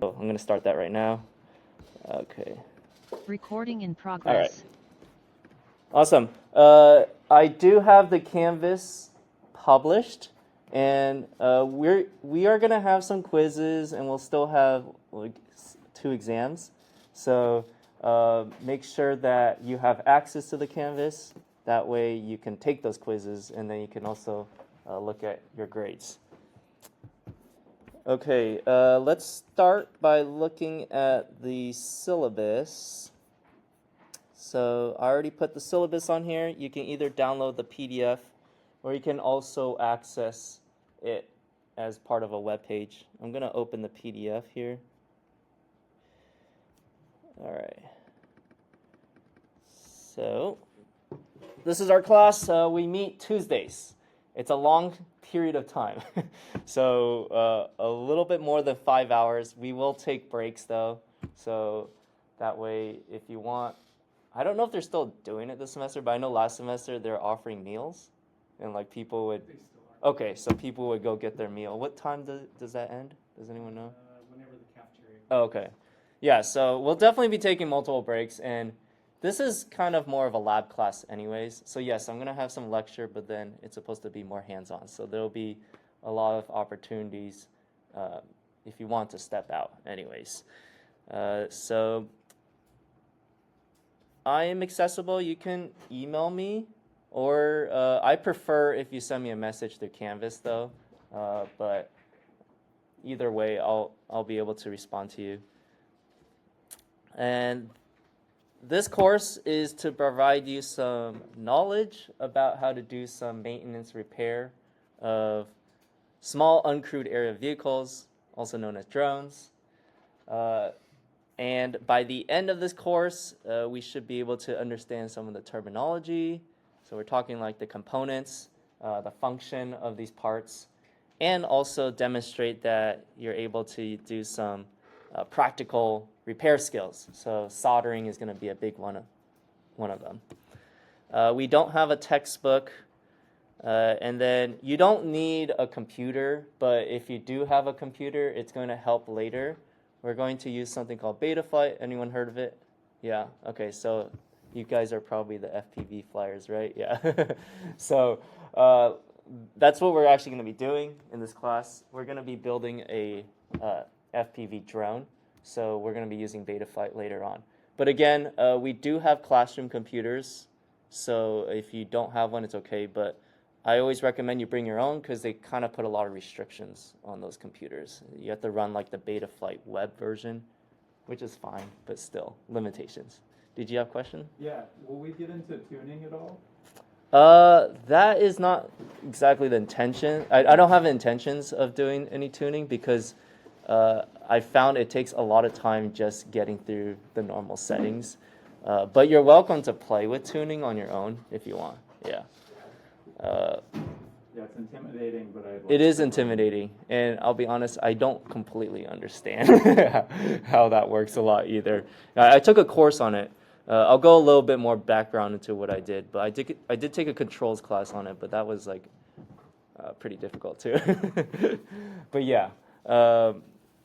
So I'm going to start that right now. Okay. Recording in All right. progress. Awesome. I do have the Canvas published, and we are gonna have some quizzes, and we'll still have like 2 exams. So make sure that you have access to the Canvas. That way you can take those quizzes, and then you can also look at your grades. Okay, let's start by looking at the syllabus. So I already put the syllabus on here. You can either download the PDF or you can also access it as part of a web page. I'm going to open the PDF here. All right. So this is our class. We meet Tuesdays. It's a long period of time. So a little bit more than 5 hours. We will take breaks though. So that way, if you want, I don't know if they're still doing it this semester, but I know last semester they're offering meals, and like people would. They still are. Okay, so people would go get their meal. What time does that end? Does anyone know? Whenever the cafeteria. Oh, okay. Yeah, so we'll definitely be taking multiple breaks, and this is kind of more of a lab class anyways. So yes, I'm going to have some lecture, but then it's supposed to be more hands-on. So there'll be a lot of opportunities if you want to step out anyways. So I am accessible. You can email me, or I prefer if you send me a message through Canvas though. But either way, I'll be able to respond to you. And this course is to provide you some knowledge about how to do some maintenance repair of small uncrewed aerial vehicles, also known as drones. And by the end of this course, we should be able to understand some of the terminology. So we're talking like the components, the function of these parts, and also demonstrate that you're able to do some practical repair skills. So soldering is going to be a big one of them. We don't have a textbook, and then you don't need a computer, but if you do have a computer, it's going to help later. We're going to use something called Betaflight. Anyone heard of it? Yeah. Okay. So you guys are probably the FPV flyers, right? Yeah. So that's what we're actually going to be doing in this class. We're going to be building a FPV drone. So we're going to be using Betaflight later on. But again, we do have classroom computers. So if you don't have one, it's okay. But I always recommend you bring your own because they kind of put a lot of restrictions on those computers. You have to run like the Betaflight web version, which is fine, but still, limitations. Did you have a question? Yeah, will we get into tuning at all? That is not exactly the intention. I don't have intentions of doing any tuning because I found it takes a lot of time just getting through the normal settings. But you're welcome to play with tuning on your own if you want. Yeah. Yeah, it's intimidating, but It is intimidating, and I'll be honest, I don't completely understand how that works a lot either. I took a course on it. I'll go a little bit more background into what I did, but I did take a controls class on it, but that was like pretty difficult too. But yeah,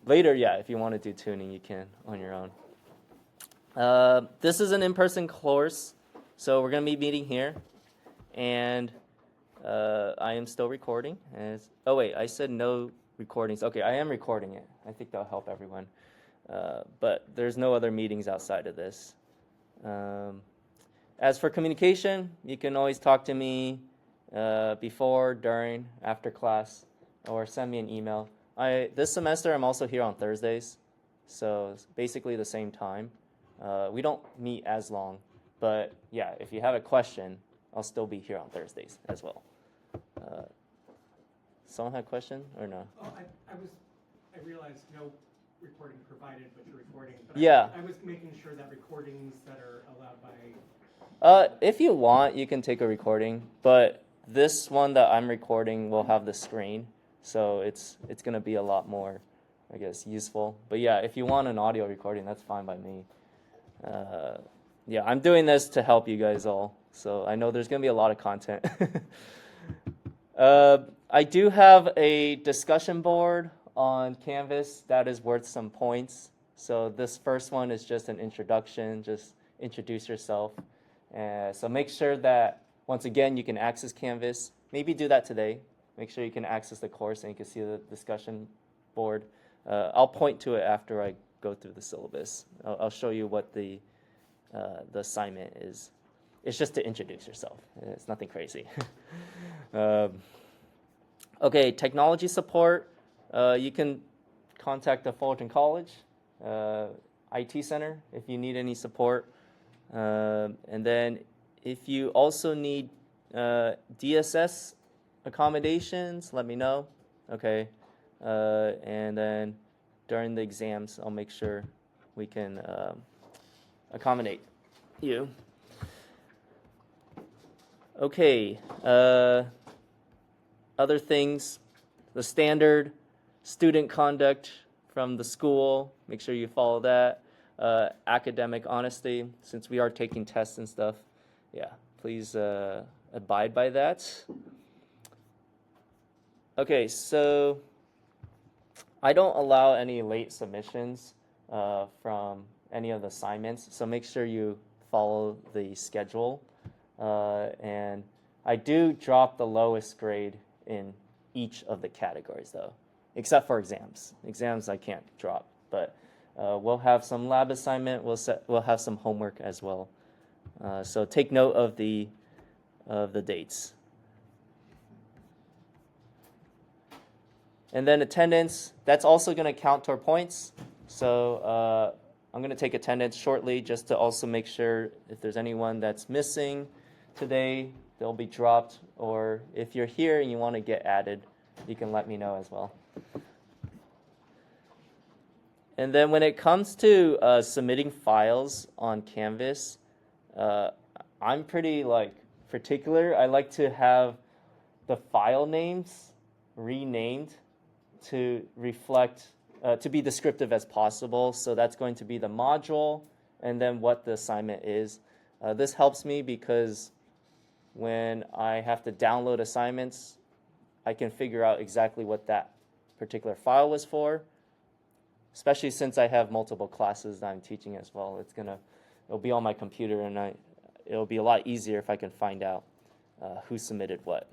later, yeah, if you want to do tuning, you can on your own. This is an in-person course, so we're going to be meeting here, and I am still recording. Oh wait, I said no recordings. Okay, I am recording it. I think that'll help everyone. But there's no other meetings outside of this. As for communication, you can always talk to me before, during, after class, or send me an email. This semester I'm also here on Thursdays, so it's basically the same time. We don't meet as long, but yeah, if you have a question, I'll still be here on Thursdays as well. Someone had a question or no? Oh, I realized no recording provided, but you're recording. But Yeah. I was making sure that recordings that are allowed by. If you want, you can take a recording, but this one that I'm recording will have the screen, so it's going to be a lot more, I guess, useful. But yeah, if you want an audio recording, that's fine by me. Yeah, I'm doing this to help you guys all, so I know there's going to be a lot of content. I do have a discussion board on Canvas, that is worth some points. So this first one is just an introduction, just introduce yourself. So make sure that, once again, you can access Canvas. Maybe do that today. Make sure you can access the course and you can see the discussion board. I'll point to it after I go through the syllabus. I'll show you what the assignment is. It's just to introduce yourself. It's nothing crazy. Okay, technology support. You can contact the Fullerton College IT Center if you need any support. And then if you also need DSS accommodations, let me know. Okay. And then during the exams, I'll make sure we can accommodate you. Okay. Other things, the standard student conduct from the school, make sure you follow that. Academic honesty, since we are taking tests and stuff, yeah, please abide by that. Okay, so I don't allow any late submissions from any of the assignments, so make sure you follow the schedule. And I do drop the lowest grade in each of the categories, though, except for exams. Exams I can't drop, but we'll have some lab assignment. We'll have some homework as well. So take note of the dates. And then attendance, that's also going to count toward points. So I'm going to take attendance shortly just to also make sure if there's anyone that's missing today, they'll be dropped. Or if you're here and you want to get added, you can let me know as well. And then when it comes to submitting files on Canvas, I'm pretty particular. I like to have the file names renamed to reflect, to be descriptive as possible. So that's going to be the module and then what the assignment is. This helps me because when I have to download assignments, I can figure out exactly what that particular file was for, especially since I have multiple classes that I'm teaching as well. It'll be on my computer, and it'll be a lot easier if I can find out who submitted what.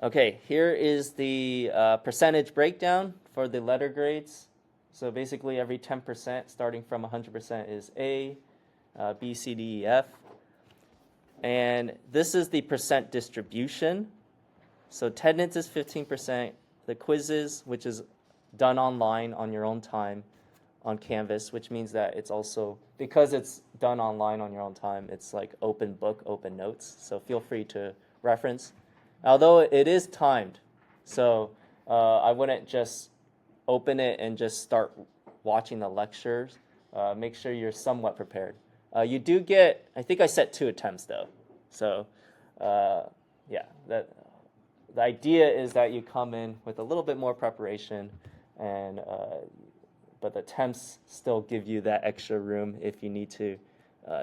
Okay, here is the percentage breakdown for the letter grades. So basically every 10% starting from 100% is A, B, C, D, E, F. And this is the percent distribution. So attendance is 15%. The quizzes, which is done online on your own time on Canvas, which means that it's also, because it's done online on your own time, it's like open book, open notes. So feel free to reference. Although it is timed, so I wouldn't just open it and just start watching the lectures. Make sure you're somewhat prepared. You do get, I think I set 2 attempts though. So yeah, the idea is that you come in with a little bit more preparation, and but the attempts still give you that extra room if you need to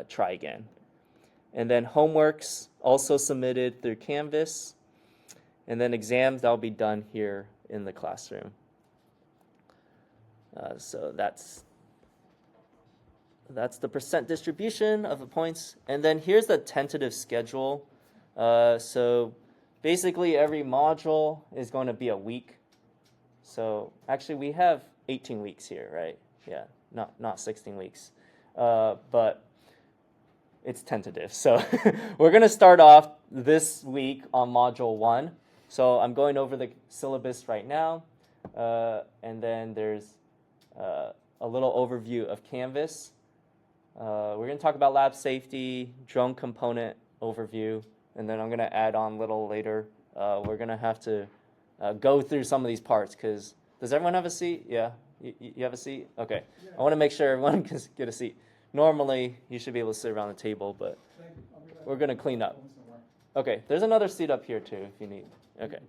try again. And then homeworks also submitted through Canvas. And then exams, that'll be done here in the classroom. So that's the percent distribution of the points. And then here's the tentative schedule. So basically every module is going to be a week. So actually we have 18 weeks here, right? Yeah, not 16 weeks. But it's tentative. So we're going to start off this week on module 1. So I'm going over the syllabus right now, and then there's a little overview of Canvas. We're going to talk about lab safety, drone component overview, and then I'm going to add on a little later. We're going to have to go through some of these parts, because does everyone have a seat? Yeah? You have a seat? Okay. Yeah. I want to make sure everyone can get a seat. Normally, you should be able to sit around the table, but we're going to clean up. Okay, there's another seat up here too if you need. Okay.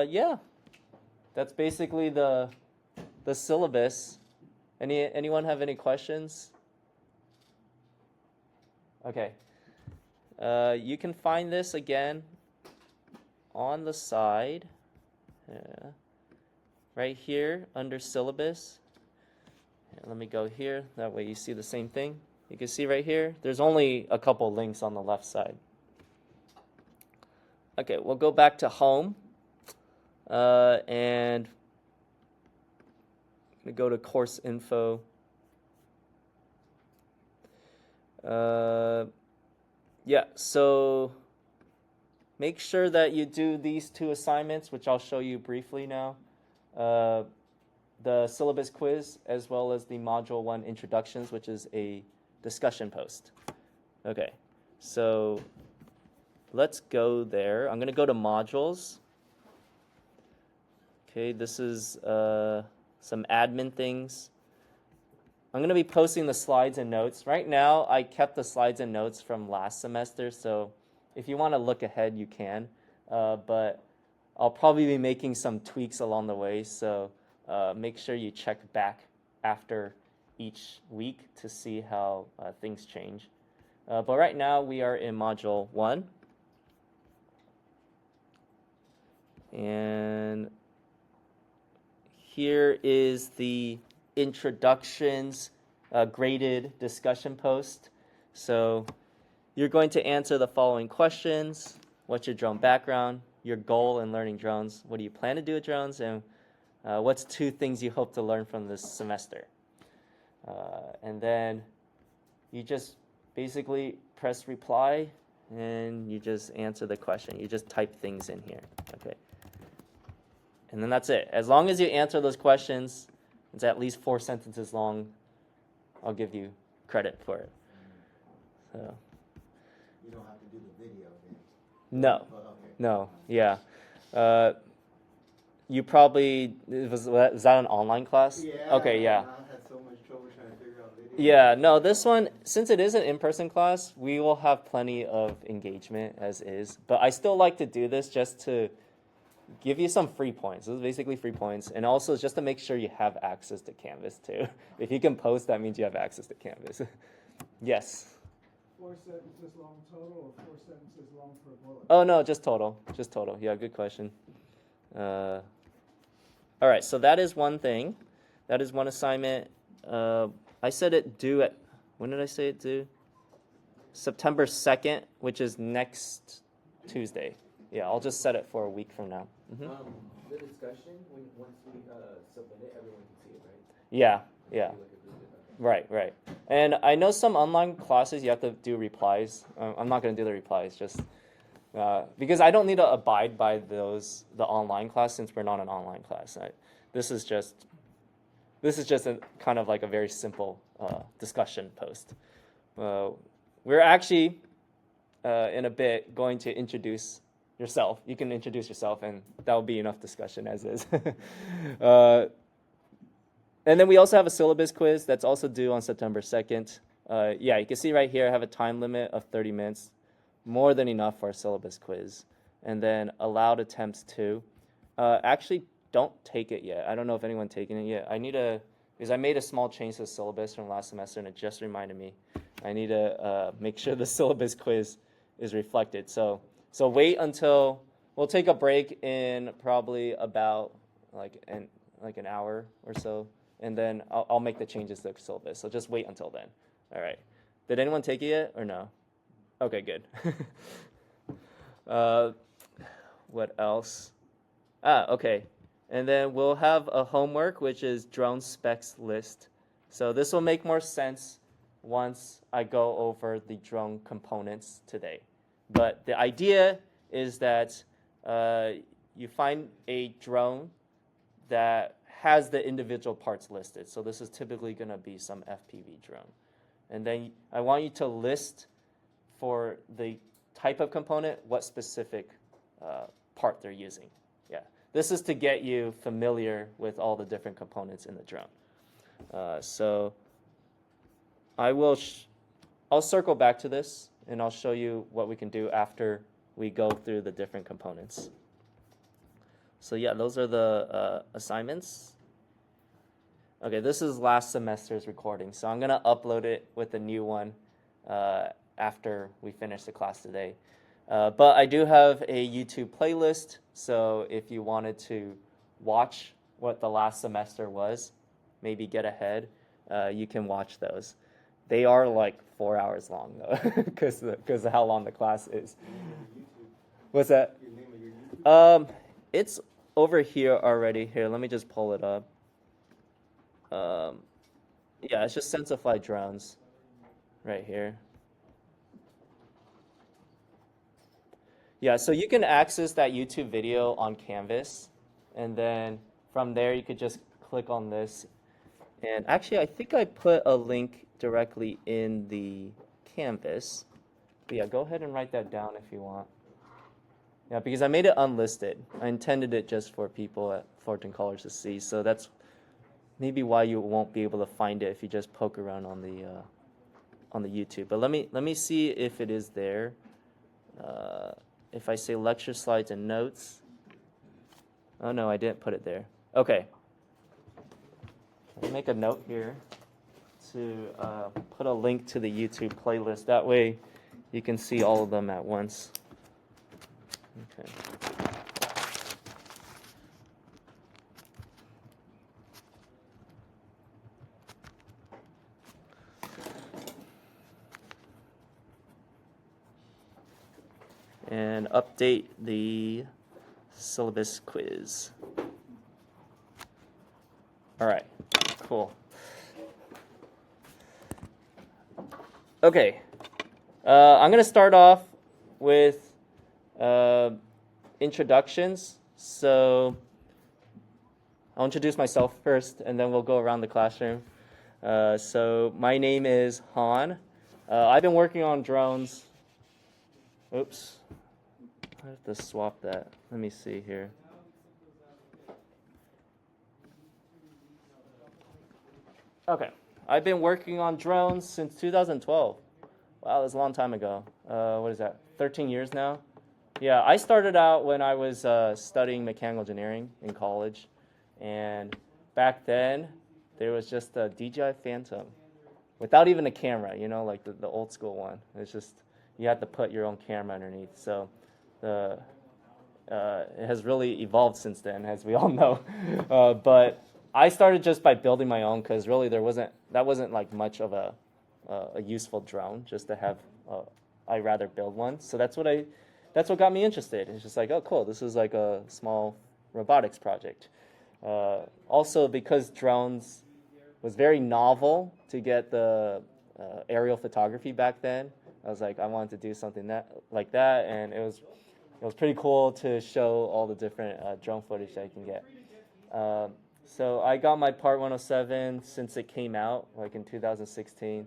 Yeah, that's basically the syllabus. Anyone have any questions? Okay. You can find this again on the side, right here under syllabus, let me go here, that way you see the same thing. You can see right here, there's only a couple links on the left side. Okay, we'll go back to home, and I'm going to go to course info. Yeah, so make sure that you do these two assignments, which I'll show you briefly now. The syllabus quiz, as well as the Module 1 introductions, which is a discussion post. Okay, so let's go there. I'm going to go to modules. Okay, this is some admin things. I'm going to be posting the slides and notes. Right now, I kept the slides and notes from last semester, so if you want to look ahead, you can. But I'll probably be making some tweaks along the way, so make sure you check back after each week to see how things change. But right now, we are in Module 1. And here is the introductions graded discussion post. So you're going to answer the following questions. What's your drone background? Your goal in learning drones? What do you plan to do with drones? And what's 2 things you hope to learn from this semester? And then you just basically press reply and you just answer the question. You just type things in here. Okay. And then that's it. As long as you answer those questions, it's at least 4 sentences long, I'll give you credit for it. So. You don't have to do the video then? No. Oh, okay. No. Yeah. You probably, was that an online class? Yeah. Okay, yeah. I had so much trouble trying to figure out video. Yeah, no, this one, since it is an in-person class, we will have plenty of engagement as is. But I still like to do this just to give you some free points. This is basically free points. And also just to make sure you have access to Canvas too. If you can post, that means you have access to Canvas. Yes. 4 sentences long total or 4 sentences long per bullet? Oh, no, just total. Just total. Yeah, good question. All right, so that is one thing. That is one assignment. I said it due at, when did I say it due? September 2nd, which is next Tuesday. Yeah, I'll just set it for a week from now. The discussion, once we submit it, everyone can see it, right? Yeah, yeah. Like a group, okay. Right. And I know some online classes you have to do replies. I'm not going to do the replies, just because I don't need to abide by the online class since we're not an online class. This is just a kind of like a very simple discussion post. We're actually in a bit going to introduce yourself. You can introduce yourself, and that will be enough discussion as is. And then we also have a syllabus quiz that's also due on September 2nd. Yeah, you can see right here I have a time limit of 30 minutes, more than enough for a syllabus quiz. And then allowed attempts 2. Actually, don't take it yet. I don't know if anyone's taken it yet. Because I made a small change to the syllabus from last semester, and it just reminded me. I need to make sure the syllabus quiz is reflected. So wait until, we'll take a break in probably about like an hour or so, and then I'll make the changes to the syllabus. So just wait until then. All right. Did anyone take it yet or no? Okay, good. What else? Okay. And then we'll have a homework, which is drone specs list. So this will make more sense once I go over the drone components today. But the idea is that you find a drone that has the individual parts listed. So this is typically going to be some FPV drone. And then I want you to list for the type of component what specific part they're using. Yeah, this is to get you familiar with all the different components in the drone. So I will, I'll circle back to this, and I'll show you what we can do after we go through the different components. So yeah, those are the assignments. Okay, this is last semester's recording, so I'm gonna upload it with a new one after we finish the class today. But I do have a YouTube playlist, so if you wanted to watch what the last semester was, maybe get ahead, you can watch those. They are like 4 hours long though, because of how long the class is. What's that? Your name of your YouTube? It's over here already. Here, let me just pull it up. Yeah, it's just SensorFly drones, right here. Yeah, so you can access that YouTube video on Canvas, and then from there you could just click on this. And actually, I think I put a link directly in the Canvas. But yeah, go ahead and write that down if you want. Yeah, because I made it unlisted. I intended it just for people at Fullerton College to see. So that's maybe why you won't be able to find it if you just poke around on the YouTube. But let me see if it is there. If I say lecture slides and notes. Oh no, I didn't put it there. Okay. Let me make a note here to put a link to the YouTube playlist. That way you can see all of them at once. Okay. And update the syllabus quiz. All right, cool. Okay, I'm gonna start off with introductions. So I'll introduce myself first, and then we'll go around the classroom. So my name is Han. I've been working on drones. Oops, I have to swap that. Let me see here. Okay, I've been working on drones since 2012. Wow, that's a long time ago. What is that, 13 years now? Yeah, I started out when I was studying mechanical engineering in college. And back then, there was just a DJI Phantom without even a camera, you know, like the old school one. It's just, you had to put your own camera underneath. So it has really evolved since then, as we all know. But I started just by building my own because really that wasn't like much of a useful drone just to have. I'd rather build one. So that's what got me interested. It's just like, oh, cool. This is like a small robotics project. Also, because drones was very novel to get the aerial photography back then. I was like, I wanted to do something like that, and it was pretty cool to show all the different drone footage that you can get. So I got my Part 107 since it came out, like in 2016.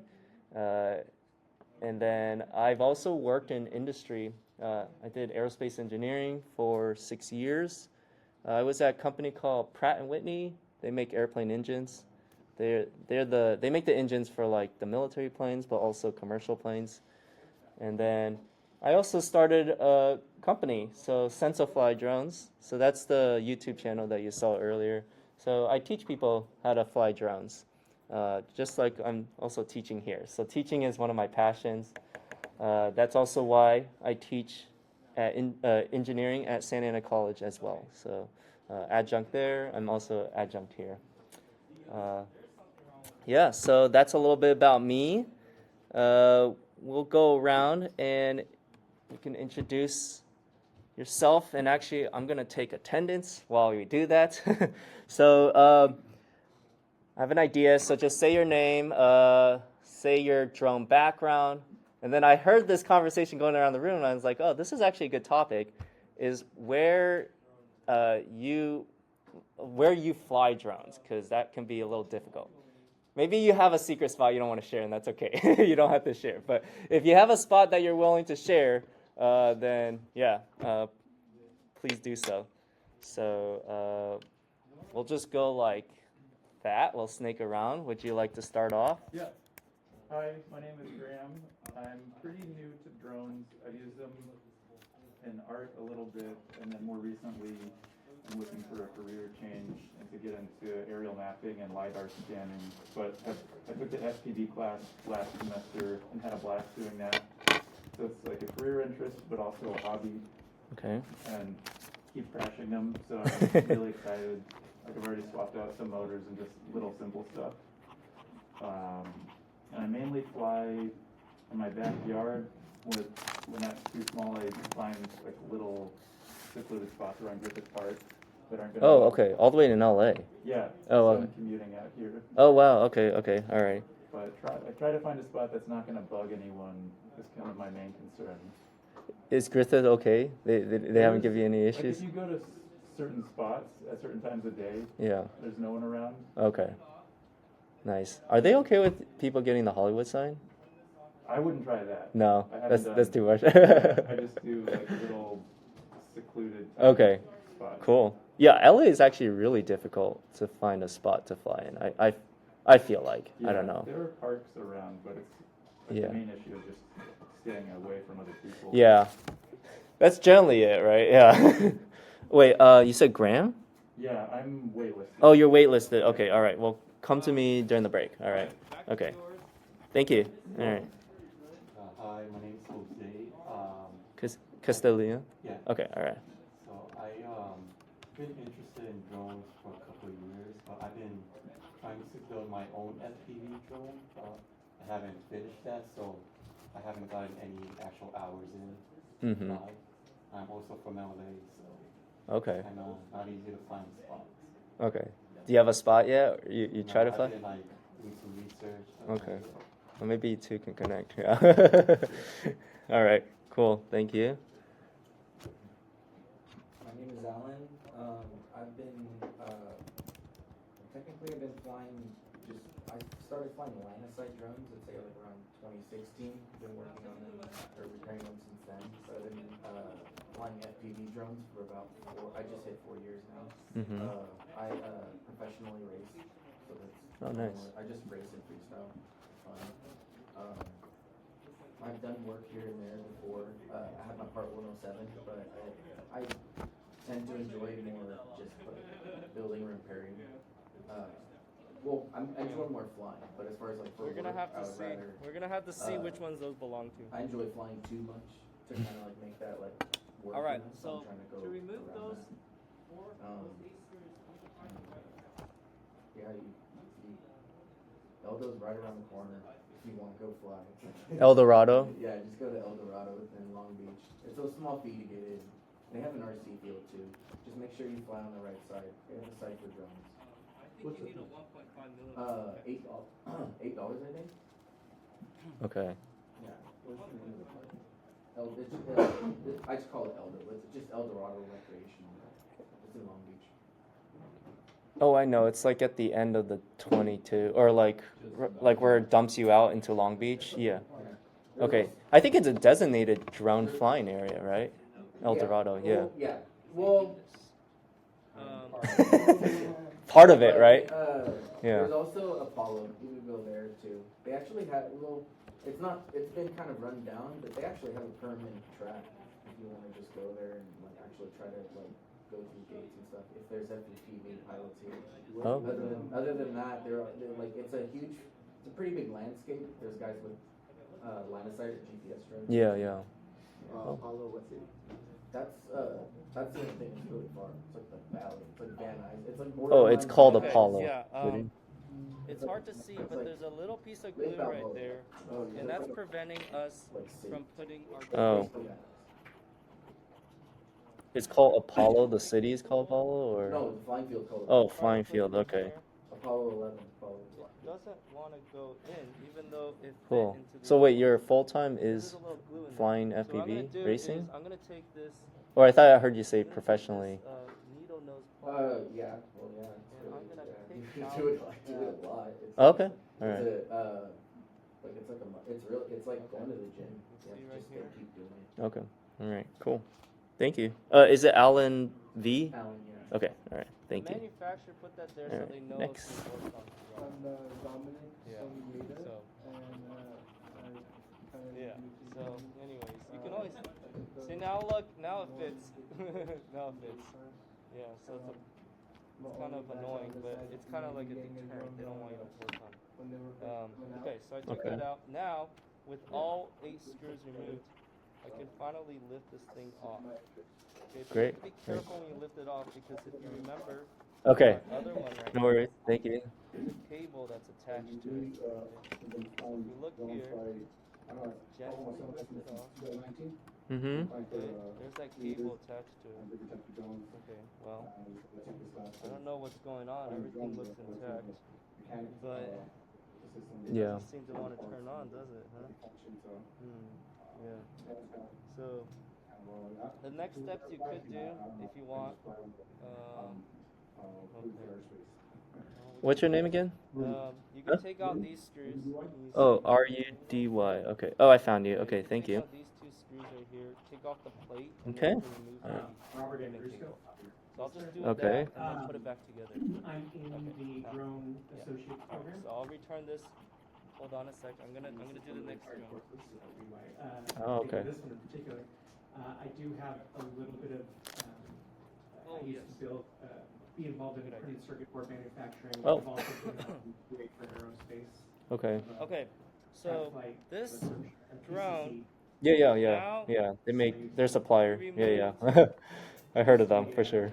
And then I've also worked in industry. I did aerospace engineering for 6 years. I was at a company called Pratt & Whitney. They make airplane engines. They make the engines for like the military planes, but also commercial planes. And then I also started a company, so SensorFly Drones. So that's the YouTube channel that you saw earlier. So I teach people how to fly drones, just like I'm also teaching here. So teaching is one of my passions. That's also why I teach at engineering at Santa Ana College as well. So adjunct there. I'm also adjunct here. Yeah, so that's a little bit about me. We'll go around and you can introduce yourself. And actually, I'm going to take attendance while we do that. So I have an idea. So just say your name, say your drone background. And then I heard this conversation going around the room, and I was like, oh, this is actually a good topic, is where you fly drones, because that can be a little difficult. Maybe you have a secret spot you don't want to share, and that's okay. You don't have to share. But if you have a spot that you're willing to share, then yeah, please do so. So we'll just go like that. We'll snake around. Would you like to start off? Yeah. Hi, my name is Graham. I'm pretty new to drones. I've used them in art a little bit, and then more recently I'm looking for a career change and to get into aerial mapping and LiDAR scanning. But I took the FPV class last semester and had a blast doing that. So it's like a career interest, but also a hobby, Okay. and keep crashing them. So I'm really excited. Like I've already swapped out some motors and just little simple stuff. And I mainly fly in my backyard. When that's too small, I find like little secluded spots around Griffith Park that aren't gonna. Oh, okay. All the way in LA. Yeah. Oh, so okay. I'm commuting out here. Oh, wow. Okay. Okay. All right. But I try to find a spot that's not going to bug anyone. Is kind of my main concern. Is Griffith okay? They haven't given you any Like issues? if you go to certain spots at certain times of day, Yeah. there's no one around. Okay. Nice. Are they okay with people getting the Hollywood sign? I wouldn't try that. No. I haven't That's done- too much. I just do like little secluded Okay. spots. Cool. Yeah, LA is actually really difficult to find a spot to fly in. I feel like. I don't Yeah, know. There are parks around, but it's like Yeah. the main issue is just staying away from other people. Yeah. That's generally it, right? Yeah. Wait, you said Graham? Yeah, I'm waitlisted. Oh, you're waitlisted. Okay, all right. Well, come to me during the break. All right. Okay. Thank you. All right. Hi, my name is Jose. Castellia? Yeah. Okay, all right. So I been interested in drones for a couple of years, but I've been trying to build my own FPV drone, but I haven't finished that, so I haven't gotten any actual hours in to Mm-hmm. fly. I'm also from LA, so Okay. I know not easy to find spots. Okay. Do you have a spot yet? You No, try to fly? I've been like doing some research. Okay. Well, maybe you two can connect. Yeah. All right. Cool. Thank you. My name is Alan. I've been, technically I've been flying I started flying Lanasite drones, I'd say like around 2016. Been working on them, or repairing them since then. So I've been, flying FPV drones for about I just hit 4 years now. Mm-hmm. I, professionally race, so that's. Oh, nice. I just race in freestyle. I've done work here and there before. I have my Part 107, but I tend to enjoy more just like building or repairing. Well, I enjoy more flying, but as far as like for work, I would rather. We're gonna have to see which ones those belong to. I enjoy flying too much to kind of like make that like work. All right, for me, so I'm trying to go to remove around those- that. Yeah, Eldo's right around the corner if you want to go fly. El Dorado. Yeah, just go to El Dorado in Long Beach. It's a small fee to get in. They have an RC field too. Just make sure you fly on the right side. They have a site for drones. What's you need a 1.5 millimeter. $8, I think. Okay. Yeah. What's the name of the park? I just call it Eldo. It's just El Dorado Recreational. It's in Long Beach. Oh, I know. It's like at the end of the 22, or like where it dumps you out into Long Beach. Yeah. Okay. I think it's a designated drone flying area, right? El Dorado. Yeah. Well, yeah. Well. Part of it, right? Yeah. There's also Apollo. You can go there too. They actually have it's been kind of run down, but they actually have a permanent track if you want to just go there and like actually try to like go through gates and stuff. If there's FPV pilots here. Oh. Other than that, they're like it's a pretty big landscape. There's guys with Lanasite GPS drones. Yeah, yeah. Apollo, what's it? That's the other thing. It's really far. It's like the valley. It's like Van Nuys. It's like Oh, it's called borderline- Apollo. Yeah, City. it's hard to see, but there's a little piece of glue It's about right both. there, Oh, yeah. and that's preventing us Like city. from putting our. Oh. Yeah. It's called Apollo. The city is called Apollo, or No, the flying field called. oh, flying field. Okay. Apollo 11. Apollo 11. Doesn't want to go in, even though it fit Cool. into the. So wait, your full time There's is a little glue in there. flying So what I'm gonna FPV do racing, is I'm gonna take this. or I thought I heard you say I'm gonna take professionally. this, needle nose part. Yeah. Well, yeah. And I'm gonna take You out do it like do it a lot. It's, Okay. All right. It's like going to the gym. You have to See right just here? keep doing it. Okay. All right. Cool. Thank you. Is it Alan V? Alan, yeah. Okay. All right. Thank the you. manufacturer put that there Alright, so they know next. it's been worked on. I'm Dominic Yeah, from Leader, So, and yeah. So, anyways, you can always see now. Look, now it fits. Now it fits. Yeah. So it's kind of annoying, but it's kind of like a deterrent. They don't want you to work on. Okay, so I took Okay. that out. Now, with all 8 screws removed, I can finally lift this thing off. Okay, so Great, you have to be great. careful when you lift it off because if you remember, Okay. our other one right No here, worries. Thank you. there's a cable that's attached to it. Okay? So if you look here, gently lift it off. Mm-hmm. Okay, there's that cable attached to it. Okay, well, I don't know what's going on. Everything looks intact, but it Yeah. doesn't seem to want to turn on, does it? Huh? Yeah. So the next steps you could do, if you want, okay. What's your name again? You can take out these screws. Can you Oh, see? RUDY. Okay. Oh, I found you. Okay, thank Take you. out these two screws right here. Take off the plate. And Okay. then you can remove the ribbon cable. So I'll just do Okay. that and then put it back together. I'm in the now. drone Yeah. associate program. So I'll return this. Hold on a sec. I'm gonna do the next drone. Oh, okay. This one in particular, I do have a little bit of, Oh, I used yes. to build, be involved in printed circuit board manufacturing. Oh. I've also been great for aerospace. Okay. Okay. So Flight, this research, and drone. Yeah. Now- Yeah. They make their supplier. We Yeah. I heard of them for sure.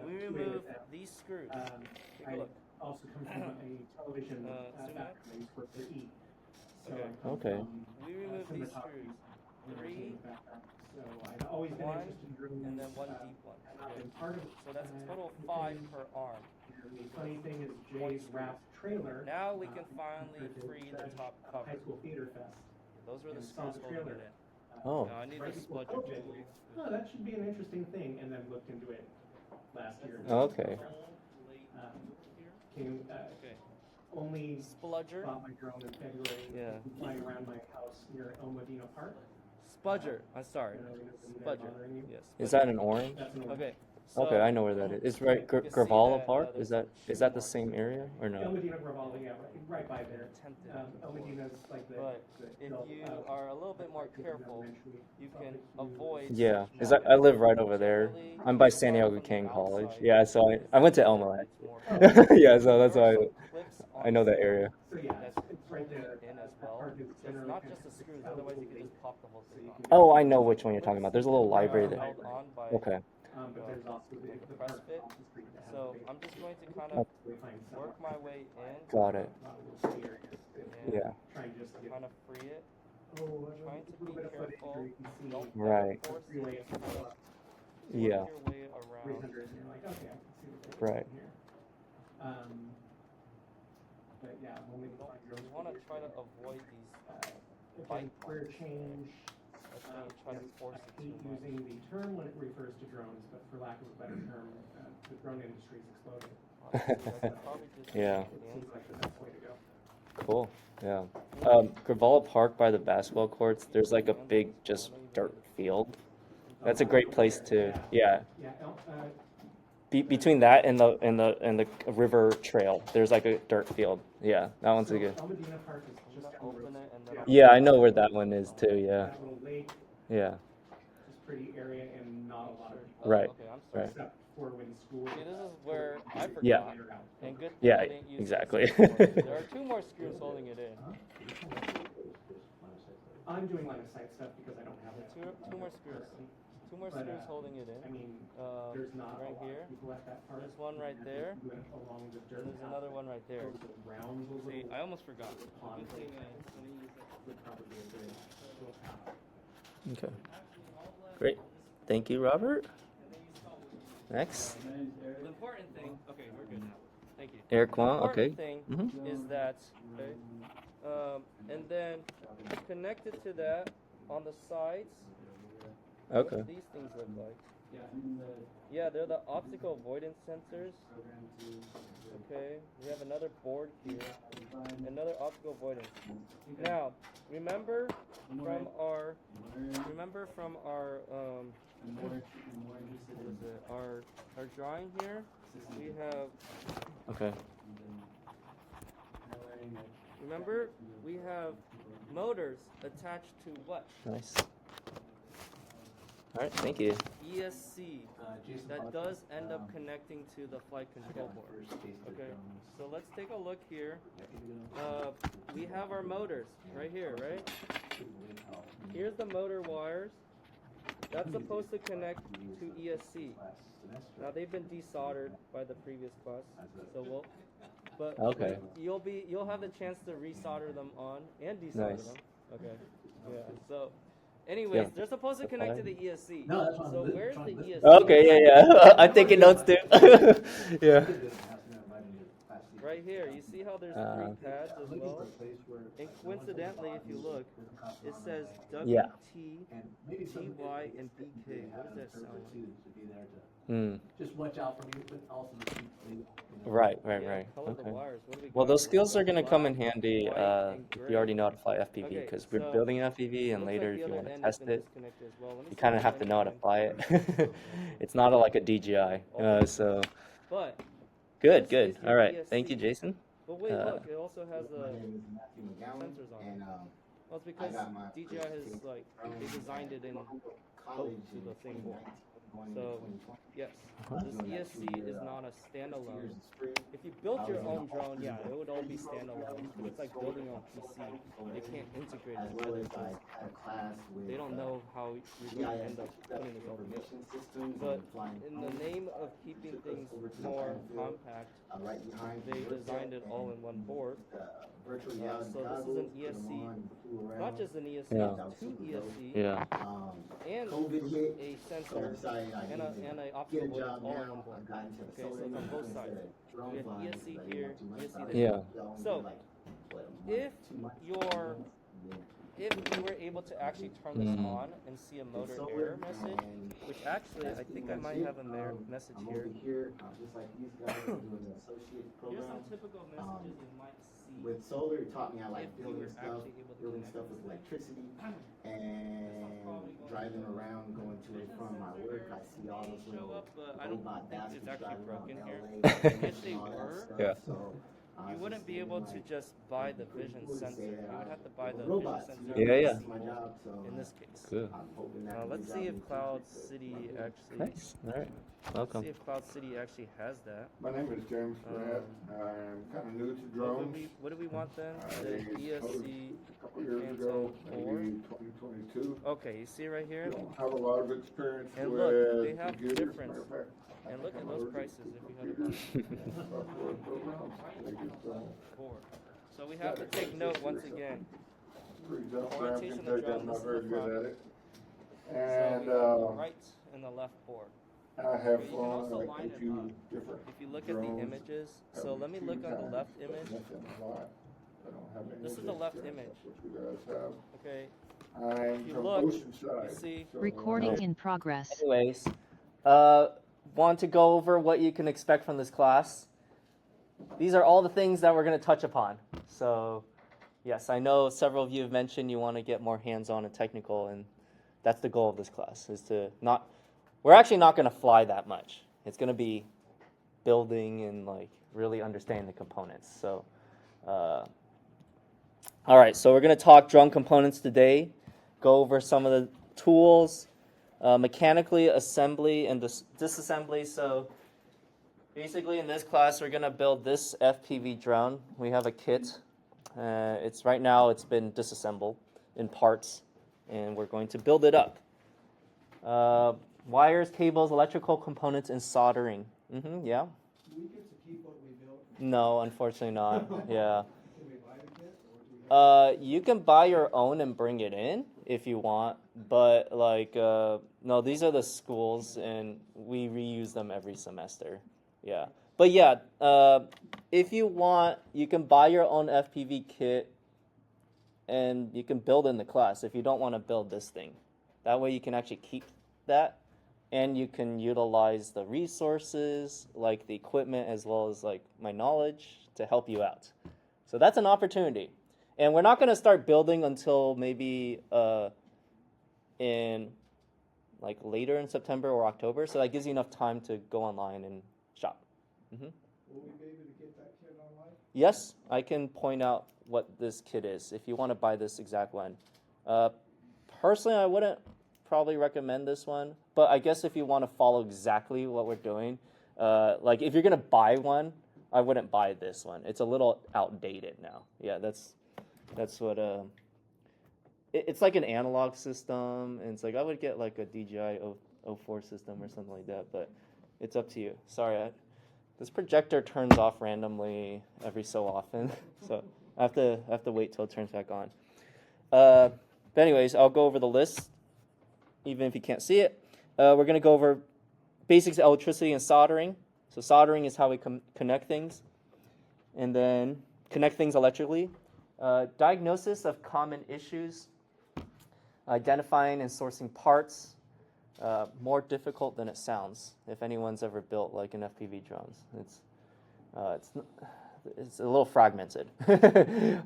We remove these screws. Take a I look. also come from a television zoom out. background. I used to work for E. So Okay. I come Okay. from, We remove cinema these top screws. entertainment 3 background. So I've always been One, interested in drones. and then one uh, deep one. and I've Okay. been part of, So that's a total of uh, 5 per arm. And the funny thing is Jay's wrapped trailer. Now we can uh, finally compared to free the French top High cover. School Theater Fest. Those were the and saw screws the holding trailer, it in. Oh. Now I need right the before spludger COVID. tool. Oh, that should be an interesting thing, and then looked into it last year. Okay. Came, Okay. only Spludger. bought my drone in February. Yeah. Flying around my house near El Modena Park. Spudger. I'm sorry. You know, is that Spudger. bothering you? Yes. Is that an orange? That's an Okay. So Okay, I know where that is. It's right you can see Gravala that, Park. there's Is that the same area or El no? Modena Gravala, yeah, right by there. attempted. El Modena's like the. But the if hill, you uh, are a little bit more careful, you can avoid. Yeah, such is I live right over there. Generally, I'm by you San start Diego from the King College. outside, Yeah, so I went to because Elmo. it's more Yeah, so that's There are why some clips I on know the that area. So yeah, that's it's right there. in as That well. park is So it's generally not kind just of the screws, otherwise you could just pop the whole thing off. Oh, I know which one you're talking about. There's a little library there. Held on by, Okay. But there's also like the a press park fit. across the street that has So a big, I'm just going to kind of work my way in Got it. and Yeah. Trying just to get kind of free it. oh, Trying to a little be bit of footage careful. where you can see Don't Right. force it. freeway Just kind of work Yeah. your way around. 300 and you're like, okay, I can see what they're Right. doing here. But yeah, when we find You want to try to avoid these. again, bite career marks, change. That's when you try to force I it hate too much. using the term when it refers to drones, but for lack of a better term, the drone industry is exploding. Honestly, I could probably just Yeah. It seems like the best way to go. Cool. Yeah. Gravala Park by the basketball courts. There's like a big just dirt field. That's a great place to. Yeah. Yeah, Between that and the river trail, there's like a dirt field. Yeah, that one's a good. El Modena Park is I'm just gonna down the open road. it and then I'll Yeah, I know where that one is too. Yeah. That little lake, Yeah. just pretty area and not a lot of people. Right. Okay, I'm sorry. Right. Except for when school. See, this is where I forgot. Yeah. And good thing Yeah, I didn't use exactly. this before. There are 2 more screws holding it in. I'm doing line of sight stuff because I don't have it. Two more screws. 2 more But, screws holding it I in. mean, there's not a right lot here. of people at that park. There's one right and there. they do it along the dirt And there's path another one right there. that goes around the See, little I almost forgot. pond. Good thing I didn't use that. Would probably be a good little path. Okay. Great. Thank you, Robert. Next, The important thing. Okay, we're good now. Thank you. Eric The Kwong. Okay. important thing Mhm. is that, okay, and then connected to that on the sides. Okay. What do these things look like? Yeah, they're the optical avoidance sensors. Okay, we have another board here, another optical avoidance. Now, remember from our what is it? Our drawing here, we have. Okay. Remember, we have motors attached to what? Nice. All right. Thank you. ESC. That does end up connecting to the flight control board. Okay, so let's take a look here. We have our motors right here, right? Here's the motor wires. That's supposed to connect to ESC. Now they've been desoldered by the previous class, so Okay. you'll have the chance to resolder them on and desolder Nice. them. Okay. Yeah. So, anyways, Yeah. they're supposed to connect to the ESC. No, that's fine. So I'm where's the trying to listen. ESC? Okay, yeah. I'm taking notes too. Yeah. Right here, you see how there's three pads as well? And coincidentally, if you look, it says Yeah. WT, GY, and BK. What does that sound like? Hmm. Just watch out for me, but also the people. Right. Yeah, color the Okay. wires. What do we Well, got those here? skills are going to come in Black, handy white, and if gray. you already know how to fly FPV, Okay, because we're so building an FPV, and Looks later like if the you want other to end has test been it, disconnected as well. Let me you see kind if of have to there's know how to anything. fly it. It's not like a DJI. Okay. So But good, this good. is All your right. Thank you, ESC. Jason. But wait, Uh, look, it also has My a. name is Matthew McGowan, sensors on it. and Well, it's because got my DJI has like they designed it in college to the thing. 2019, going into So 2020. yes, Uh-huh. this Doing that ESC 2 year, is not a 6 standalone. years is free. If you built your I was own in drone, yeah, office it would all be standalone. It's like building on PC. They can't integrate As it well together. as I had a class with They don't know how you're going to end up putting this all together. information systems But and flying in the name of keeping things more compact, right behind they the designed it all in one board. virtual So reality this is goggles, an put 'em ESC, on, flew not around. just an ESC, Yeah. it's two ESC Yeah. and COVID hit, a so I sensor decided I and needed a to optical get a voice job all in now. one board. I've gotten into the Okay, solar so it's on industry both sides. instead of drone We have flying ESC because I didn't here, want too much ESC about it. there. Yeah. That only So, did, like, what, a month, if 2 months? your Yeah. if you were able to actually turn this Mhm. on and see a motor Solar, error message, and which actually I that's think pretty I much might it. have a message I'm here. over here, just like these guys doing the associate Here's program. some typical messages you might see. With solar, it taught me I like if you building were stuff, actually able to building connect stuff this with thing. electricity, and driving around, going to and from my work. I see all those Show little up, but I don't robot think it's baskets actually driving around broken here. LA, If they and all that were, stuff. Yeah. So, You wouldn't be able to just buy the vision sensor. You would have to buy the vision robots. sensor. Yeah, yeah. That's my job. So In this case. Good. I'm hoping that Let's gives see out if me Cloud tips, but City my- actually. Nice. All right. Let's Welcome. see if Cloud City actually has that. My name is James Brad. I'm kind of new to drones. What do we want then? I The coded ESC. a couple years ago, Phantom 4. maybe 2022. Okay, you see right here? Don't have a lot of experience And with look, they have computers. difference. Matter of fact, I And look think at I'm those allergic prices to if you had computers. a Software programs, they just don't. Four. So we have to take note once again. Pretty tough. Graham Orientation can of the tell you drone, I'm this not is very the good front. at it. So And we have the right and the left board. I have Okay, you can flown also like line a it few up. different If you look at the drones. images, Have so me let me 2 look on the times, left but image. nothing a lot. I don't have any This of is the left experience image. like what you guys have. Okay, I'm you from look, Oceanside. you see- so, Recording in progress. Anyways, want to go over what you can expect from this class. These are all the things that we're going to touch upon. So, yes, I know several of you have mentioned you want to get more hands-on and technical, and that's the goal of this class, is to not, we're actually not going to fly that much. It's going to be building and like really understanding the components. So, all right, so we're going to talk drone components today, go over some of the tools, mechanically assembly and disassembly. So basically in this class, we're going to build this FPV drone. We have a kit. It's right now, it's been disassembled in parts, and we're going to build it up. Wires, cables, electrical components, and soldering. Yeah. Do we get to keep what we built? No, unfortunately not. Yeah. Can we buy the kit, or do we have? You can buy your own and bring it in if you want, but like, no, these are the schools, and we reuse them every semester. Yeah, but yeah, if you want, you can buy your own FPV kit, and you can build in the class if you don't want to build this thing. That way, you can actually keep that, and you can utilize the resources, like the equipment, as well as like my knowledge to help you out. So that's an opportunity. And we're not going to start building until maybe in like later in September or October. So that gives you enough time to go online and shop. Will we be able to get that kit online? Yes, I can point out what this kit is if you want to buy this exact one. Personally, I wouldn't probably recommend this one, but I guess if you want to follow exactly what we're doing, like if you're going to buy one, I wouldn't buy this one. It's a little outdated now. Yeah, that's what it's like an analog system, and it's like I would get like a DJI 04 system or something like that, but it's up to you. Sorry, this projector turns off randomly every so often, so I have to wait till it turns back on. But anyways, I'll go over the list, even if you can't see it. We're gonna go over basics of electricity and soldering. So soldering is how we connect things, and then connect things electrically. Diagnosis of common issues, identifying and sourcing parts, more difficult than it sounds. If anyone's ever built like an FPV drones, it's a little fragmented,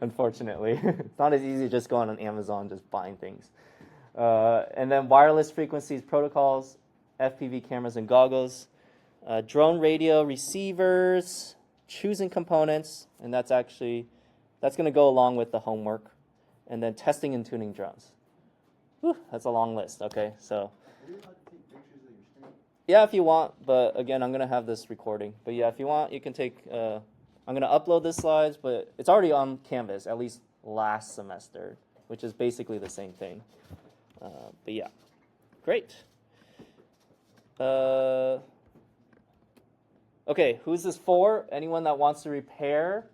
unfortunately. It's not as easy just going on Amazon just buying things. And then wireless frequencies, protocols, FPV cameras and goggles, drone radio receivers, choosing components, and that's going to go along with the homework, and then testing and tuning drones. Whew, that's a long list. Okay, so yeah, if you want, but again, I'm going to have this recording. But yeah, if you want, you can take. I'm going to upload the slides, but it's already on Canvas, at least last semester, which is basically the same thing. But yeah, great. Okay, who's this for? Anyone that wants to repair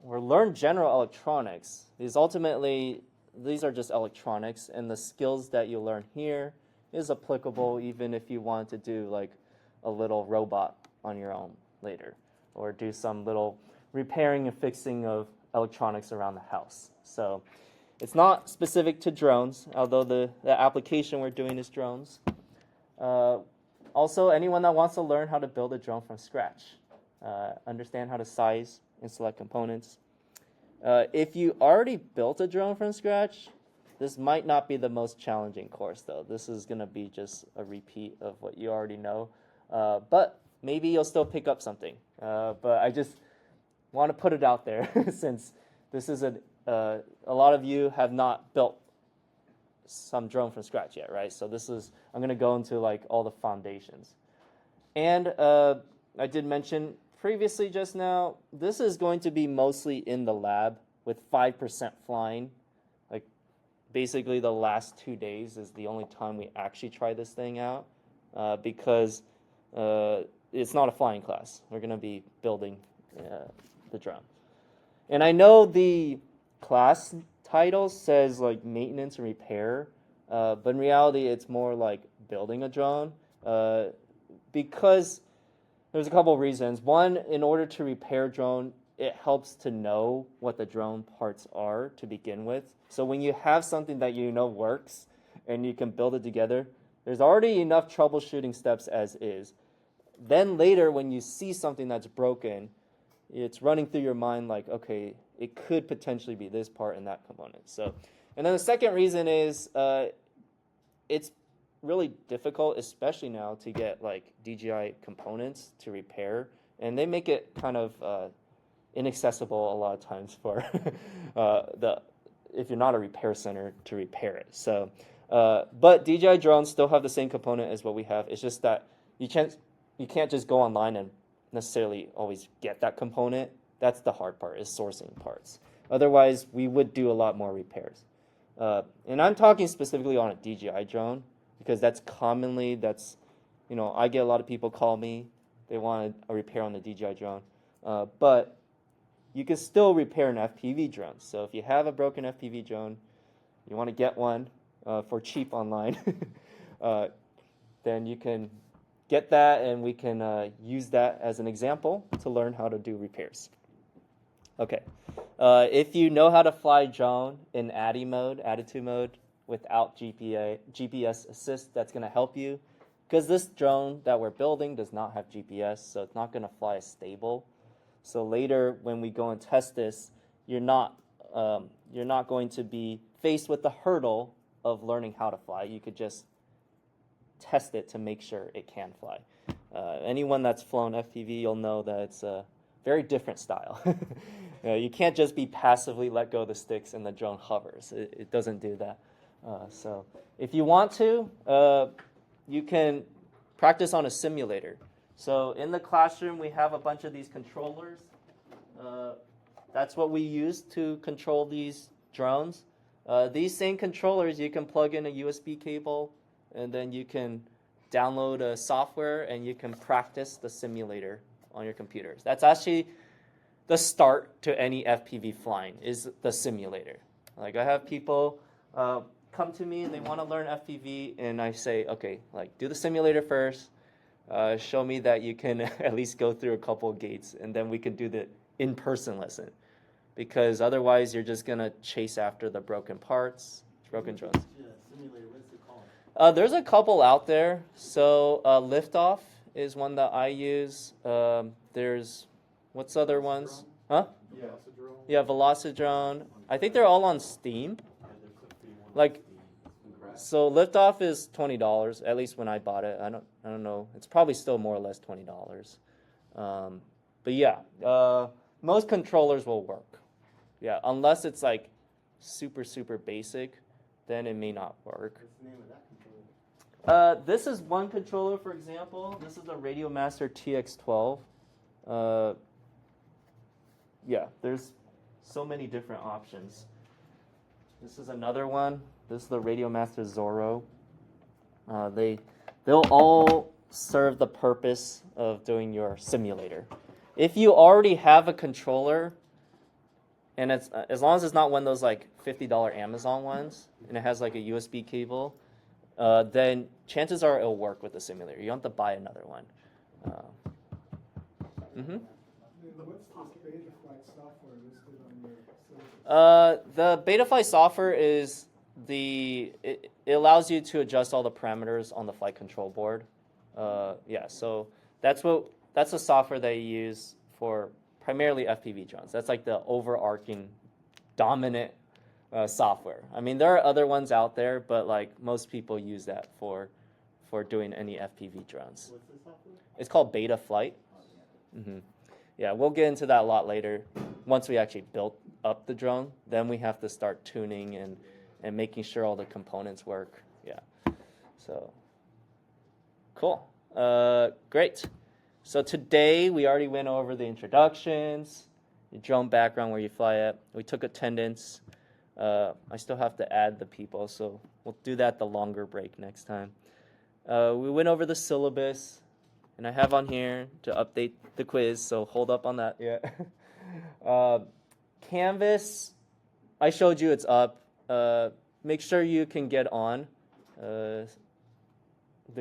or learn general electronics. These are just electronics, and the skills that you learn here is applicable even if you want to do like a little robot on your own later, or do some little repairing and fixing of electronics around the house. So it's not specific to drones, although the application we're doing is drones. Also, anyone that wants to learn how to build a drone from scratch, understand how to size and select components. If you already built a drone from scratch, this might not be the most challenging course, though. This is going to be just a repeat of what you already know. But maybe you'll still pick up something. But I just want to put it out there since this is a lot of you have not built some drone from scratch yet, right? So I'm going to go into like all the foundations. And I did mention previously just now, this is going to be mostly in the lab with 5% flying. Like basically the last 2 days is the only time we actually try this thing out because it's not a flying class. We're going to be building the drone. And I know the class title says like maintenance and repair, but in reality it's more like building a drone because there's a couple of reasons. One, in order to repair drone, it helps to know what the drone parts are to begin with. So when you have something that you know works and you can build it together, there's already enough troubleshooting steps as is. Then later when you see something that's broken, it's running through your mind like, okay, it could potentially be this part and that component. So, and then the second reason is it's really difficult, especially now, to get like DJI components to repair, and they make it kind of inaccessible a lot of times for if you're not a repair center to repair it. So, but DJI drones still have the same component as what we have. It's just that you can't just go online and necessarily always get that component. That's the hard part, is sourcing parts. Otherwise, we would do a lot more repairs. And I'm talking specifically on a DJI drone because I get a lot of people call me. They want a repair on the DJI drone. But you can still repair an FPV drone. So if you have a broken FPV drone, you want to get one for cheap online, then you can get that, and we can use that as an example to learn how to do repairs. Okay, if you know how to fly drone in attitude mode, without GPS assist, that's going to help you, because this drone that we're building does not have GPS, so it's not going to fly as stable. So later when we go and test this, you're not going to be faced with the hurdle of learning how to fly. You could just test it to make sure it can fly. Anyone that's flown FPV, you'll know that it's a very different style. You can't just be passively let go of the sticks and the drone hovers. It doesn't do that. So if you want to, you can practice on a simulator. So in the classroom, we have a bunch of these controllers. That's what we use to control these drones. These same controllers, you can plug in a USB cable, and then you can download a software, and you can practice the simulator on your computers. That's actually the start to any FPV flying, is the simulator. Like, I have people come to me and they want to learn FPV, and I say, okay, like, do the simulator first. Show me that you can at least go through a couple of gates, and then we can do the in-person lesson. Because otherwise, you're just gonna chase after the broken parts, broken drones. Yeah, simulator, what's it called? There's a couple out there. So Liftoff is one that I use. There's what's other ones? Huh? Yeah. Yeah, Velocidrone. I think they're all on Steam. Like, so Liftoff is $20. At least when I bought it. I don't know. It's probably still more or less $20. But yeah, most controllers will work. Yeah, unless it's like super basic, then it may not work. What's the name of that controller? This is one controller, for example. This is the Radiomaster TX12. Yeah, there's so many different options. This is another one. This is the Radiomaster Zorro. They'll all serve the purpose of doing your simulator. If you already have a controller, and it's as long as it's not one of those like $50 Amazon ones, and it has like a USB cable, then chances are it'll work with the simulator. You don't have to buy another one. What's this Betaflight software listed on your syllabus? The Betaflight software is it allows you to adjust all the parameters on the flight control board. Yeah, so that's the software that you use for primarily FPV drones. That's like the overarching dominant software. I mean, there are other ones out there, but like most people use that for doing any FPV drones. What's the software? It's called Betaflight. Yeah, we'll get into that a lot later. Once we actually built up the drone, then we have to start tuning and making sure all the components work. Yeah, so cool. Great. So today we already went over the introductions, your drone background, where you fly at. We took attendance. I still have to add the people, so we'll do that the longer break next time. We went over the syllabus, and I have on here to update the quiz, so hold up on that. Yeah. Canvas, I showed you it's up. Make sure you can get on the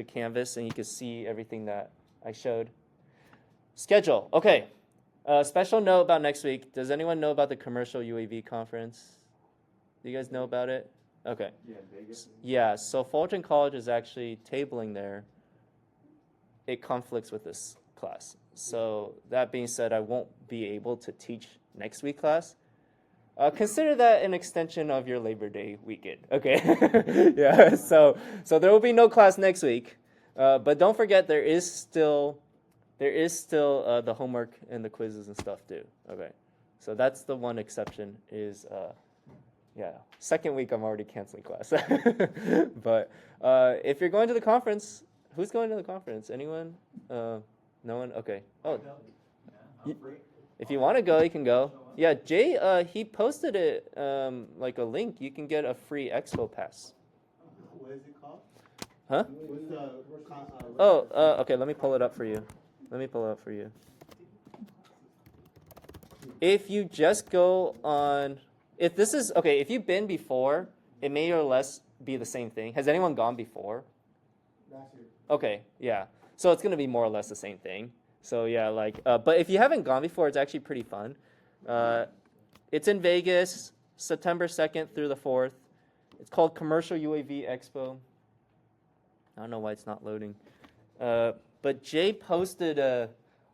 Canvas and you can see everything that I showed. Schedule. Okay. Special note about next week. Does anyone know about the commercial UAV conference? Do you guys know about it? Okay. Yeah, Vegas. Yeah, so Fullerton College is actually tabling there. It conflicts with this class. So that being said, I won't be able to teach next week class. Consider that an extension of your Labor Day weekend. Okay. Yeah. So there will be no class next week, but don't forget there is still the homework and the quizzes and stuff too. Okay. So that's the one exception is second week I'm already canceling class. But if you're going to the conference, who's going to the conference? Anyone? No one? Okay. Oh. If you want to go, you can go. Yeah, Jay, he posted it like a link. You can get a free expo pass. What is it called? Huh? What's the Okay, let me pull it up for you. If you just go on, if you've been before, it may or less be the same thing. Has anyone gone before? Last year. Okay, yeah. So it's going to be more or less the same thing. So yeah, but if you haven't gone before, it's actually pretty fun. It's in Vegas, September 2nd through the 4th. It's called Commercial UAV Expo. I don't know why it's not loading. But Jay posted a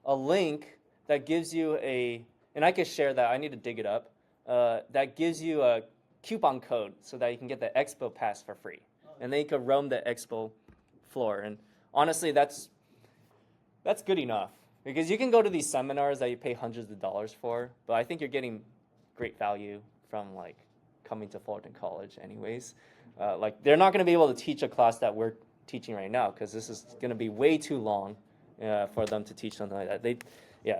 link that gives you and I can share that. I need to dig it up. That gives you a coupon code so that you can get the expo pass for free. And then you can roam the expo floor. And honestly, that's good enough. Because you can go to these seminars that you pay hundreds of dollars for, but I think you're getting great value from coming to Fullerton College anyways. They're not going to be able to teach a class that we're teaching right now because this is going to be way too long for them to teach something like that.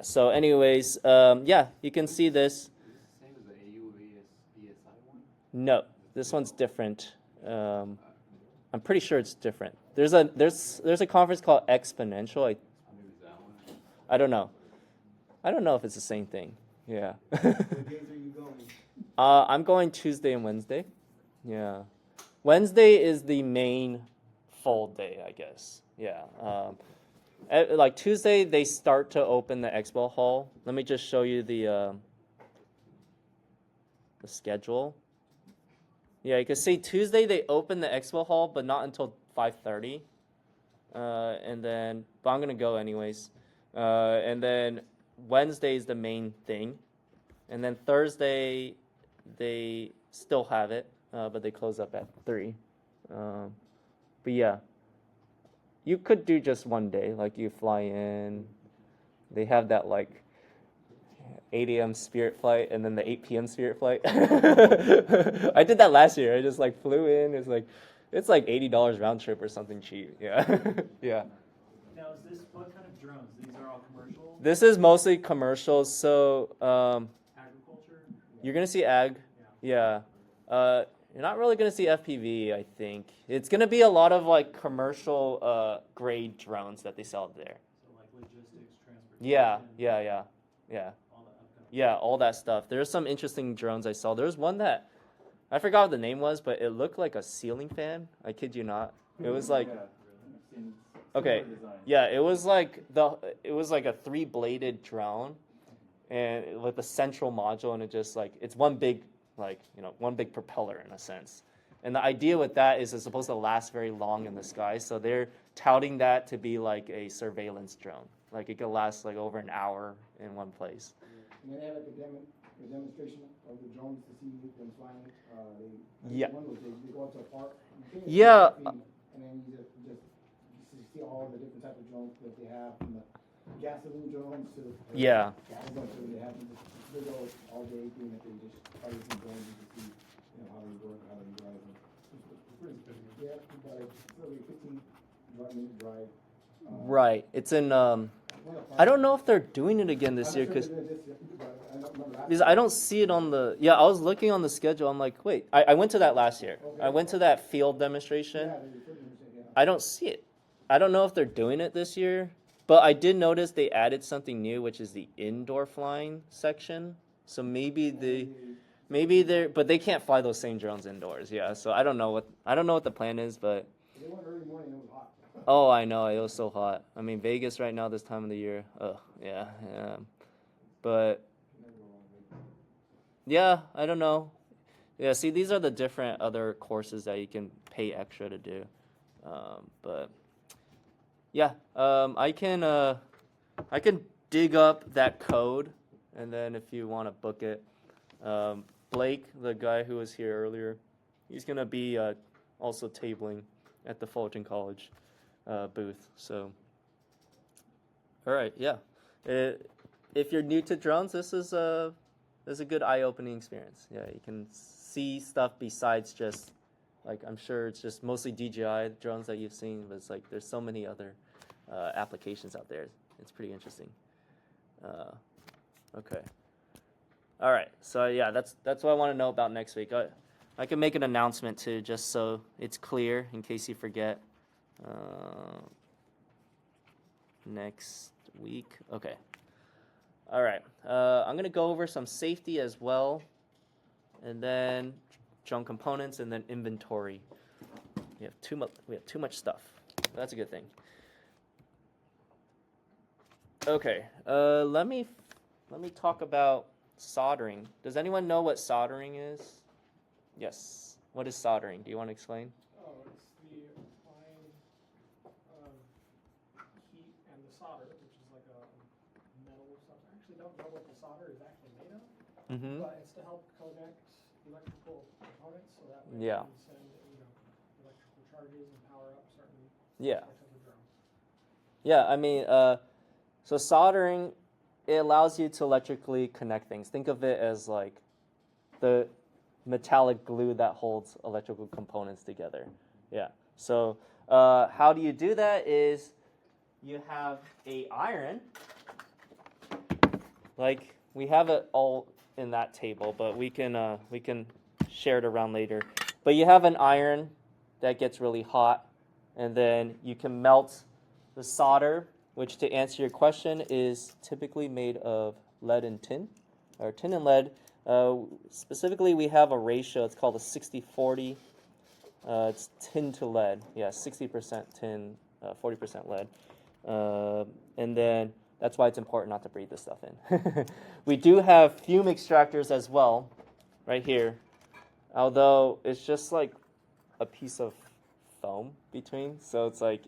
So anyways, you can see this. Same as the AUVS ESI one? No, This one's different. I'm pretty sure it's different. There's a conference called Exponential. I don't know. I don't know if it's the same thing. Yeah. What days are you going? I'm going Tuesday and Wednesday. Yeah. Wednesday is the main full day, I guess. Yeah. Like Tuesday, they start to open the expo hall. Let me just show you the schedule. Yeah, you can see Tuesday they open the expo hall, but not until 5:30. And then, but I'm gonna go anyways. And then Wednesday is the main thing, and then Thursday they still have it, but they close up at 3. But yeah, you could do just one day, like you fly in. They have that like 8 a.m. Spirit flight and then the 8 p.m. Spirit flight. I did that last year. I just like flew in. It's like $80 round trip or something cheap. Yeah, yeah. Now, is this, what kind of drones? These are all commercial? This is mostly commercial. So Agriculture? you're gonna see ag. Yeah. You're not really gonna see FPV. I think it's gonna be a lot of like commercial grade drones that they sell there. So like logistics, transportation? Yeah. All that upcoming. Yeah, all that stuff. There's some interesting drones I saw. There's one that I forgot what the name was, but it looked like a ceiling fan. I kid you not. It was like Yeah, I've seen okay, similar designs. yeah, it was like a 3-bladed drone, and with a central module, and it just like it's one big one big propeller in a sense. And the idea with that is it's supposed to last very long in the sky, so they're touting that to be like a surveillance drone. Like it could last like over an hour in one place. And then they have like a demonstration of the drones to see them flying. Yeah. One was they go out to a park. Yeah. And then you just see all the different types of drones that they have, from the gasoline drones to the Yeah. gas drones that they have. They go all day doing it. They just fire some drones and just see how they work, how they drive them. It's pretty good. Yeah, but it's like 15-minute drive. Right. It's in I don't know if they're doing it again this year because I don't see it on the. Yeah, I was looking on the schedule. I'm like, wait, I went to that last year. I went to that field demonstration. I don't see it. I don't know if they're doing it this year, but I did notice they added something new, which is the indoor flying section. So maybe they're, but they can't fly those same drones indoors. Yeah, so I don't know what the plan is, but. They went early morning. It was hot. Oh, I know. It was so hot. I mean, Vegas right now, this time of the year. Oh, yeah. But, yeah, I don't know. Yeah, see, these are the different other courses that you can pay extra to do. But, yeah, I can dig up that code, and then if you want to book it, Blake, the guy who was here earlier, he's going to be also tabling at the Fulton College booth. So, all right, yeah. If you're new to drones, this is a good eye-opening experience. Yeah, you can see stuff besides just like I'm sure it's just mostly DJI drones that you've seen, but it's like there's so many other applications out there. It's pretty interesting. Okay. All right. So yeah, that's what I want to know about next week. I can make an announcement too, just so it's clear in case you forget. Next week. Okay. All right. I'm gonna go over some safety as well, and then drone components, and then inventory. We have too much stuff. That's a good thing. Okay. Let me talk about soldering. Does anyone know what soldering is? Yes. What is soldering? Do you want to explain? Oh, it's the applying heat and the solder, which is like a metal or something. I actually don't know what the solder is actually made of, Mm-hmm. but it's to help connect electrical components so that way Yeah. you can send electrical charges and power up certain Yeah. aspects of the drone. Yeah, I mean, so soldering, it allows you to electrically connect things. Think of it as like the metallic glue that holds electrical components together. Yeah. So how do you do that is you have a iron, like we have it all in that table, but we can share it around later. But you have an iron that gets really hot, and then you can melt the solder, which, to answer your question, is typically made of lead and tin, or tin and lead. Specifically, we have a ratio. It's called a 60-40. It's tin to lead. Yeah, 60% tin, 40% lead. And then that's why it's important not to breathe this stuff in. We do have fume extractors as well, right here. Although it's just like a piece of foam between, so it's like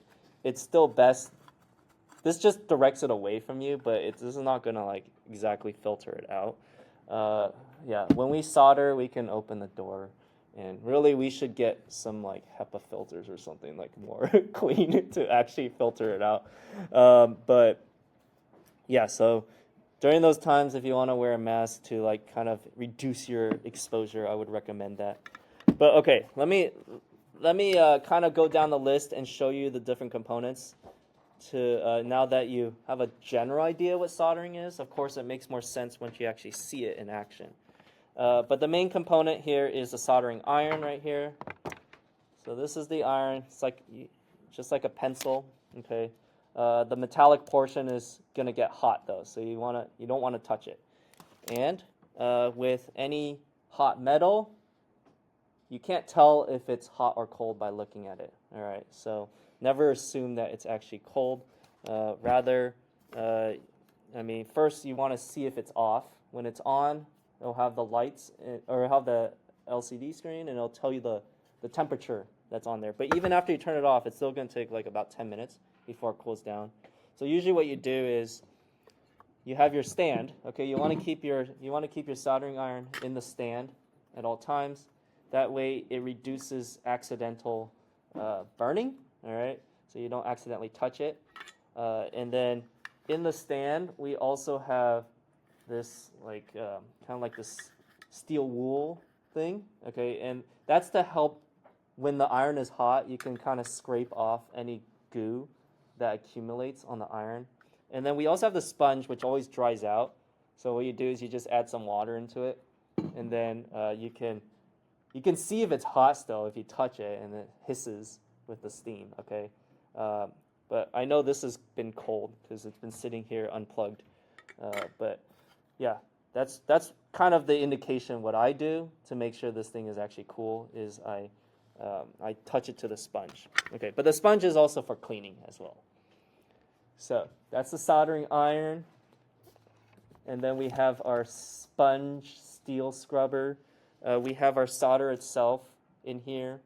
it's still best. This just directs it away from you, but this is not gonna like exactly filter it out. Yeah, when we solder, we can open the door, and really we should get some like HEPA filters or something like more clean to actually filter it out. But yeah, so during those times, if you want to wear a mask to like kind of reduce your exposure, I would recommend that. But okay, let me kind of go down the list and show you the different components. To now that you have a general idea what soldering is, of course, it makes more sense once you actually see it in action. But the main component here is the soldering iron right here. So this is the iron. It's like just like a pencil. Okay. The metallic portion is gonna get hot though, so you don't want to touch it. And with any hot metal, you can't tell if it's hot or cold by looking at it. All right, so never assume that it's actually cold. Rather, first you want to see if it's off. When it's on, it'll have the lights or have the LCD screen, and it'll tell you the temperature that's on there. But even after you turn it off, it's still going to take like about 10 minutes before it cools down. So usually what you do is you have your stand. Okay, you want to keep your soldering iron in the stand at all times. That way it reduces accidental burning. All right, so you don't accidentally touch it. And then in the stand, we also have this like kind of like this steel wool thing. Okay, and that's to help when the iron is hot. You can kind of scrape off any goo that accumulates on the iron. And then we also have the sponge, which always dries out. So what you do is you just add some water into it, and then you can see if it's hot still if you touch it, and it hisses with the steam. Okay, but I know this has been cold because it's been sitting here unplugged. But yeah, that's kind of the indication. What I do to make sure this thing is actually cool is I touch it to the sponge. Okay, but the sponge is also for cleaning as well. So that's the soldering iron. And then we have our sponge steel scrubber. We have our solder itself in here.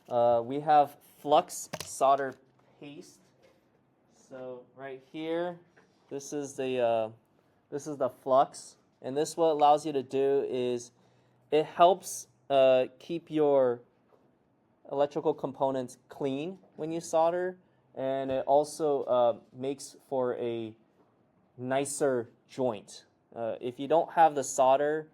We have flux solder paste. So right here, this is the flux, and this what allows you to do is it helps keep your electrical components clean when you solder, and it also makes for a nicer joint. If you don't have the solder,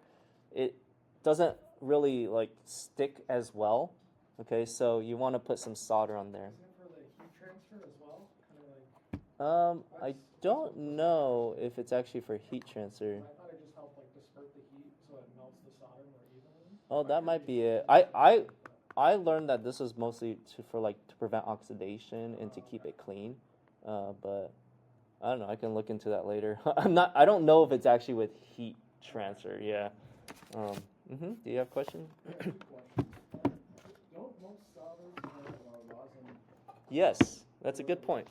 it doesn't really like stick as well. Okay, so you want to put some solder on there. Is it for the heat transfer as well? Kind of like. I don't know if it's actually for heat transfer. I thought it just helped like disperse the heat so it melts the solder more evenly. Oh, that might be it. I learned that this is mostly to prevent oxidation and to keep it clean, but I don't know. I can look into that later. I don't know if it's actually with heat transfer. Yeah. Do you have a question? Don't most solders have rosin? Yes, that's a good point.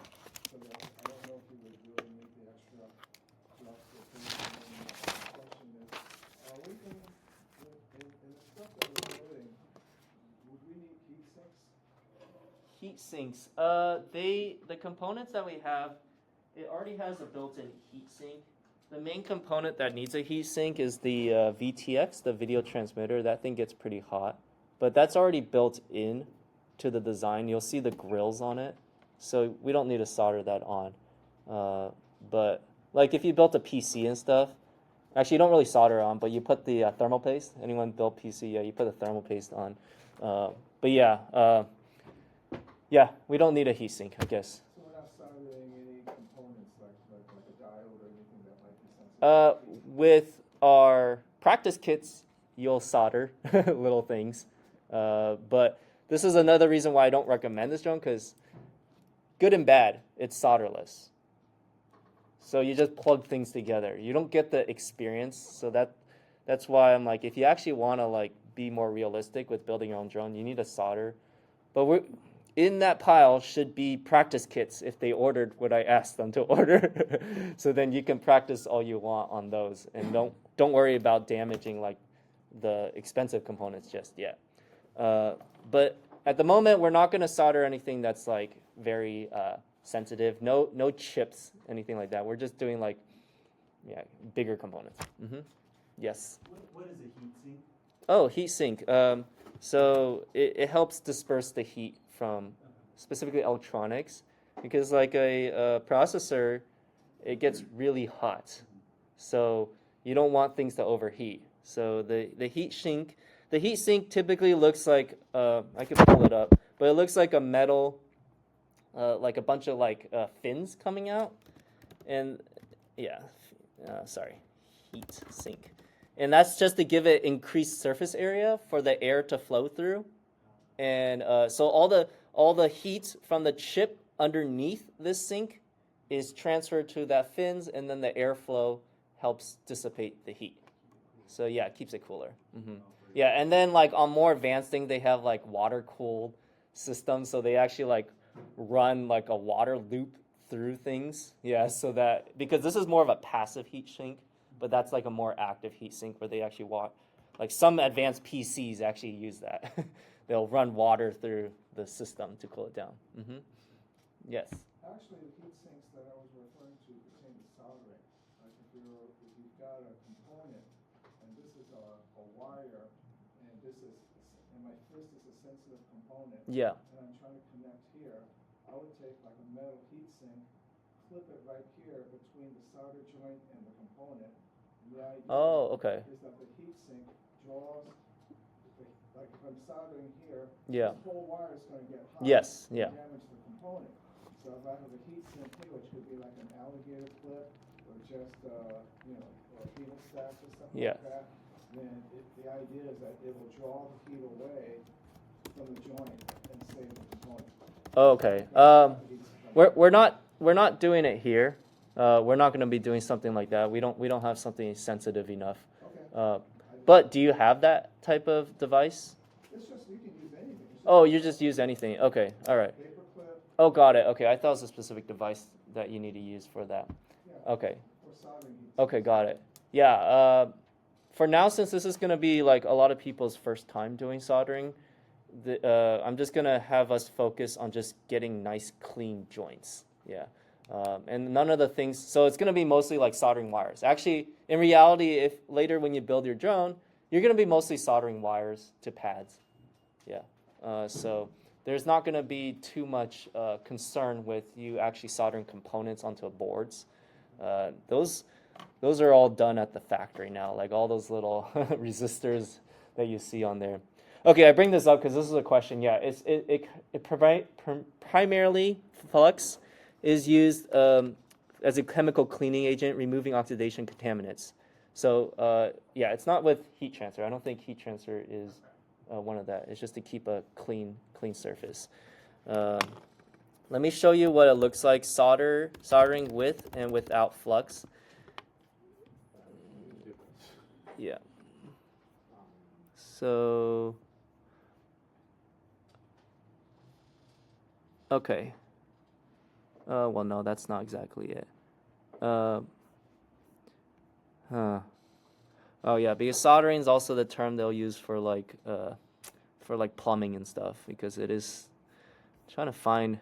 So that I don't know if you would really need the extra flux or things. And the question is, we can, in the stuff that we're building, would we need heat sinks? Heat sinks. The components that we have, it already has a built-in heat sink. The main component that needs a heat sink is the VTX, the video transmitter. That thing gets pretty hot, but that's already built in to the design. You'll see the grills on it, so we don't need to solder that on. But like if you built a PC and stuff, actually you don't really solder on, but you put the thermal paste. Anyone built PC? Yeah, you put the thermal paste on. But yeah, we don't need a heat sink, I guess. So we're not soldering any components like a diode or anything that might be sensitive? With our practice kits, you'll solder little things. But this is another reason why I don't recommend this drone, because good and bad, it's solderless. So you just plug things together. You don't get the experience. So that's why I'm like, if you actually want to like be more realistic with building your own drone, you need a solder. But in that pile should be practice kits if they ordered what I asked them to order. So then you can practice all you want on those, and don't worry about damaging like the expensive components just yet. But at the moment, we're not going to solder anything that's like very sensitive. No chips, anything like that. We're just doing like bigger components. Yes. What is a heat sink? Oh, heat sink. So it helps disperse the heat from specifically electronics, because like a processor, it gets really hot. So you don't want things to overheat. So the heat sink typically looks like, I can pull it up, but it looks like a metal, like a bunch of like fins coming out. And yeah, sorry, heat sink. And that's just to give it increased surface area for the air to flow through. And so all the heat from the chip underneath this sink is transferred to that fins, and then the airflow helps dissipate the heat. So yeah, it keeps it cooler. Yeah, and then like on more advanced things, they have like water cooled systems, so they actually like run like a water loop through things. Yeah, so that, because this is more of a passive heat sink, but that's like a more active heat sink where they actually like some advanced PCs actually use that. They'll run water through the system to cool it down. Yes. Actually, the heat sinks that I was referring to pertain to soldering. Like if you've got a component, and this is a wire, and my fist is a sensitive component. Yeah. And I'm trying to connect here, I would take like a metal heat sink, clip it right here between the solder joint and the component. And the idea Okay. is that the heat sink draws, like if I'm soldering here, Yeah. this whole wire is going to get hot. Yes, And yeah. damage the component. So if I have a heat sink here, which could be like an alligator clip or just or beetle stacks or something like that, then the idea is that it will draw the heat away from the joint and save the component. Okay. We're not doing it here. We're not going to be doing something like that. We don't have something sensitive enough. Okay. But do you have that type of device? It's just, you can use anything. Oh, you just use anything. Okay. All right. Paper clip, Oh, got it. Okay. I thought it was a specific device that you need to use for that. yeah, Okay. or soldering heat. Okay, got it. Yeah. For now, since this is going to be like a lot of people's first time doing soldering, I'm just going to have us focus on just getting nice, clean joints. Yeah. And none of the things, so it's going to be mostly like soldering wires. Actually, in reality, if later when you build your drone, you're going to be mostly soldering wires to pads. Yeah. So there's not going to be too much concern with you actually soldering components onto boards. Those are all done at the factory now, like all those little resistors that you see on there. Okay, I bring this up because this is a question. Yeah, primarily flux is used as a chemical cleaning agent, removing oxidation contaminants. So yeah, it's not with heat transfer. I don't think heat transfer is one of that. It's just to keep a clean surface. Let me show you what it looks like soldering with and without flux. Yeah. So, okay. Well, no, that's not exactly it. Oh, yeah, because soldering is also the term they'll use for like plumbing and stuff, because it is trying to find.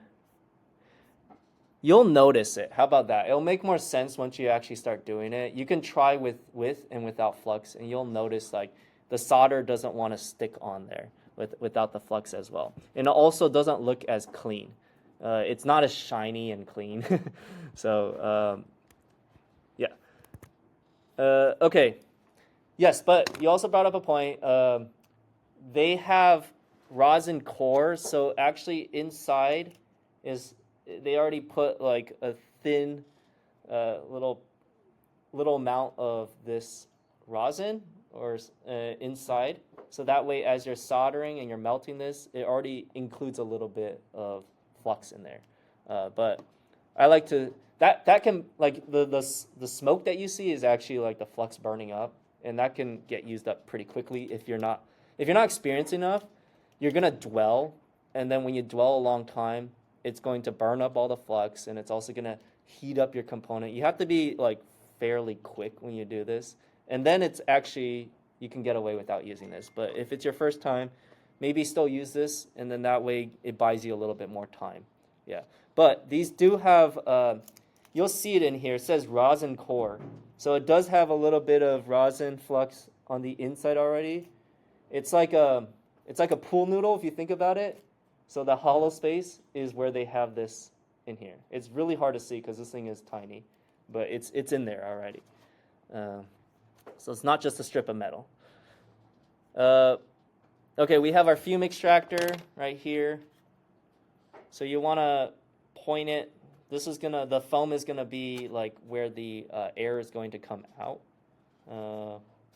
You'll notice it. How about that? It'll make more sense once you actually start doing it. You can try with and without flux, and you'll notice like the solder doesn't want to stick on there without the flux as well. And it also doesn't look as clean. It's not as shiny and clean. So, yeah. Okay. Yes, but you also brought up a point. They have rosin cores, so actually inside they already put like a thin little amount of this rosin or inside. So that way, as you're soldering and you're melting this, it already includes a little bit of flux in there. But I like to that can like the smoke that you see is actually like the flux burning up, and that can get used up pretty quickly if you're not experienced enough. You're gonna dwell, and then when you dwell a long time, it's going to burn up all the flux, and it's also gonna heat up your component. You have to be like fairly quick when you do this, and then it's actually you can get away without using this. But if it's your first time, maybe still use this, and then that way it buys you a little bit more time. Yeah, but these do have you'll see it in here. It says rosin core, so it does have a little bit of rosin flux on the inside already. It's like a pool noodle if you think about it. So the hollow space is where they have this in here. It's really hard to see because this thing is tiny, but it's in there already. So it's not just a strip of metal. Okay, we have our fume extractor right here. So you want to point it. The foam is gonna be like where the air is going to come out.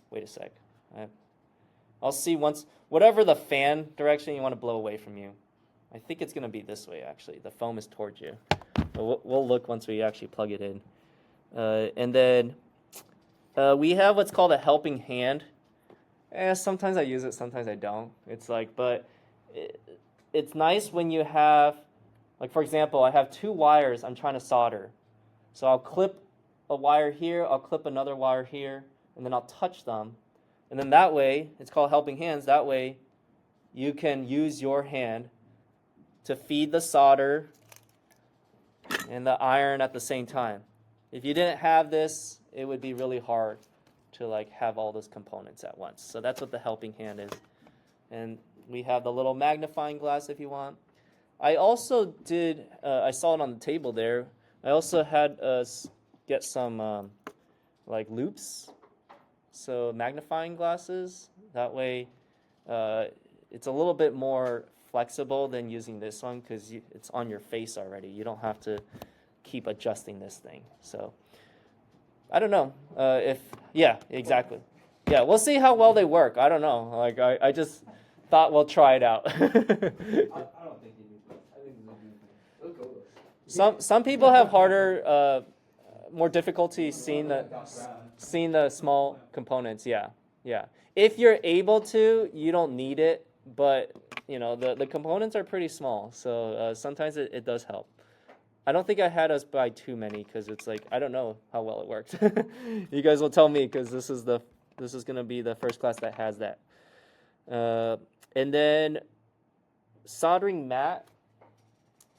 Wait a sec. I'll see once, whatever the fan direction you want to blow away from you. I think it's going to be this way, actually. The foam is towards you. But we'll look once we actually plug it in. And then we have what's called a helping hand. Sometimes I use it, sometimes I don't. It's like, but it's nice when you have, like for example, I have 2 wires I'm trying to solder. So I'll clip a wire here, I'll clip another wire here, and then I'll touch them. And then that way, it's called helping hands, that way you can use your hand to feed the solder and the iron at the same time. If you didn't have this, it would be really hard to like have all those components at once. So that's what the helping hand is. And we have the little magnifying glass if you want. I also did, I saw it on the table there, I also had us get some like loupes. So magnifying glasses, that way it's a little bit more flexible than using this one because it's on your face already. You don't have to keep adjusting this thing. So I don't know yeah, exactly. Yeah, we'll see how well they work. I don't know. Like I just thought we'll try it out. I don't think you need this. I think it'll go with. Some people have harder, more difficulty seeing the small components. Yeah. If you're able to, you don't need it, but you know the components are pretty small, so sometimes it does help. I don't think I had us buy too many because it's like I don't know how well it works. You guys will tell me because this is gonna be the first class that has that. And then soldering mat.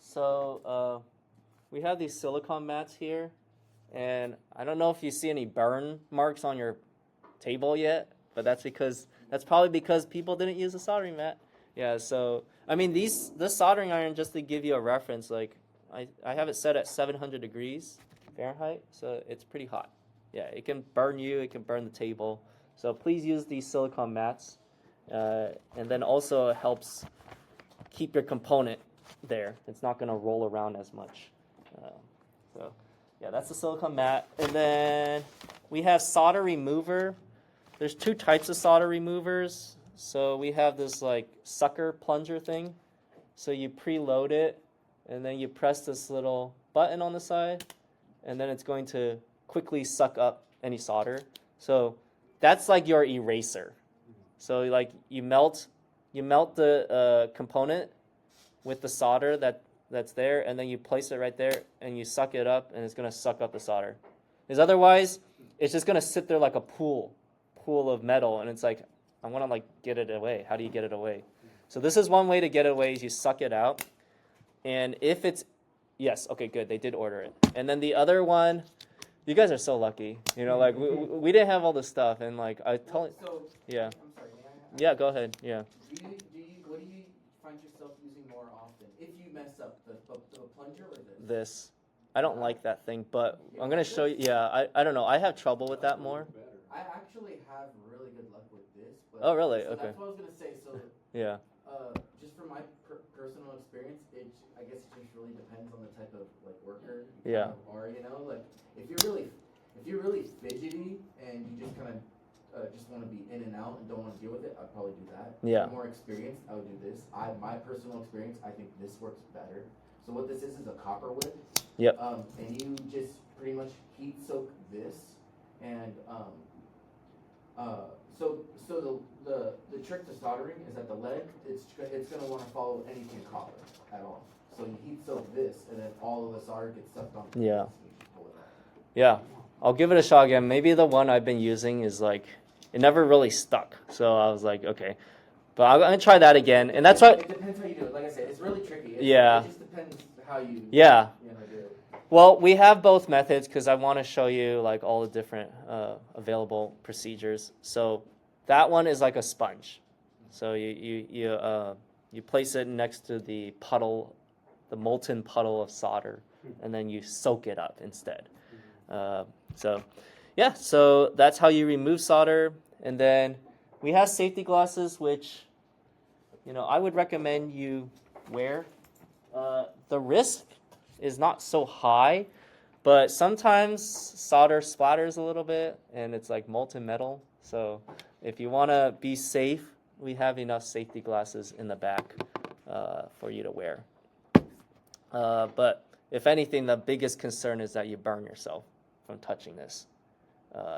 So we have these silicone mats here, and I don't know if you see any burn marks on your table yet, but that's probably because people didn't use a soldering mat. Yeah, so I mean this soldering iron, just to give you a reference, like I have it set at 700 degrees Fahrenheit, so it's pretty hot. Yeah, it can burn you, it can burn the table. So please use these silicone mats, and then also it helps keep your component there. It's not going to roll around as much. So yeah, that's the silicone mat. And then we have solder remover. There's 2 types of solder removers. So we have this like sucker plunger thing. So you preload it, and then you press this little button on the side, and then it's going to quickly suck up any solder. So that's like your eraser. So like you melt the component with the solder that's there, and then you place it right there, and you suck it up, and it's going to suck up the solder. Because otherwise, it's just going to sit there like a pool of metal, and it's like, I want to like get it away. How do you get it away? So this is one way to get it away, is you suck it out. And if it's, yes, okay, good, they did order it. And then the other one, you guys are so lucky. You know, like we didn't have all this stuff, and like I totally, So, yeah. I'm sorry, may I ask? Yeah, go ahead, yeah. What do you find yourself using more often? If you mess up, the plunger or this? This. I don't like that thing, but I'm going to show you. Yeah, I don't know. I have trouble with that more. I actually have really good luck with this. But Oh, really? so Okay. That's what I was going to say. So, Yeah. just from my personal experience, I guess it just really depends on the type of like worker you Yeah. kind of are, you know? Like, if you're really fidgety and you just kind of just want to be in and out and don't want to deal with it, I'd probably do that. Yeah. If you're more experienced, I would do this. My personal experience, I think this works better. So what this is a copper whip. Yep. And you just pretty much heat soak this, and so the trick to soldering is that the lead, it's gonna want to follow anything copper at all. So you heat soak this, and then all of the solder gets sucked on. Yeah. So you just pull it out. Yeah, I'll give it a shot again. Maybe the one I've been using is like, it never really stuck. So I was like, okay. But I'm going to try that again. And that's what. It depends how you do it. Like I said, it's really tricky. Yeah. It just depends how you. Yeah. You know, do it. Well, we have both methods because I want to show you like all the different available procedures. So that one is like a sponge. So you place it next to the puddle, the molten puddle of solder, and then you soak it up instead. So that's how you remove solder. And then we have safety glasses, which, I would recommend you wear. The risk is not so high, but sometimes solder splatters a little bit, and it's like molten metal. So if you want to be safe, we have enough safety glasses in the back for you to wear. But if anything, the biggest concern is that you burn yourself from touching this.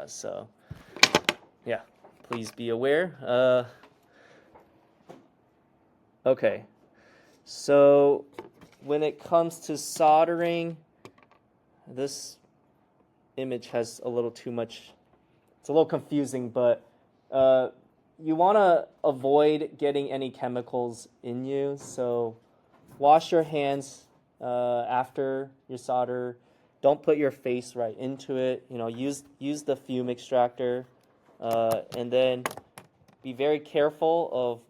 So, yeah, please be aware. Okay, so when it comes to soldering, this image has a little too much. It's a little confusing, but you want to avoid getting any chemicals in you. So wash your hands after you solder. Don't put your face right into it. Use the fume extractor, and then be very careful of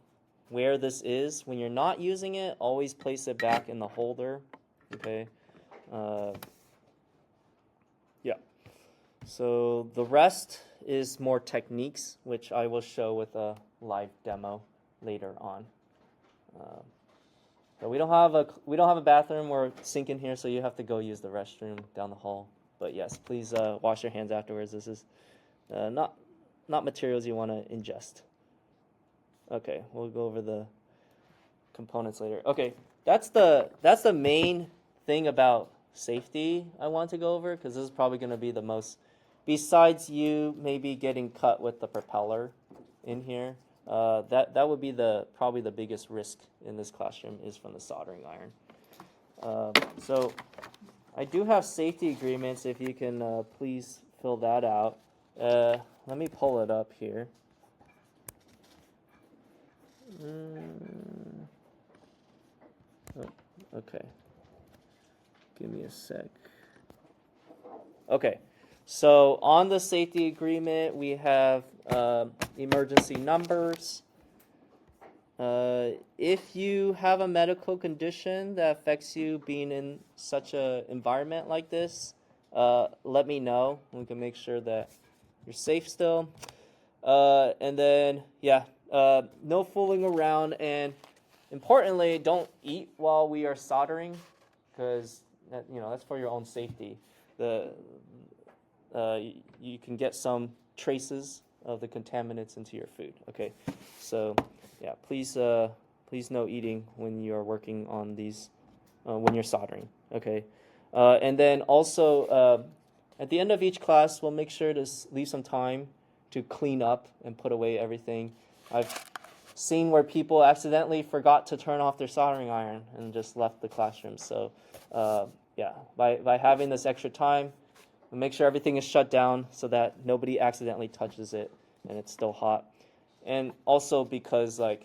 where this is. When you're not using it, always place it back in the holder. Okay. Yeah. So the rest is more techniques, which I will show with a live demo later on. But we don't have a bathroom or sink in here, so you have to go use the restroom down the hall. But yes, please wash your hands afterwards. This is not materials you want to ingest. Okay, we'll go over the components later. Okay, that's the main thing about safety I want to go over, because this is probably going to be the most, besides you maybe getting cut with the propeller in here. That would be probably the biggest risk in this classroom is from the soldering iron. So I do have safety agreements. If you can please fill that out. Let me pull it up here. Oh, okay. Give me a sec. Okay. So on the safety agreement, we have emergency numbers. If you have a medical condition that affects you being in such an environment like this, let me know. We can make sure that you're safe still. And then, no fooling around. And importantly, don't eat while we are soldering, because that's for your own safety. You can get some traces of the contaminants into your food. Okay, so please no eating when you are working on these, when you're soldering. Okay, and then also at the end of each class, we'll make sure to leave some time to clean up and put away everything. I've seen where people accidentally forgot to turn off their soldering iron and just left the classroom. So by having this extra time, we'll make sure everything is shut down so that nobody accidentally touches it and it's still hot. And also because I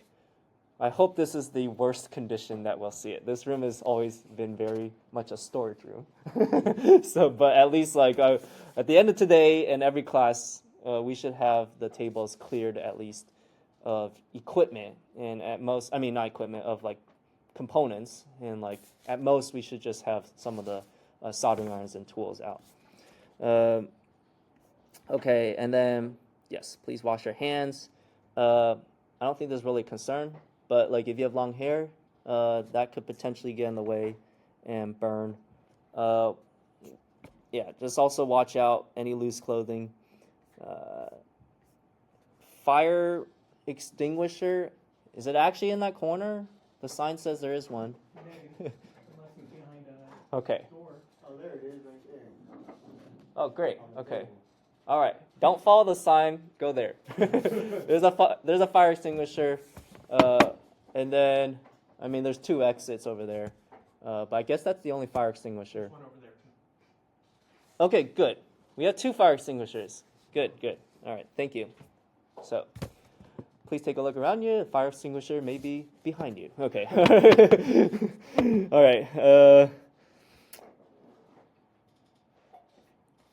hope this is the worst condition that we'll see it. This room has always been very much a storage room. So, but at least at the end of today and every class, we should have the tables cleared at least of equipment, and at most, not equipment, of components, and at most we should just have some of the soldering irons and tools out. Okay, and then yes, please wash your hands. I don't think there's really a concern, but if you have long hair, that could potentially get in the way and burn. Just also watch out any loose clothing. fire extinguisher, is it actually in that corner? The sign says there is one. Unless it's behind a Okay. door. Oh, there it is, right there. Oh, great. Okay. All right. Don't follow the sign. Go there. there's a fire extinguisher, and then there's 2 exits over there, but I guess that's the only fire extinguisher. One over there. Okay, good. We have 2 fire extinguishers. Good. All right. Thank you. So, please take a look around you. The fire extinguisher may be behind you. Okay. All right.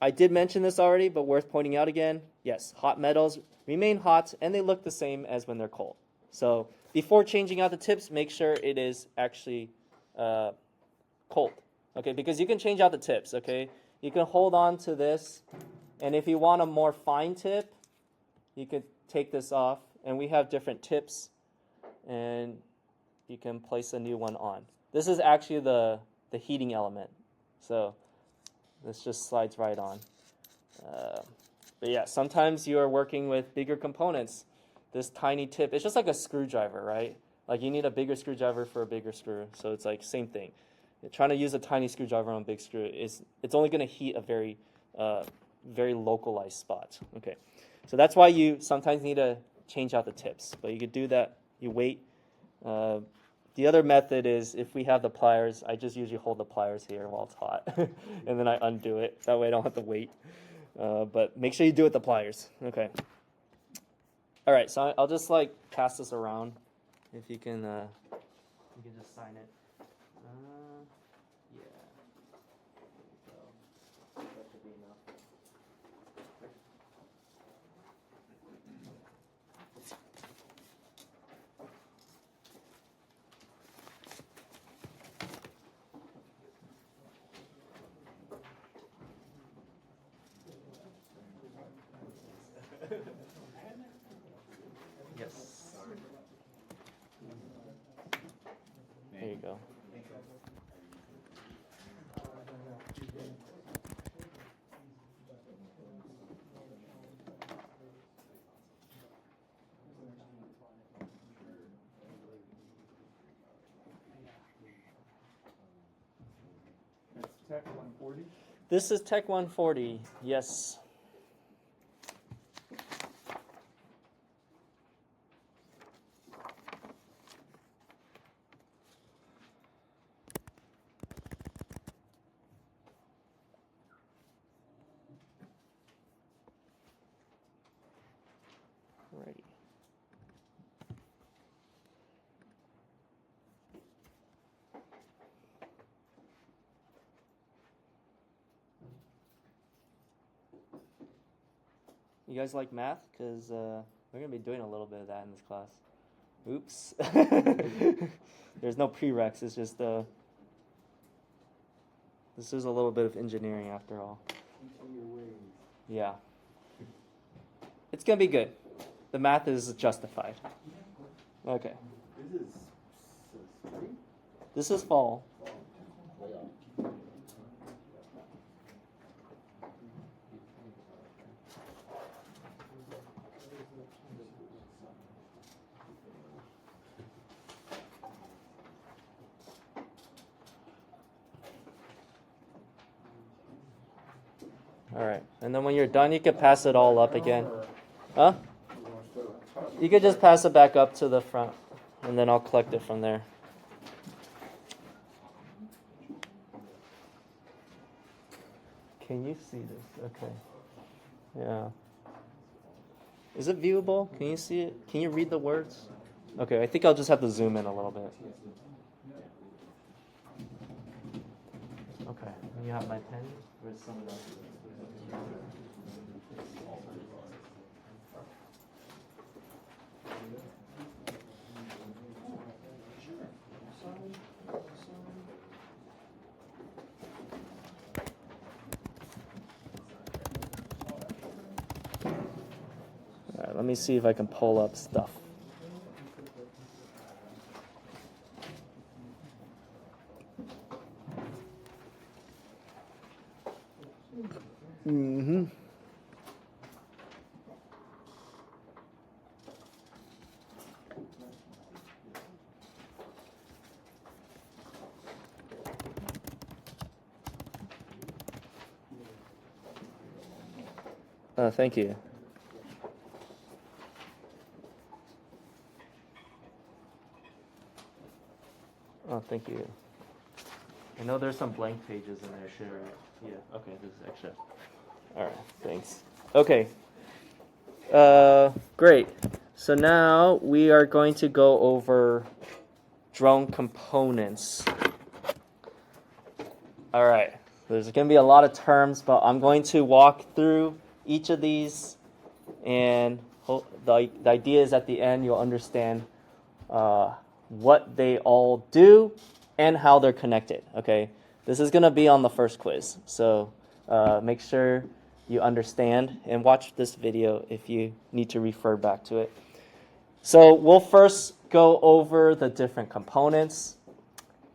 I did mention this already, but worth pointing out again. Yes, hot metals remain hot, and they look the same as when they're cold. So before changing out the tips, make sure it is actually cold. Okay, because you can change out the tips. Okay, you can hold on to this, and if you want a more fine tip, you could take this off, and we have different tips, and you can place a new one on. This is actually the heating element, so this just slides right on. But yeah, sometimes you are working with bigger components. This tiny tip, it's just like a screwdriver, right? Like you need a bigger screwdriver for a bigger screw, so it's like same thing. You're trying to use a tiny screwdriver on a big screw, it's only going to heat a very localized spot. Okay, so that's why you sometimes need to change out the tips, but you could do that. You wait. The other method is if we have the pliers, I just usually hold the pliers here while it's hot, and then I undo it. That way I don't have to wait. But make sure you do it with the pliers. Okay. All right, so I'll just pass this around. If you can just sign it. Yeah. There we go. That should be enough. Yes. There you go. That's Tech 140. This is Tech 140. Yes. Alrighty. You guys like math? Because we're going to be doing a little bit of that in this class. Oops. There's no prereqs. It's just this is a little bit of engineering after all. Yeah. It's going to be good. The math is justified. Okay. This is fall. All right. And then when you're done, you can pass it all up again. Huh? You could just pass it back up to the front, and then I'll collect it from there. Can you see this? Okay. Yeah. Is it viewable? Can you see it? Can you read the words? Okay, I think I'll just have to zoom in a little bit. Okay. You have my pen? Where's someone else? Alright, let me see if I can pull up stuff. Oh, thank you. Oh, thank you. I know there's some blank pages in there, sure. Yeah, okay, this is extra. All right, thanks. Okay. Great. So now we are going to go over drone components. All right. There's going to be a lot of terms, but I'm going to walk through each of these, and the idea is at the end you'll understand what they all do and how they're connected. Okay. This is going to be on the first quiz, so make sure you understand and watch this video if you need to refer back to it. So we'll first go over the different components,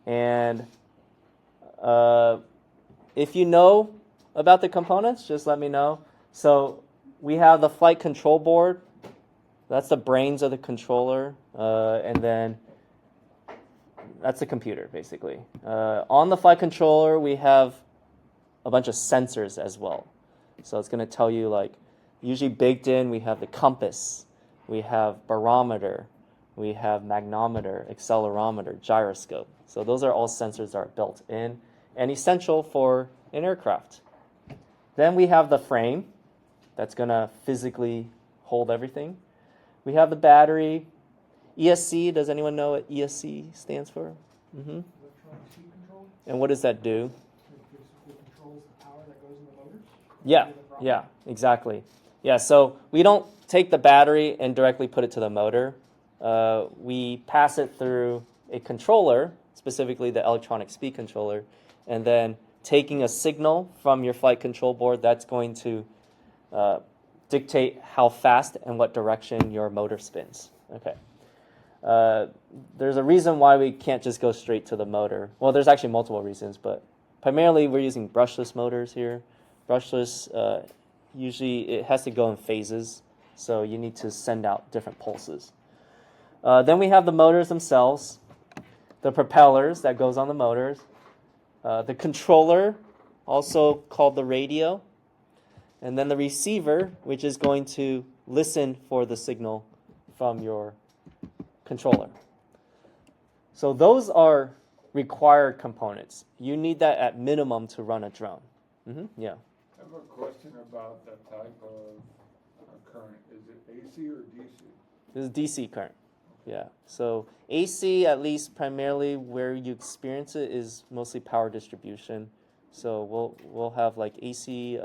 and if you know about the components, just let me know. So we have the flight control board. That's the brains of the controller, and then that's the computer, basically. On the flight controller, we have a bunch of sensors as well. So it's going to tell you, like, usually baked in, we have the compass, we have barometer, we have magnometer, accelerometer, gyroscope. So those are all sensors that are built in and essential for an aircraft. Then we have the frame that's going to physically hold everything. We have the battery. ESC, does anyone know what ESC stands for? Mm-hmm. Electronic speed control, And what does that do? it basically controls the power that goes in the motors. Yeah, exactly. Yeah, so we don't take the battery and directly put it to the motor. We pass it through a controller, specifically the electronic speed controller, and then taking a signal from your flight control board, that's going to dictate how fast and what direction your motor spins. Okay. There's a reason why we can't just go straight to the motor. Well, there's actually multiple reasons, but primarily we're using brushless motors here. Brushless, usually it has to go in phases, so you need to send out different pulses. Then we have the motors themselves, the propellers that goes on the motors, the controller, also called the radio, and then the receiver, which is going to listen for the signal from your controller. So those are required components. You need that at minimum to run a drone. Yeah. I have a question about the type of current. Is it AC or DC? This is DC current. Yeah. So AC, at least primarily where you experience it, is mostly power distribution. So we'll have like AC,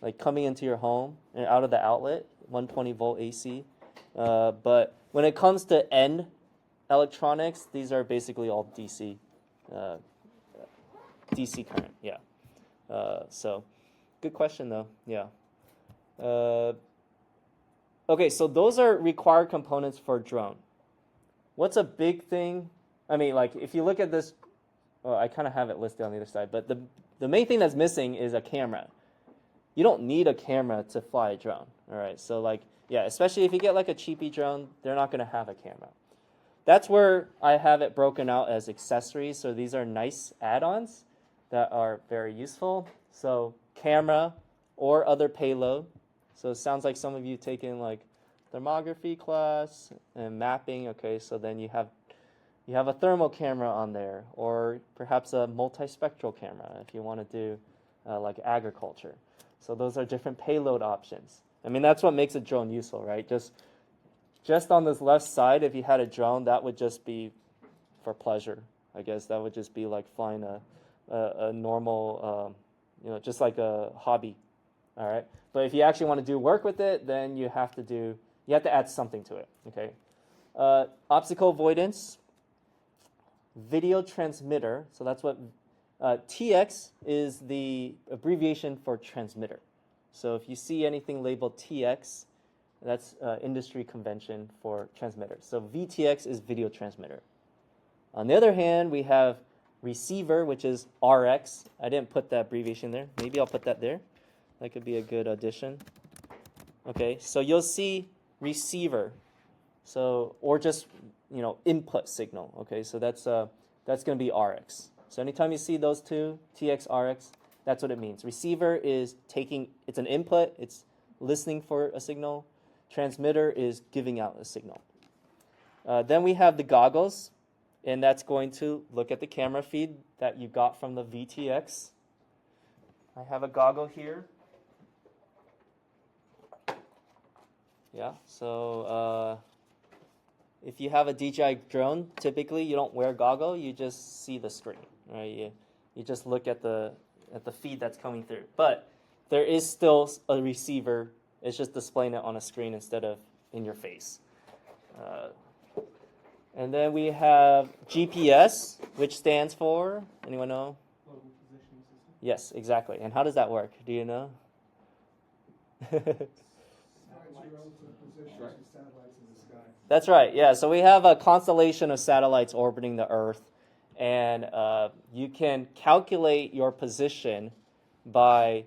like coming into your home and out of the outlet, 120 volt AC. But when it comes to end electronics, these are basically all DC, DC current. Yeah. So good question though. Yeah. Okay, so those are required components for a drone. What's a big thing? I mean, like if you look at this, well, I kind of have it listed on the other side, but the main thing that's missing is a camera. You don't need a camera to fly a drone. All right, so like, yeah, especially if you get like a cheapy drone, they're not going to have a camera. That's where I have it broken out as accessories. So these are nice add-ons that are very useful. So camera or other payload. So it sounds like some of you taken like thermography class and mapping. Okay, so then you have a thermal camera on there, or perhaps a multispectral camera if you want to do like agriculture. So those are different payload options. I mean, that's what makes a drone useful, right? Just on this left side, if you had a drone, that would just be for pleasure. I guess that would just be like flying a normal, just like a hobby. All right. But if you actually want to do work with it, then you have to add something to it. Okay. Obstacle avoidance, video transmitter. So that's what TX is the abbreviation for transmitter. So if you see anything labeled TX, that's industry convention for transmitter. So VTX is video transmitter. On the other hand, we have receiver, which is RX. I didn't put that abbreviation there. Maybe I'll put that there. That could be a good addition. Okay, so you'll see receiver. So, or just, input signal. Okay, so that's going to be RX. So anytime you see those two, TX, RX, that's what it means. Receiver is it's an input, it's listening for a signal. Transmitter is giving out a signal. Then we have the goggles, and that's going to look at the camera feed that you got from the VTX. I have a goggle here. Yeah, so if you have a DJI drone, typically you don't wear a goggle, you just see the screen, right? You just look at the feed that's coming through. But there is still a receiver. It's just displaying it on a screen instead of in your face. And then we have GPS, which stands for, anyone know? Global positioning system. Yes, exactly. And how does that work? Do you know? Satellites relative positions of satellites in the sky. That's right. Yeah. So we have a constellation of satellites orbiting the Earth, and you can calculate your position by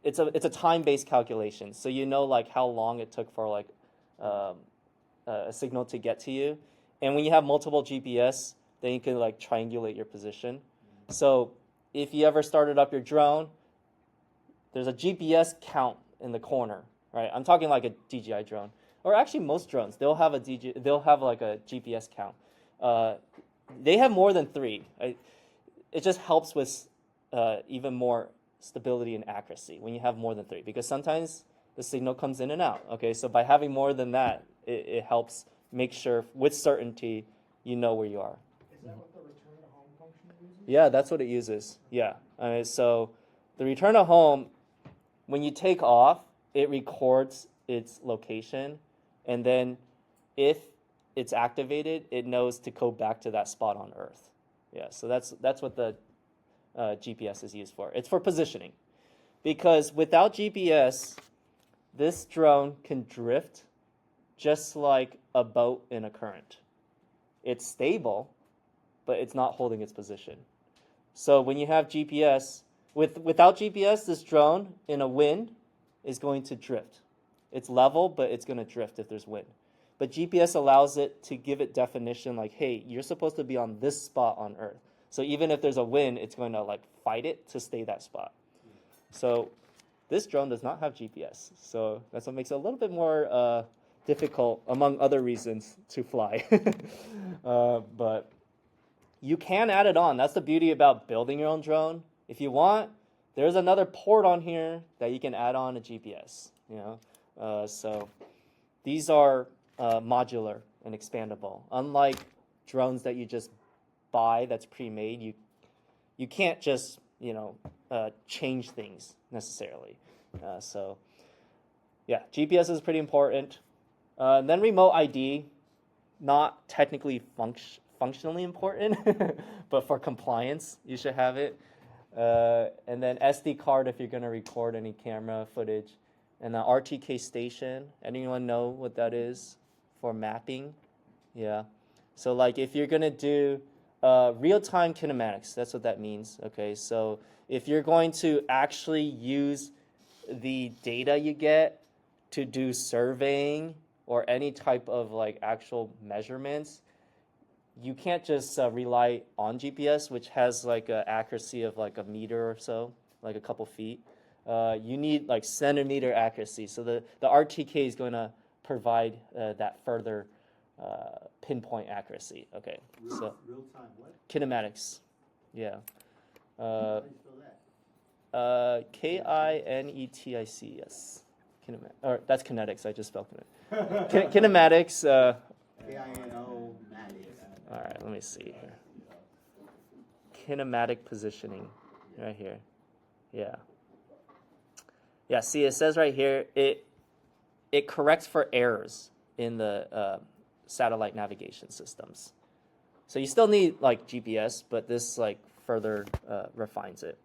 it's a time-based calculation. So you know like how long it took for like a signal to get to you, and when you have multiple GPS, then you can like triangulate your position. So if you ever started up your drone, there's a GPS count in the corner, right? I'm talking like a DJI drone, or actually most drones. They'll have like a GPS count. They have more than 3. It just helps with even more stability and accuracy when you have more than 3, because sometimes the signal comes in and out. Okay, so by having more than that, it helps make sure with certainty you know where you are. Is that what the return to home function uses? Yeah, that's what it uses. Yeah. So the return to home, when you take off, it records its location, and then if it's activated, it knows to go back to that spot on Earth. Yeah. So that's what the GPS is used for. It's for positioning, because without GPS, this drone can drift just like a boat in a current. It's stable, but it's not holding its position. So when you have GPS, without GPS, this drone in a wind is going to drift. It's level, but it's going to drift if there's wind. But GPS allows it to give it definition like, hey, you're supposed to be on this spot on Earth. So even if there's a wind, it's going to like fight it to stay that spot. So this drone does not have GPS. So that's what makes it a little bit more difficult, among other reasons, to fly. But you can add it on. That's the beauty about building your own drone. If you want, there's another port on here that you can add on a GPS. So these are modular and expandable. Unlike drones that you just buy that's pre-made, you can't just change things necessarily. So yeah, GPS is pretty important. Then remote ID, not technically functionally important, but for compliance, you should have it. And then SD card if you're going to record any camera footage. And the RTK station, anyone know what that is for mapping? Yeah. So like if you're going to do real-time kinematics, that's what that means. Okay, so if you're going to actually use the data you get to do surveying or any type of like actual measurements, you can't just rely on GPS, which has like an accuracy of like a meter or so, like a couple feet. You need like centimeter accuracy. So the RTK is going to provide that further pinpoint accuracy. Okay, so real time what? kinematics, yeah. How do you spell that? KINETIC, yes. Or that's kinetics. I just spelled kinematics. KINO Matic. All right, let me see here. Kinematic positioning, right here. Yeah. Yeah. See, it says right here it corrects for errors in the satellite navigation systems. So you still need like GPS, but this like further refines it.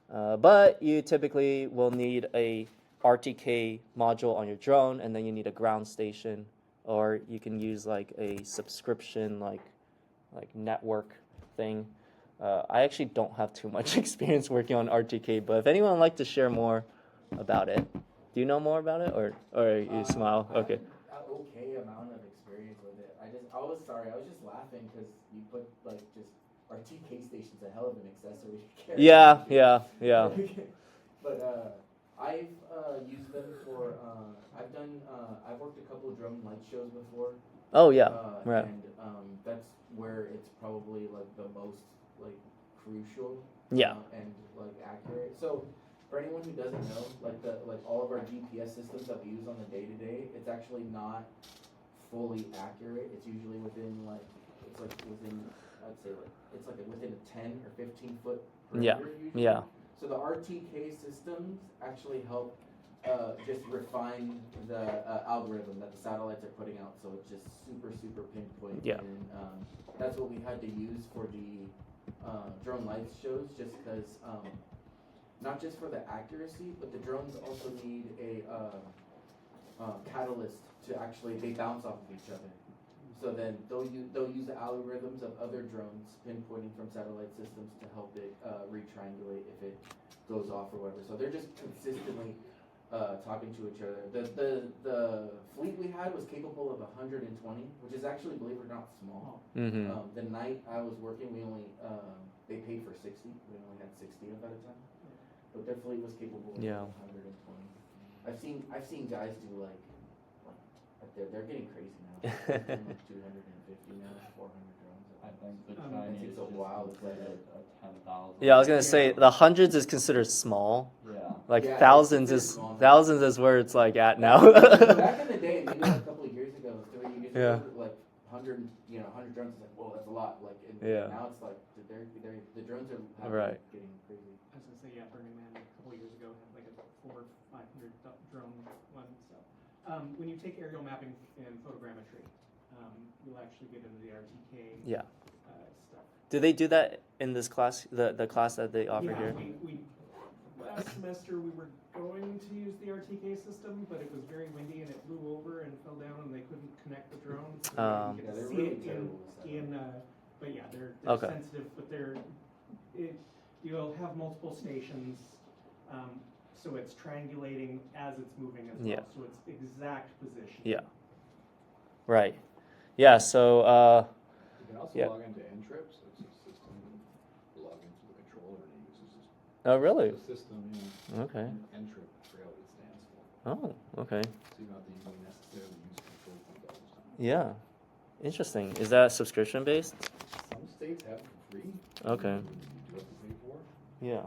But you typically will need a RTK module on your drone, and then you need a ground station, or you can use like a subscription like network thing. I actually don't have too much experience working on RTK, but if anyone would like to share more about it, do you know more about it, or you smile? Okay. An okay amount of experience with it. I was just laughing because you put like just RTK station's a hell of an accessory to carry. Yeah. But I've used them for, I've worked a couple of drone light shows before. Oh yeah, right. And, that's where it's probably like the most like crucial. Yeah. And like accurate. So for anyone who doesn't know, like all of our GPS systems that we use on the day to day, it's actually not fully accurate. It's usually within I'd say within a 10 or 15 foot perimeter usually. Yeah. So the RTK systems actually help just refine the algorithm that the satellites are putting out, so it's just super pinpoint. Yeah. And that's what we had to use for the drone light shows, just because not just for the accuracy, but the drones also need a catalyst to actually, they bounce off of each other. So then they'll use the algorithms of other drones pinpointing from satellite systems to help it retriangulate if it goes off or whatever. So they're just consistently talking to each other. The fleet we had was capable of 120, which is actually, believe it or not, small. Mm-hmm. The night I was working, we only they paid for 60. We only had 60 of at a time. But their fleet was capable of 120. I've seen guys do like they're getting crazy now. Like 250 now, 400 drones. I think the It Chinese takes a while. It's like a 10,000. Yeah, I was gonna say the hundreds is considered small. Yeah. Like Yeah, it's thousands considered is small now. thousands is where it's like at now. Back in the day, maybe like a couple of years ago, 3 years Yeah. ago, like 100 drones is like, whoa, that's a lot. Like, and Yeah. now it's like the drones are Right. getting crazy. I was gonna say, yeah, Burning Man a couple years ago had like a 400 or 500 drone one. So, when you take aerial mapping and photogrammetry, you'll actually get into the RTK Yeah. stuff. Do they do that in this class? The class that they offer Yeah, here? we last semester we were going to use the RTK system, but it was very windy and it blew over and fell down and they couldn't connect the drones. So Um, you Yeah, get they're to see really it terrible with that. but yeah, they're Okay. sensitive, but you'll have multiple stations, so it's triangulating as it's moving as well. Yeah. So it's exact position. Yeah. Right. Yeah. So You can also Yeah. log into Ntrip, so it's a system, you log into the controller and it uses oh really? the system, Okay. Ntrip, I forgot what it stands for. Oh okay. So you don't have to even necessarily use control points all the time. Yeah. Interesting. Is that subscription based? Some states have it for free. Okay. You have to pay for it. Yeah.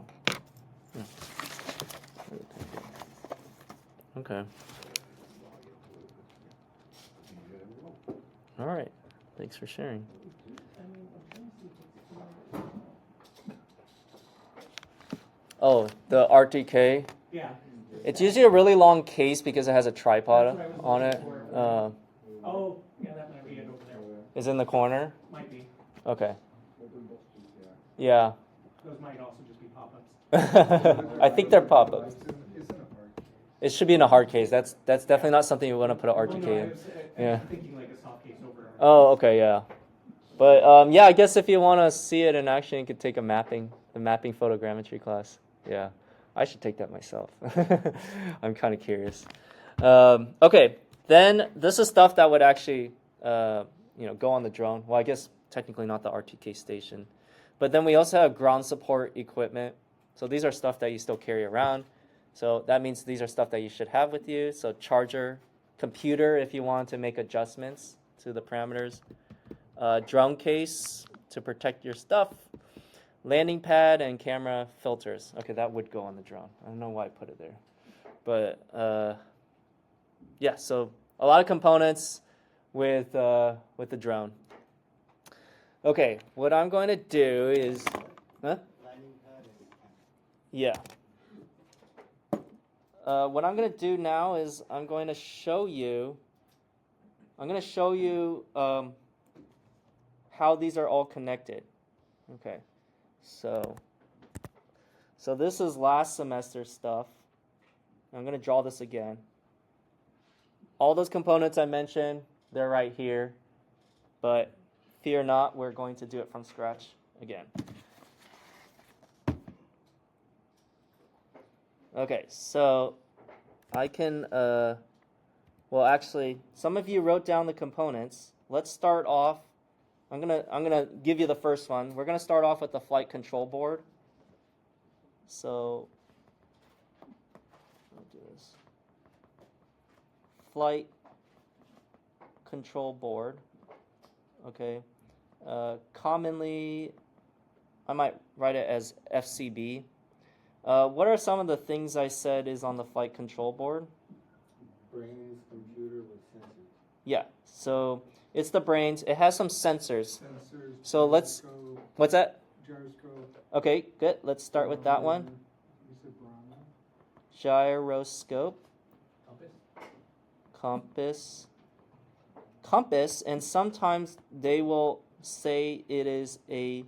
Okay. Log into it. You gotta go. All right. Thanks for sharing. Oh, the RTK. Yeah. It's usually a really long case because it has a tripod That's what I was on it. looking for. Oh, yeah, that might be it over there. Is in the corner. Might be. Okay. Yeah. Yeah. Those might also just be pop-ups. I think they're pop-ups. It's in a hard case. It should be in a hard case. That's definitely not something you want to put an Well, RTK no, I in. was Yeah. thinking like a soft case over. Oh, okay, yeah. But yeah, I guess if you want to see it in action, you could take the mapping photogrammetry class. Yeah, I should take that myself. I'm kind of curious. Okay, then this is stuff that would actually, go on the drone. Well, I guess technically not the RTK station, but then we also have ground support equipment. So these are stuff that you still carry around. So that means these are stuff that you should have with you. So charger, computer if you want to make adjustments to the parameters, drone case to protect your stuff, landing pad and camera filters. Okay, that would go on the drone. I don't know why I put it there. But yeah, so a lot of components with the drone. Okay, what I'm going to do is, yeah. What I'm going to do now is I'm going to show you how these are all connected. Okay, so this is last semester stuff. I'm going to draw this again. All those components I mentioned, they're right here, but fear not, we're going to do it from scratch again. Okay, so I can, well actually, some of you wrote down the components. Let's start off, I'm gonna give you the first one. We're gonna start off with the flight control board. So, I'll do this. flight control board. Okay. Commonly, I might write it as FCB. What are some of the things I said is on the flight control board? Brains, computer with sensors. Yeah, so it's the brains. It has some sensors. Sensors. So let's, gyroscope, what's that? Gyroscope. Okay, good. Let's start with that one. You said barometer. Gyroscope, compass, and sometimes they will say it is a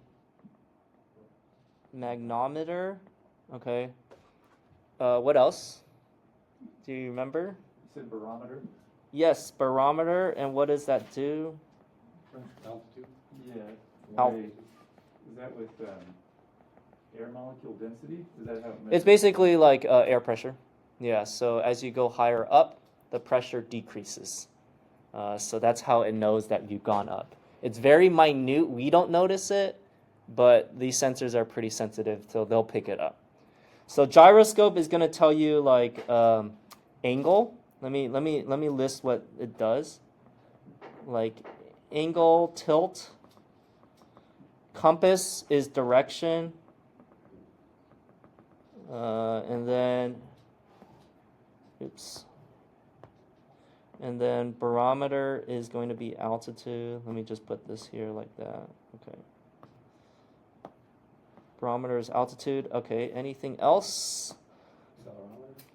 magnometer. Okay. What else? Do you remember? You said barometer? Yes, barometer. And what does that do? Altitude. Yeah. Al- Is that with air molecule density? Is that how it measures? It's basically like air pressure. Yeah, so as you go higher up, the pressure decreases. So that's how it knows that you've gone up. It's very minute. We don't notice it, but these sensors are pretty sensitive, so they'll pick it up. So gyroscope is going to tell you like angle. Let me list what it does. Like angle, tilt. Compass is direction. And then, and then barometer is going to be altitude. Let me just put this here like that. Okay. Barometer is altitude. Okay. Anything else?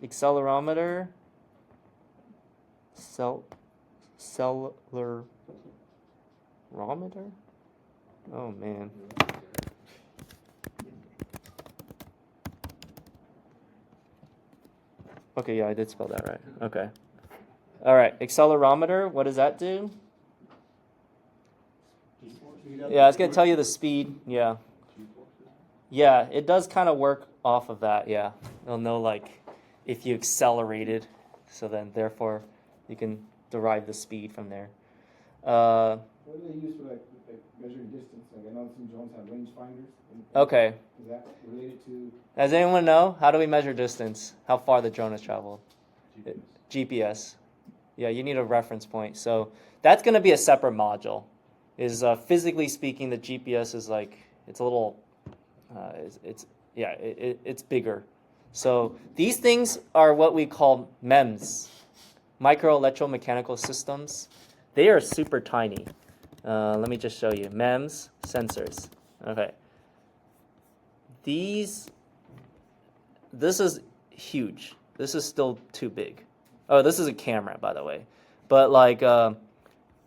Accelerometer. Accelerometer. Oh man. Okay, yeah, I did spell that right. Okay. All right, accelerometer, what does that do? Yeah, it's going to tell you the speed. Yeah. Yeah, it does kind of work off of that, yeah. It'll know, like, if you accelerated, so then, therefore, you can derive the speed from there. What do they use for like measuring distance? Like I know some drones have rangefinders. Okay. Is that related to? Does anyone know? How do we measure distance? How far the drone has traveled? GPS. Yeah, you need a reference point. So that's going to be a separate module. Physically speaking, the GPS is like, it's a little, it's bigger. So these things are what we call MEMS, micro electromechanical systems. They are super tiny. Let me just show you. MEMS sensors. Okay. This is huge. This is still too big. Oh, this is a camera, by the way. But like,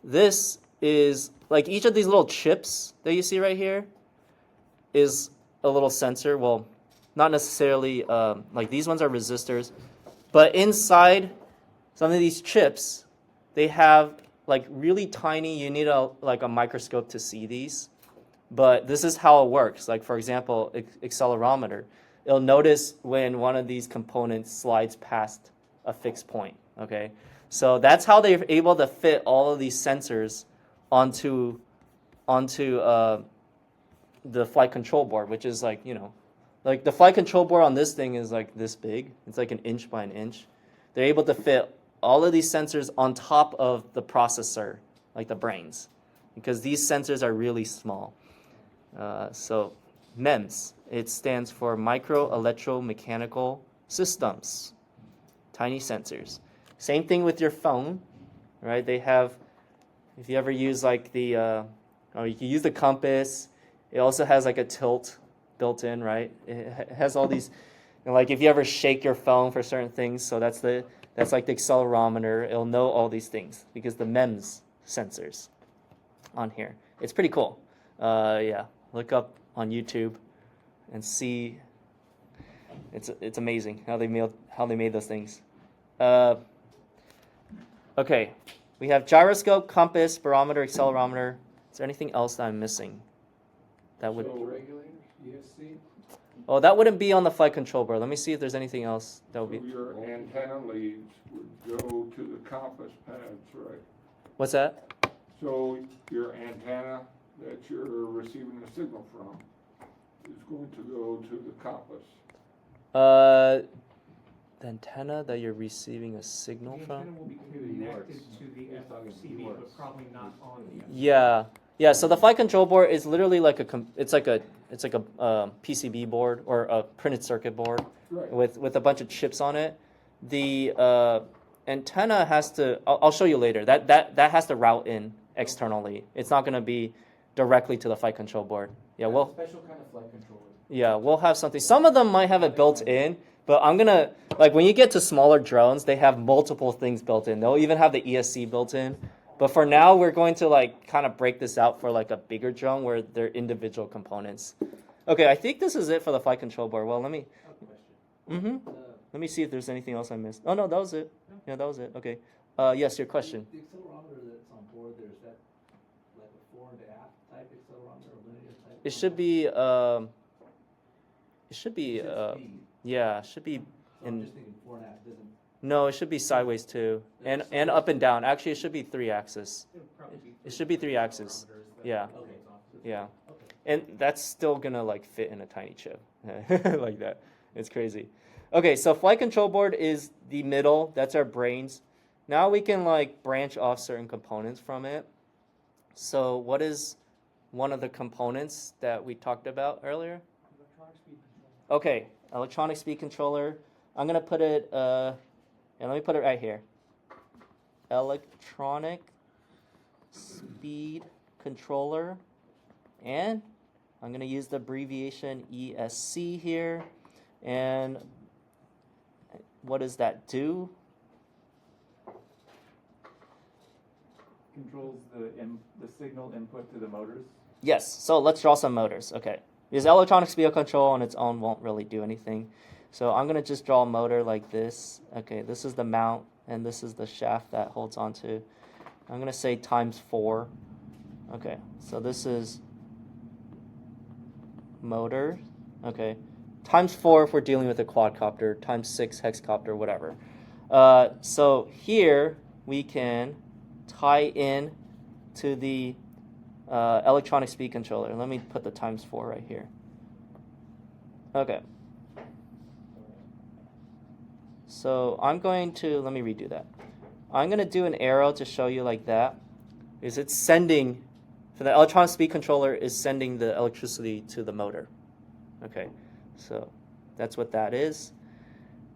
this is, like each of these little chips that you see right here is a little sensor. Well, not necessarily, like these ones are resistors. But inside some of these chips, they have like really tiny, you need a microscope to see these. But this is how it works. Like for example, accelerometer. It'll notice when one of these components slides past a fixed point, okay? So that's how they're able to fit all of these sensors onto the flight control board, which is like, like the flight control board on this thing is like this big. It's like an inch by an inch. They're able to fit all of these sensors on top of the processor, like the brains, because these sensors are really small. So MEMS, it stands for Micro Electromechanical Systems, tiny sensors. Same thing with your phone, right? They have, if you ever use like you can use the compass. It also has like a tilt built in, right? It has all these, like if you ever shake your phone for certain things, so that's like the accelerometer. It'll know all these things because the MEMS sensors on here. It's pretty cool. Yeah, look up on YouTube and see. It's amazing how they made those things. Okay, we have gyroscope, compass, barometer, accelerometer. Is there anything else that I'm missing? That would. Regulators, ESC. Oh, that wouldn't be on the flight control board. Let me see if there's anything else that would So be. your antenna leads would go to the compass pads, right? What's that? So your antenna that you're receiving the signal from is going to go to the compass. The antenna that you're receiving a signal The from? antenna will be connected to the FCV, but probably not on the FCV. Yeah. So the flight control board is literally like it's like a PCB board or a printed circuit board Right. with a bunch of chips on it. The antenna has to. I'll show you later. That has to route in externally. It's not going to be directly to the flight control board. Yeah. That's Well. a special kind of flight controller. Yeah, we'll have something. Some of them might have it built in, but I'm gonna like when you get to smaller drones, they have multiple things built in. They'll even have the ESC built in. But for now, we're going to like kind of break this out for like a bigger drone where they're individual components. Okay, I think this is it for the flight control board. Well, let me. Let me see if there's anything else I missed. Oh no, that was it. Yeah, that was it. Okay. Yes, your question. The accelerometer that's on board there, is that like a fore and aft type accelerometer or linear type? It should be. It should be. Yeah, it should be. So I'm just thinking fore and aft doesn't. No, it should be sideways too, and up and down. Actually, it should be 3-axis. It should be 3-axis. Yeah. Okay. Yeah, Okay. and that's still gonna like fit in a tiny chip, like that. It's crazy. Okay, so flight control board is the middle. That's our brains. Now we can like branch off certain components from it. So what is one of the components that we talked about earlier? Okay, electronic speed controller. I'm gonna put it. And let me put it right here. Electronic speed controller. And I'm going to use the abbreviation ESC here. And what does that do? Controls the signal input to the motors. Yes, so let's draw some motors. Okay, because electronic speed control on its own won't really do anything. So I'm going to just draw a motor like this. Okay, this is the mount, and this is the shaft that holds onto. I'm going to say times 4. Okay, so this is motor. Okay, times 4 if we're dealing with a quadcopter, times 6 hexcopter, whatever. So here we can tie in to the electronic speed controller. Let me put the times 4 right here. Okay. So I'm going to, let me redo that. I'm going to do an arrow to show you like that. Is it's sending, so the electronic speed controller is sending the electricity to the motor. Okay, so that's what that is.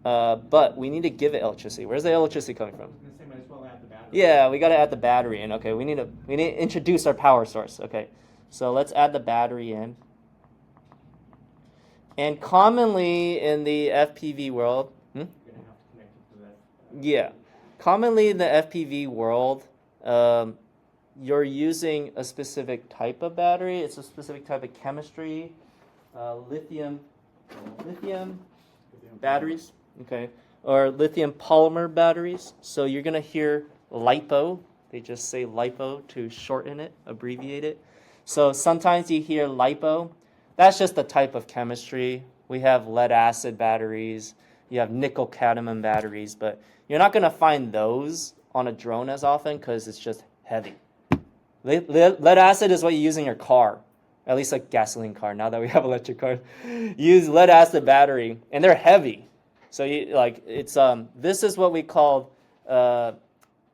But we need to give it electricity. Where's the electricity coming from? I was gonna say, might as well add the battery. Yeah, we got to add the battery in. Okay, we need to introduce our power source. Okay, so let's add the battery in. And commonly in the FPV world, You're gonna have to connect it to that. yeah, commonly in the FPV world, you're using a specific type of battery. It's a specific type of chemistry, lithium batteries, okay, or lithium polymer batteries. So you're gonna hear LiPo. They just say LiPo to shorten it, abbreviate it. So sometimes you hear LiPo. That's just the type of chemistry. We have lead acid batteries. You have nickel cadmium batteries, but you're not gonna find those on a drone as often because it's just heavy. Lead acid is what you use in your car, at least a gasoline car. Now that we have electric cars, use lead acid battery, and they're heavy. So you like it's this is what we call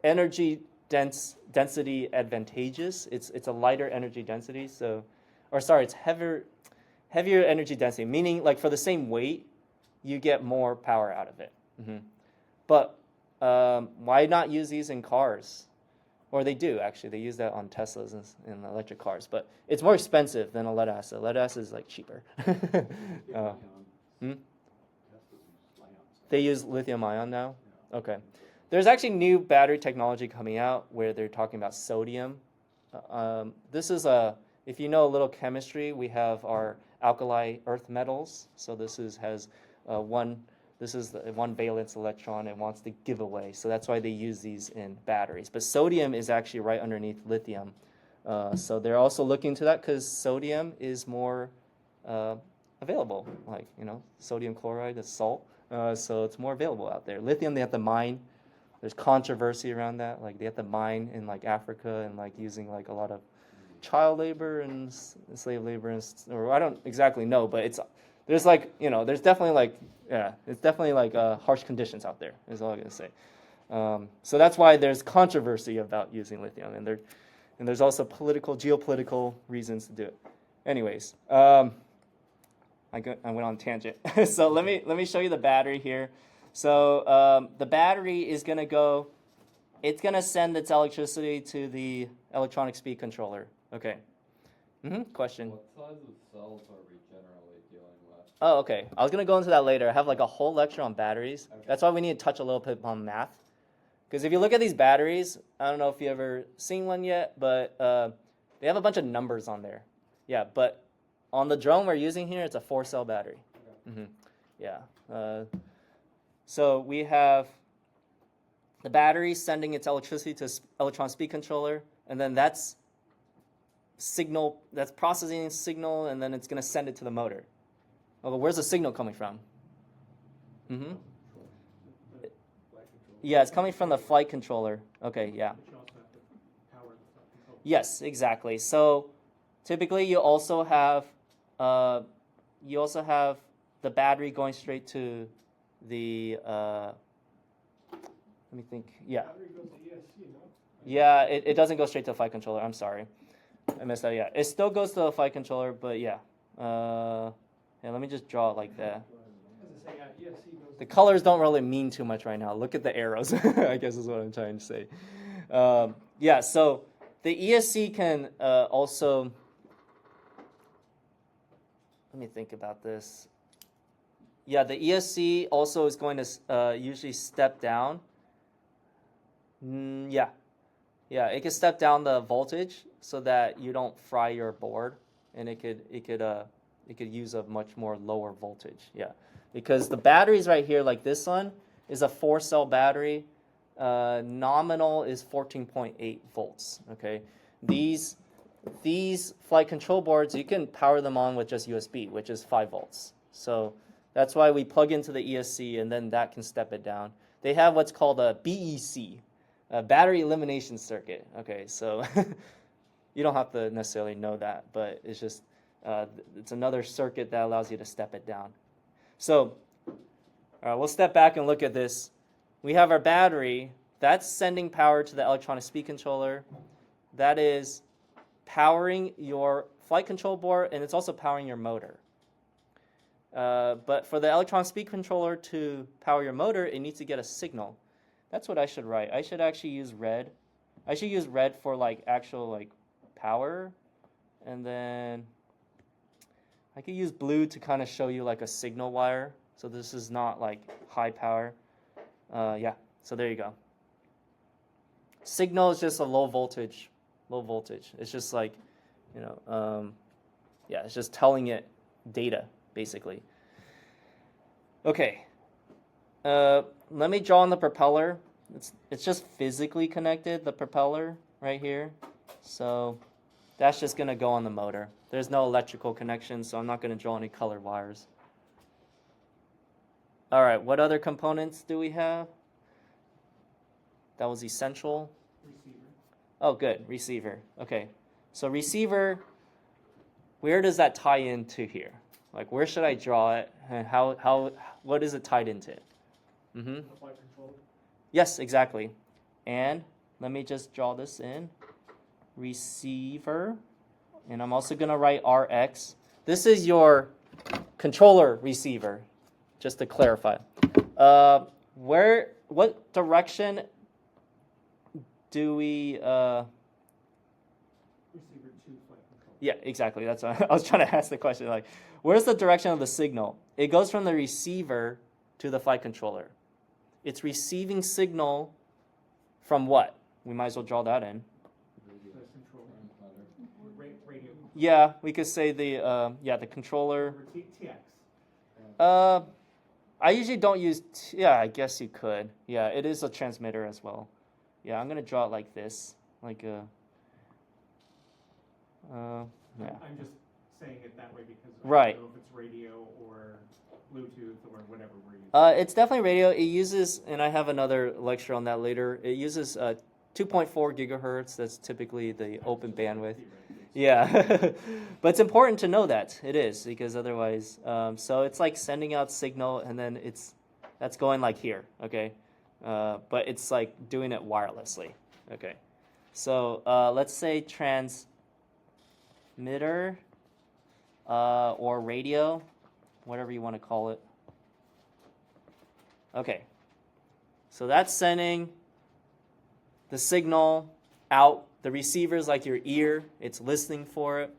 energy density advantageous. It's a lighter energy density. So, or sorry, it's heavier energy density. Meaning like for the same weight, you get more power out of it. But why not use these in cars? Or they do, actually. They use that on Teslas and electric cars. But it's more expensive than a lead acid. Lead acid is like cheaper. They use lithium ion now? Okay. There's actually new battery technology coming out where they're talking about sodium. This is if you know a little chemistry, we have our alkali earth metals. So this has one valence electron it wants to give away. So that's why they use these in batteries. But sodium is actually right underneath lithium. So they're also looking to that because sodium is more available. Like, sodium chloride is salt. So it's more available out there. Lithium, they have to mine. There's controversy around that. Like they have to mine in like Africa and like using like a lot of child labor and slave labor or I don't exactly know, but there's like, there's definitely like, it's definitely like harsh conditions out there, is all I'm going to say. So that's why there's controversy about using lithium, and there's also geopolitical reasons to do it. Anyways, I went on a tangent. So let me show you the battery here. So the battery is going to go, it's going to send its electricity to the electronic speed controller. Okay. Question. What size of cells are we generally dealing with? Oh, okay. I was going to go into that later. I have like a whole lecture on batteries. Okay. That's why we need to touch a little bit on math. Because if you look at these batteries, I don't know if you ever seen one yet, but they have a bunch of numbers on there. Yeah, but on the drone we're using here, it's a 4-cell battery. Okay. Yeah. So we have the battery sending its electricity to electron speed controller, and then that's processing signal, and then it's going to send it to the motor. Oh, where's the signal coming from? Yeah, it's coming from the flight controller. Okay, yeah. But you also have to power the flight control. Yes, exactly. So typically you also have the battery going straight to the let me think. Yeah. Battery goes to ESC, no? Yeah, it doesn't go straight to the flight controller. I'm sorry. I missed that. Yeah. It still goes to the flight controller, but yeah. Yeah, let me just draw it like that. As I say, ESC goes. The colors don't really mean too much right now. Look at the arrows, I guess is what I'm trying to say. Yeah, so the ESC can also, let me think about this. Yeah, the ESC also is going to usually step down. Yeah, it can step down the voltage so that you don't fry your board, and it could use a much more lower voltage. Yeah, because the batteries right here, like this one, is a 4-cell battery. Nominal is 14.8 volts. Okay, these flight control boards, you can power them on with just USB, which is 5 volts. So that's why we plug into the ESC, and then that can step it down. They have what's called a BEC, a battery elimination circuit. Okay, so you don't have to necessarily know that, but it's just it's another circuit that allows you to step it down. So we'll step back and look at this. We have our battery. That's sending power to the electronic speed controller. That is powering your flight control board, and it's also powering your motor. But for the electronic speed controller to power your motor, it needs to get a signal. That's what I should write. I should actually use red. I should use red for like actual like power, and then I could use blue to kind of show you like a signal wire. So this is not like high power. Yeah, so there you go. Signal is just a low voltage. It's just like, yeah, it's just telling it data, basically. Okay, let me draw on the propeller. It's just physically connected, the propeller right here. So that's just going to go on the motor. There's no electrical connection, so I'm not going to draw any colored wires. All right, what other components do we have? That was essential. Receiver. Oh, good, receiver. Okay, so receiver, where does that tie into here? Like, where should I draw it? And what is it tied into? The flight controller. Yes, exactly. And let me just draw this in. Receiver. And I'm also going to write RX. This is your controller receiver, just to clarify. What direction do we... Receiver to flight controller. Yeah, exactly. That's what I was trying to ask the question. Like, where's the direction of the signal? It goes from the receiver to the flight controller. It's receiving signal from what? We might as well draw that in. The controller. Radio. Yeah, we could say the controller. Or TX. I usually don't use. Yeah, I guess you could. Yeah, it is a transmitter as well. Yeah, I'm gonna draw it like this, like a. Yeah. I'm just saying it that way because Right. I don't know if it's radio or Bluetooth or whatever we're using. It's definitely radio. It uses, and I have another lecture on that later. It uses 2.4 gigahertz. That's typically the open bandwidth. Yeah, but it's important to know that it is, because otherwise, so it's like sending out signal, and then that's going like here, okay, but it's like doing it wirelessly, okay. So let's say transmitter or radio, whatever you want to call it. Okay, so that's sending the signal out. The receiver is like your ear. It's listening for it.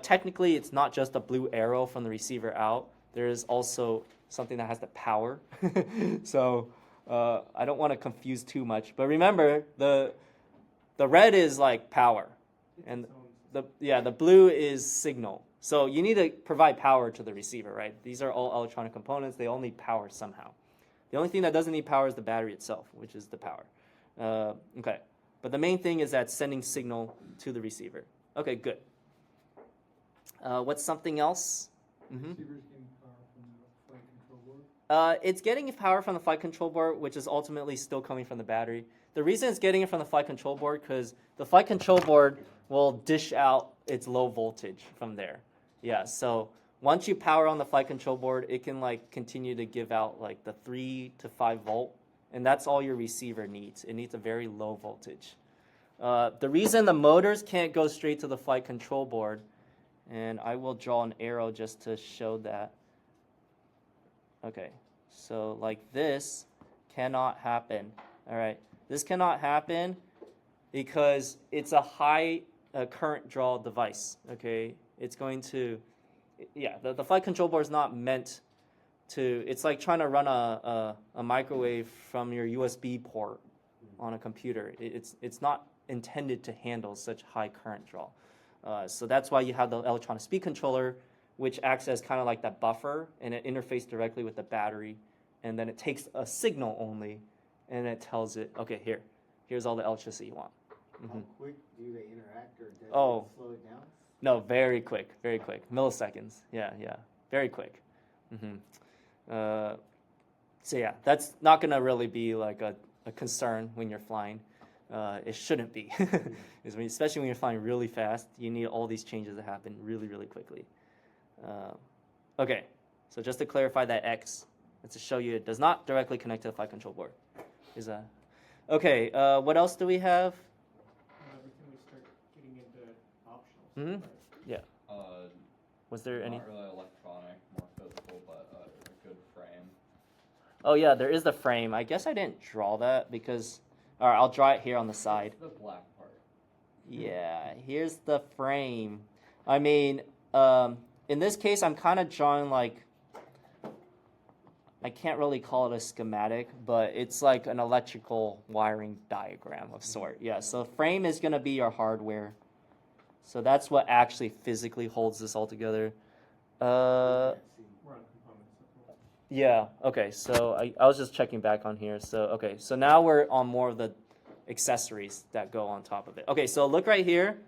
Technically, it's not just a blue arrow from the receiver out. There is also something that has the power. So I don't want to confuse too much. But remember, the red is like power, and the blue is signal. So you need to provide power to the receiver, right? These are all electronic components. They all need power somehow. The only thing that doesn't need power is the battery itself, which is the power. Okay. But the main thing is that sending signal to the receiver. Okay, good. What's something else? Mm-hmm. Receivers getting power from the flight control board? It's getting power from the flight control board, which is ultimately still coming from the battery. The reason it's getting it from the flight control board, because the flight control board will dish out its low voltage from there. Yeah, so once you power on the flight control board, it can like continue to give out like the 3 to 5 volt. And that's all your receiver needs. It needs a very low voltage. The reason the motors can't go straight to the flight control board, and I will draw an arrow just to show that. Okay, so like this cannot happen. All right, this cannot happen because it's a high current draw device. Okay, it's going to, yeah, the flight control board is not meant to, it's like trying to run a microwave from your USB port on a computer. It's not intended to handle such high current draw. So that's why you have the electronic speed controller, which acts as kind of like that buffer, and it interfaces directly with the battery, and then it takes a signal only, and it tells it, okay, here's all the electricity you want. Mm-hmm. How quick do they interact, or does it Oh. slow it down? No, very quick, milliseconds. Yeah, very quick. Mm-hmm. So yeah, that's not gonna really be like a concern when you're flying. It shouldn't be, especially when you're flying really fast. You need all these changes to happen really, really quickly. Okay, so just to clarify that X, and to show you it does not directly connect to the flight control board. Okay? What else do we have? Everything we start getting into optional. Mhm. Right? Yeah. Was there any? Not really electronic, more physical, but a good frame. Oh yeah, there is the frame. I guess I didn't draw that because, all right, I'll draw it here on the side. The black part. Yeah, here's the frame. I mean, in this case, I'm kind of drawing like, I can't really call it a schematic, but it's like an electrical wiring diagram of sort. Yeah, so frame is going to be your hardware. So that's what actually physically holds this all together. We're on components. Yeah, okay, so I was just checking back on here. So, okay, so now we're on more of the accessories that go on top of it. Okay, so look right here.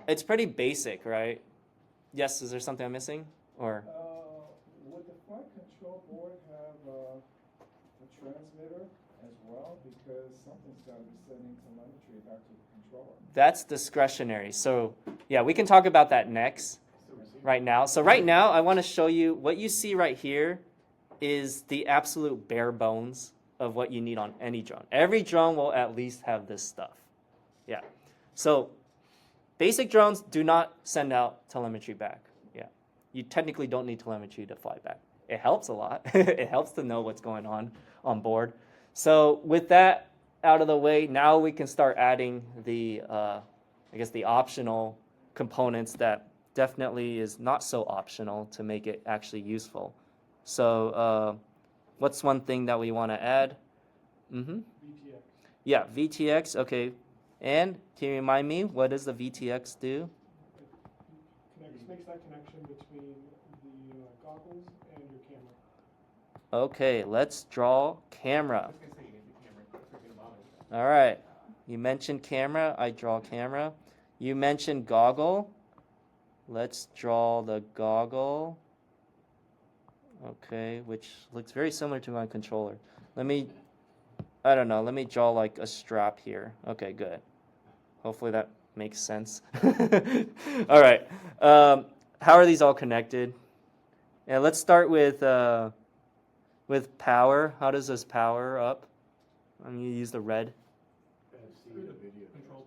It's pretty basic, right? Yes, is there something I'm missing? Or Would the flight control board have a transmitter as well? Because something's got to be sending telemetry back to the controller. that's discretionary. So, yeah, we can talk about that next. Right now. So right now, I want to show you what you see right here is the absolute bare bones of what you need on any drone. Every drone will at least have this stuff. Yeah. So basic drones do not send out telemetry back. Yeah. You technically don't need telemetry to fly back. It helps a lot. It helps to know what's going on board. So with that out of the way, now we can start adding the, I guess, the optional components that definitely is not so optional to make it actually useful. So what's one thing that we want to add? Mm-hmm. VTX. Yeah, VTX, okay. And can you remind me, what does the VTX do? Makes that connection between the goggles and your camera. Okay, let's draw I camera. was gonna say you get the camera. If you're gonna bother with that. All right. You mentioned camera, I draw camera. You mentioned goggle. Let's draw the goggle. Okay, which looks very similar to my controller. Let me draw like a strap here. Okay, good. Hopefully that makes sense. All right. How are these all connected? Yeah, let's start with power. How does this power up? I'm going to use the red. Control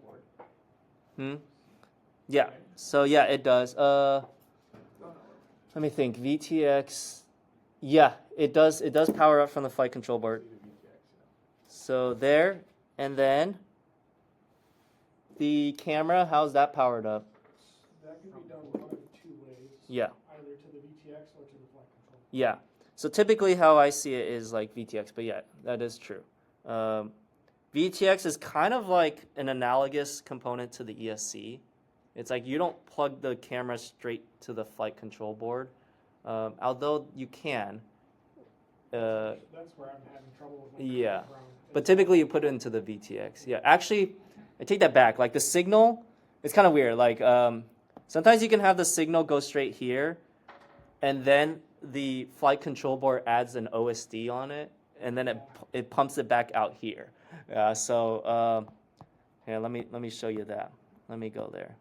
board. Yeah. So yeah, it does. Let me think. VTX. Yeah, it does. It does power up from the flight control board. So there, and then the camera. How's that powered up? That can be done one of two ways. Yeah. Either to the VTX or to the flight control. Yeah. So typically, how I see it is like VTX, but yeah, that is true. VTX is kind of like an analogous component to the ESC. It's like you don't plug the camera straight to the flight control board, although you can. That's where I'm having trouble with my Yeah, background. but typically you put it into the VTX. Yeah, actually, I take that back. Like the signal, it's kind of weird. Like sometimes you can have the signal go straight here, and then the flight control board adds an OSD on it, and then it pumps it back out here. So here, let me show you that. Let me go there.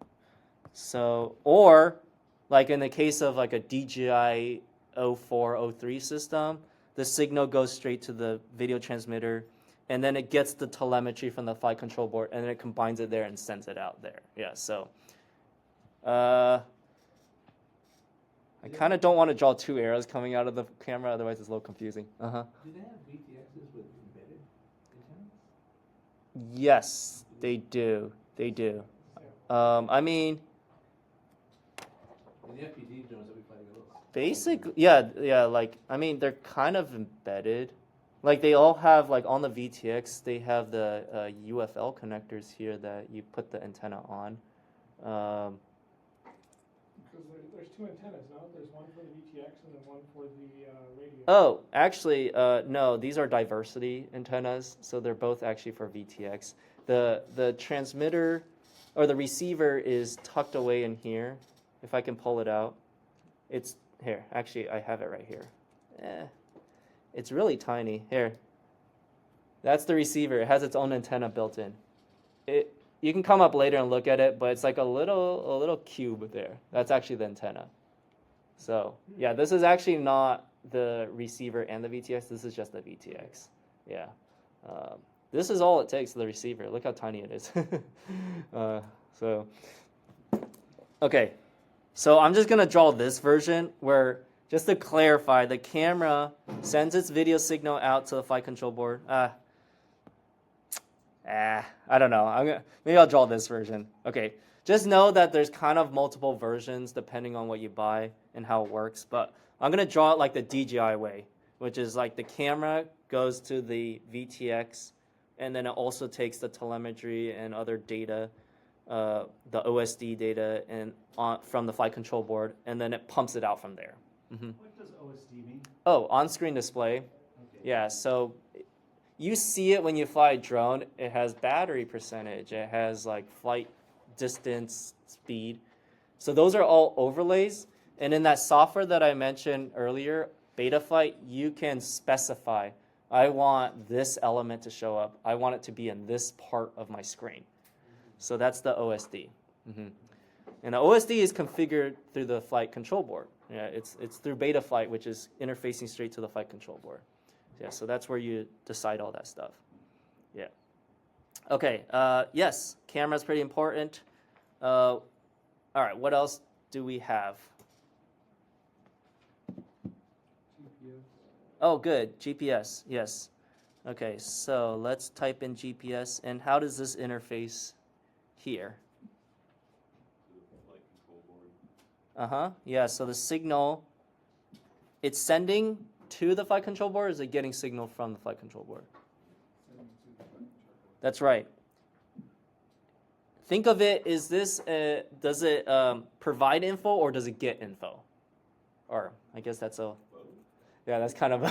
So, or like in the case of like a DJI 0403 system, the signal goes straight to the video transmitter, and then it gets the telemetry from the flight control board, and then it combines it there and sends it out there. Yeah, so I kind of don't want to draw two arrows coming out of the camera, otherwise it's a little confusing. Do they have VTXs with embedded antennas? Yes, they do. They do. I mean, And the FPV drones that we fly together. basically, yeah. Like, I mean, they're kind of embedded. Like, they all have, like, on the VTX, they have the UFL connectors here that you put the antenna on. Because there's two antennas, no? There's one for the VTX and then one for the radio. Oh, actually, no. These are diversity antennas, so they're both actually for VTX. The transmitter or the receiver is tucked away in here. If I can pull it out, it's here. Actually, I have it right here. It's really tiny. Here. That's the receiver. It has its own antenna built in. You can come up later and look at it, but it's like a little cube there. That's actually the antenna. So yeah, this is actually not the receiver and the VTX. This is just the VTX. Yeah. This is all it takes, the receiver. Look how tiny it is. Okay. So I'm just going to draw this version where, just to clarify, the camera sends its video signal out to the flight control board. I don't know. Maybe I'll draw this version. Okay. Just know that there's kind of multiple versions depending on what you buy and how it works. But I'm going to draw it like the DJI way, which is like the camera goes to the VTX, and then it also takes the telemetry and other data, the OSD data, and from the flight control board, and then it pumps it out from there. What does OSD mean? Oh, on-screen display. Okay. Yeah, so you see it when you fly a drone. It has battery percentage. It has like flight distance, speed. So those are all overlays. And in that software that I mentioned earlier, Betaflight, you can specify, I want this element to show up. I want it to be in this part of my screen. So that's the OSD. And the OSD is configured through the flight control board. Yeah, it's through Betaflight, which is interfacing straight to the flight control board. Yeah, so that's where you decide all that stuff. Yeah. Okay. Yes, camera's pretty important. All right. What else do we have? GPS. Oh, good. GPS. Yes. Okay. So let's type in GPS, and how does this interface here? Yeah, so the signal, it's sending to the flight control board, or is it getting signal from the flight control board? That's right. Think of it, is this, does it provide info or does it get info? Or, I guess that's yeah, that's kind of,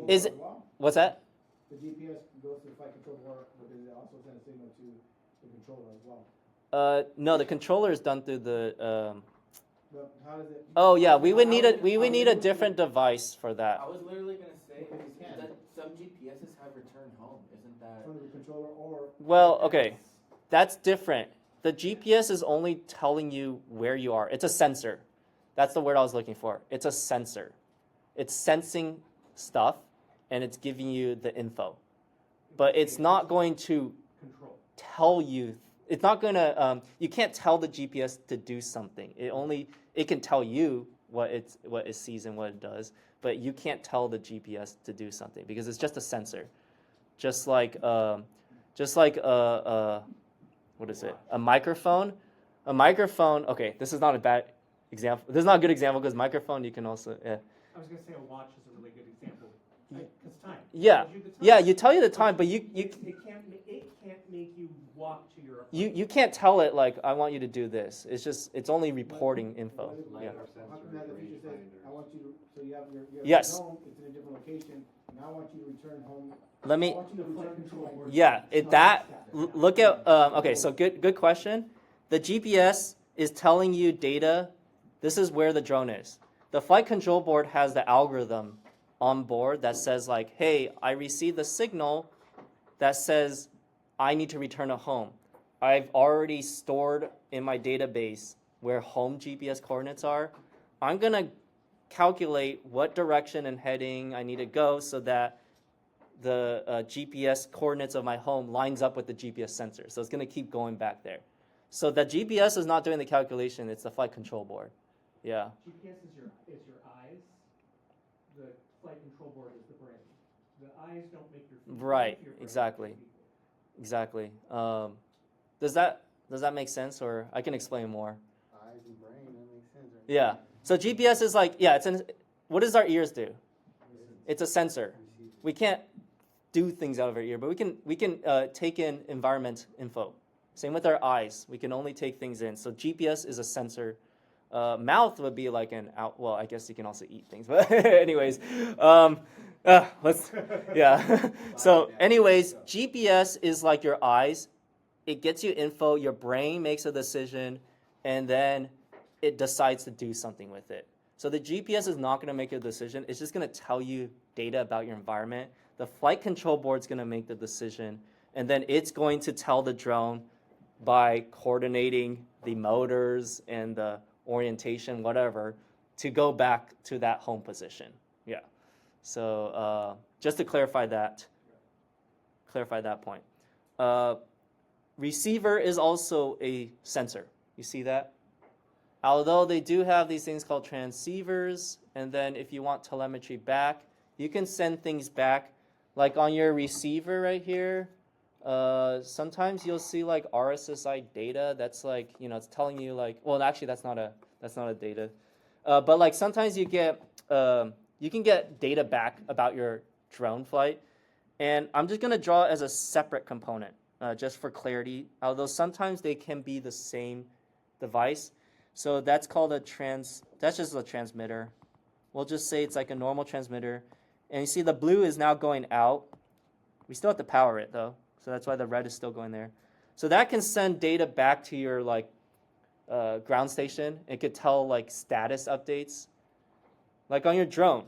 is it, what's that? The GPS goes to the flight control board, but does it also send a signal to the controller as well? No, the controller is done through the. But how does it? Oh yeah, we would need a different device for that. I was literally gonna say, Some GPSs have return home, isn't that? From the controller or. Well, okay, that's different. The GPS is only telling you where you are. It's a sensor. That's the word I was looking for. It's a sensor. It's sensing stuff, and it's giving you the info. But it's not going to Control. tell you. It's not going to. You can't tell the GPS to do something. It can tell you what it sees and what it does, but you can't tell the GPS to do something because it's just a sensor. Just like what is it? A microphone. A microphone. Okay, this is not a bad example. This is not a good example because microphone you can also. Yeah. I was gonna say a watch is a really good example. Because time. Yeah. Tells you the time. Yeah. You tell you the time, but you It can't make you walk to your appointment. you can't tell it like I want you to do this. It's only reporting info. Yeah. How come that the feature says, I want you to, so you have your Yes. home, it's in a different location, now I want you to return home. Let me. I want you to return control. Yeah, look at okay, so good question. The GPS is telling you data. This is where the drone is. The flight control board has the algorithm on board that says like, hey, I received the signal that says I need to return to home. I've already stored in my database where home GPS coordinates are. I'm gonna calculate what direction and heading I need to go so that the GPS coordinates of my home lines up with the GPS sensor. So it's going to keep going back there. So the GPS is not doing the calculation. It's the flight control board. Yeah. GPS is your eyes. The flight control board is the brain. The eyes don't make your feet. Right. Your brain Exactly. makes your feet. Exactly. Does that make sense, or I can explain more? Eyes and brain, that makes sense, right? Yeah. So GPS is like, yeah, what does our ears do? It's a sensor. We can't do things out of our ear, but we can take in environment info. Same with our eyes. We can only take things in. So GPS is a sensor. Mouth would be like an out. Well, I guess you can also eat things, but anyways, let's yeah. So anyways, GPS is like your eyes. It gets you info. Your brain makes a decision, and then it decides to do something with it. So the GPS is not going to make a decision. It's just going to tell you data about your environment. The flight control board is going to make the decision, and then it's going to tell the drone by coordinating the motors and the orientation, whatever, to go back to that home position. Yeah. So just to clarify that point. Receiver is also a sensor. You see that? Although they do have these things called transceivers, and then if you want telemetry back, you can send things back. Like on your receiver right here, sometimes you'll see like RSSI data that's like, it's telling you like, well, actually that's not a data. But like sometimes you can get data back about your drone flight. And I'm just gonna draw it as a separate component, just for clarity. Although sometimes they can be the same device. So that's called that's just a transmitter. We'll just say it's like a normal transmitter. And you see the blue is now going out. We still have to power it though. So that's why the red is still going there. So that can send data back to your like ground station. It could tell like status updates. Like on your drone,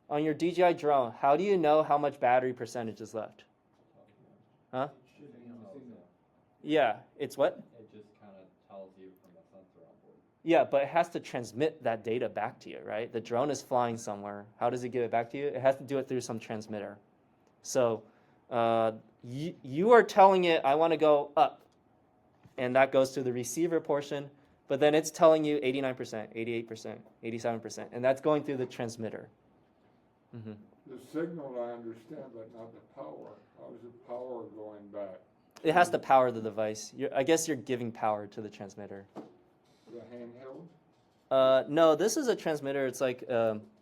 on your DJI drone, how do you know how much battery percentage is left? Huh? Yeah, it's what? It just kind of tells you from the sensor on board. Yeah, but it has to transmit that data back to you, right? The drone is flying somewhere. How does it give it back to you? It has to do it through some transmitter. So you are telling it, I want to go up. And that goes to the receiver portion. But then it's telling you 89%, 88%, 87%. And that's going through the transmitter. Mm-hmm. The signal I understand, but not the power. How is the power going back? It has to power the device. I guess you're giving power to the transmitter. The handheld? No, this is a transmitter. It's like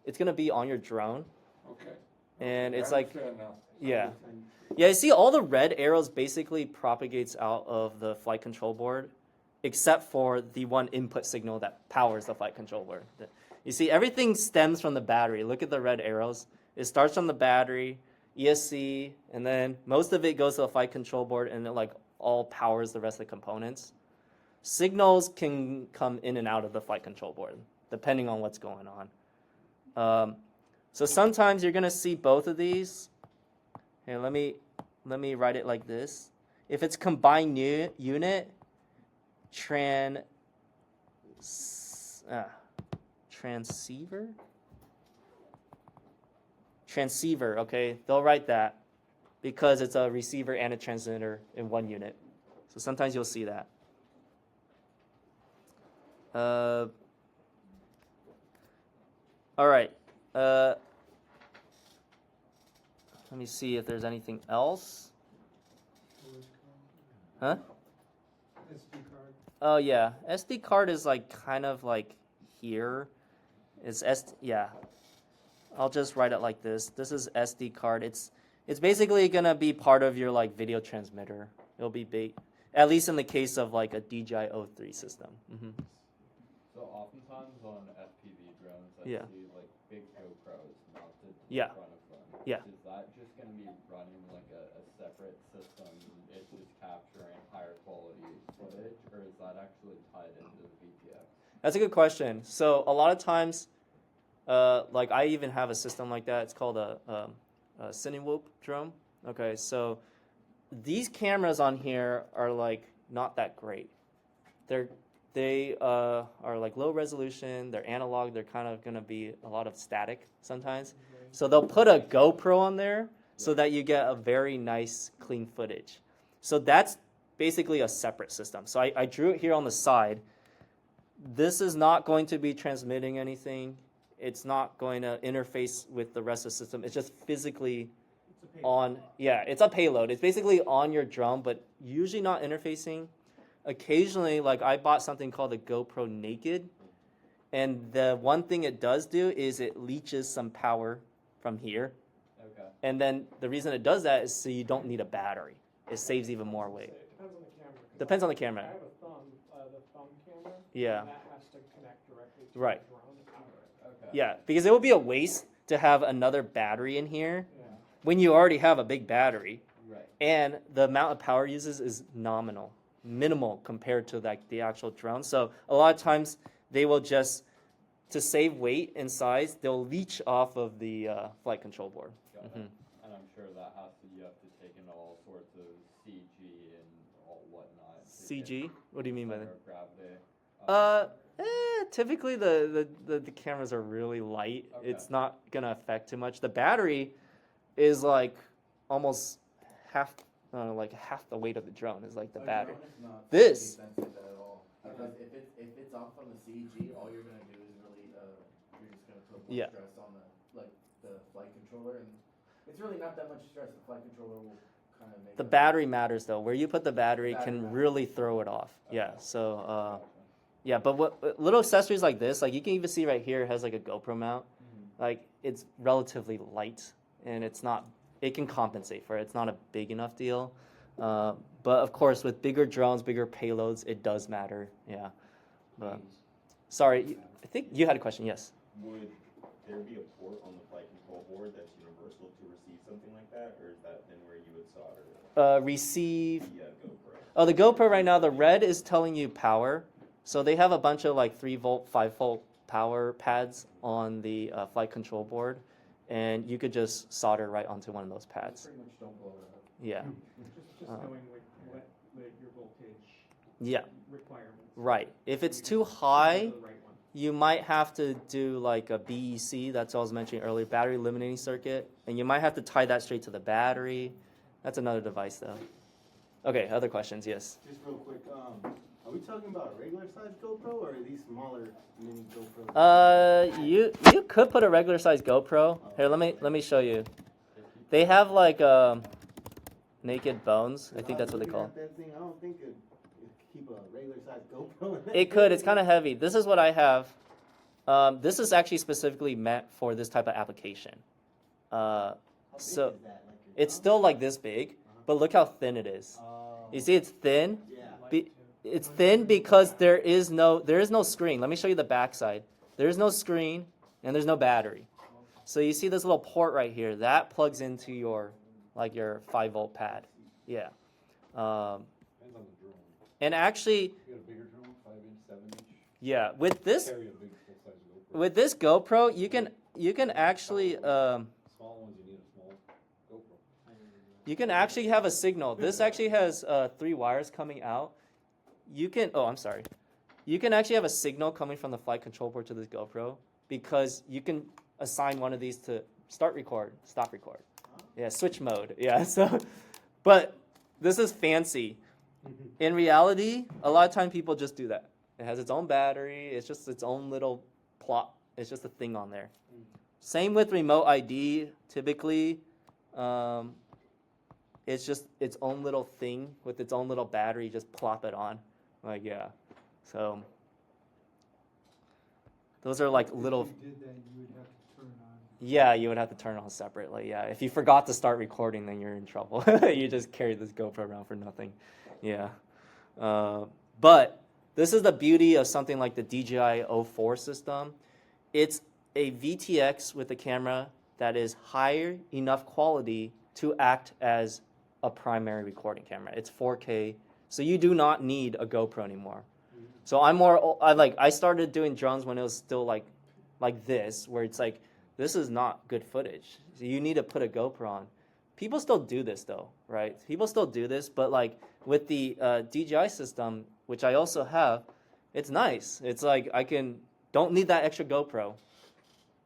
it's gonna be on your drone. Okay. And I it's like, understand now. yeah, you see all the red arrows basically propagates out of the flight control board, except for the one input signal that powers the flight control board. You see, everything stems from the battery. Look at the red arrows. It starts from the battery, ESC, and then most of it goes to the flight control board, and it like all powers the rest of the components. Signals can come in and out of the flight control board, depending on what's going on. So sometimes you're going to see both of these. Here, let me write it like this. If it's combined unit, transceiver. Okay, they'll write that because it's a receiver and a transmitter in one unit. So sometimes you'll see that. All right. Let me see if there's anything else. Huh? SD card. Oh yeah, SD card is like kind of like here. Yeah. I'll just write it like this. This is SD card. It's basically gonna be part of your like video transmitter. It'll be big, at least in the case of like a DJI O3 system. So oftentimes on FPV drones, I Yeah. see like big GoPros mounted to Yeah. the front of them. Yeah. Is that just going to be running like a separate system? It's just capturing higher quality footage, or is that actually tied into the VTX? That's a good question. So a lot of times, like I even have a system like that. It's called a Cinewhoop drone. Okay, so these cameras on here are like not that great. They are like low resolution. They're analog. They're kind of gonna be a lot of static sometimes. So they'll put a GoPro on there so that you get a very nice clean footage. So that's basically a separate system. So I drew it here on the side. This is not going to be transmitting anything. It's not going to interface with the rest of the system. It's just physically on. Yeah, it's a payload. It's basically on your drone, but usually not interfacing. Occasionally, like I bought something called the GoPro Naked, and the one thing it does do is it leaches some power from here. Okay. And then the reason it does that is so you don't need a battery. It saves even more weight. Depends on the camera. 'cause Depends on the camera. I have a the thumb camera. Yeah. And that has to connect directly to Right. the drone to power it. Okay. Yeah, because it would be a waste to have another battery in here Yeah. when you already have a big battery, Right. and the amount of power it uses is minimal compared to like the actual drone. So a lot of times they will just, to save weight and size, they'll leech off of the flight control board. Got it. Mhm. And I'm sure that you have to take in all sorts of CG and all whatnot. to CG? get What do you mean by center that? of gravity. Typically the cameras are really light. Okay. It's not gonna affect too much. The battery is like almost half the weight of the drone is like the battery. Drone is not This- really sensitive at all. Because if it's off on the CG, all you're gonna do is really you're just gonna put more Yeah. stress on the flight controller, and it's really not that much stress. The flight controller will kind of make The it- battery matters though. Where you put the battery Battery can matters. really throw it off. Yeah. Okay. So Gotcha. yeah, but what little accessories like this, like you can even see right here, it has like a GoPro mount. Mhm. Like it's relatively light, and it's not. It can compensate for it. It's not a big enough deal. But of course, with bigger drones, bigger payloads, it does matter. Yeah. But sorry, I think you had a question. Yes. Would there be a port on the flight control board that's universal to receive something like that, or is that then where you would solder Receive. the GoPro? Oh, the GoPro right now, the red is telling you power. So they have a bunch of like 3-volt, 5-volt power pads on the flight control board, and you could just solder right onto one of those pads. Pretty much don't blow it up. Yeah. Just knowing what your voltage Yeah. requirements. Right. If it's too Go high, to the right one. you might have to do like a BEC. That's what I was mentioning earlier, battery eliminating circuit, and you might have to tie that straight to the battery. That's another device though. Okay. Other questions? Yes. Just real quick, are we talking about a regular size GoPro or are these smaller mini GoPros? You could put a regular size GoPro. Here, let me show you. They have like naked bones. I think that's what they call. That thing, I don't think it keep a regular size GoPro in that It could. It's thing. kind of heavy. This is what I have. This is actually specifically meant for this type of application. How big So is that? Like your it's thumb? still like this big, but look how thin it is. Oh. You see, it's thin. Yeah. It's thin because there is no screen. Let me show you the backside. There is no screen and there's no battery. So you see this little port right here that plugs into your 5-volt pad. Yeah. Depends on the drone. And actually, You got a bigger drone, 5-inch, 7-inch. yeah, with this Carry a big full-size GoPro. with this GoPro, you can actually Small ones, you need a small GoPro. You can actually have a signal. This actually has 3 wires coming out. You can, oh, I'm sorry. You can actually have a signal coming from the flight control board to this GoPro because you can assign one of these to start record, stop record. Yeah, switch mode. Yeah, so, but this is fancy. In reality, a lot of time people just do that. It has its own battery. It's just its own little plot. It's just a thing on there. Same with remote ID. Typically, it's just its own little thing with its own little battery. Just plop it on. Like, yeah. So those are like little. If you did that, you would have to turn on. Yeah, you would have to turn on separately. Yeah, if you forgot to start recording, then you're in trouble. You just carry this GoPro around for nothing. Yeah, but this is the beauty of something like the DJI O4 system. It's a VTX with a camera that is higher enough quality to act as a primary recording camera. It's 4K, so you do not need a GoPro anymore. So I started doing drones when it was still like this, where it's like, this is not good footage. So you need to put a GoPro on. People still do this though, right? People still do this, but like with the DJI system, which I also have, it's nice. It's like don't need that extra GoPro.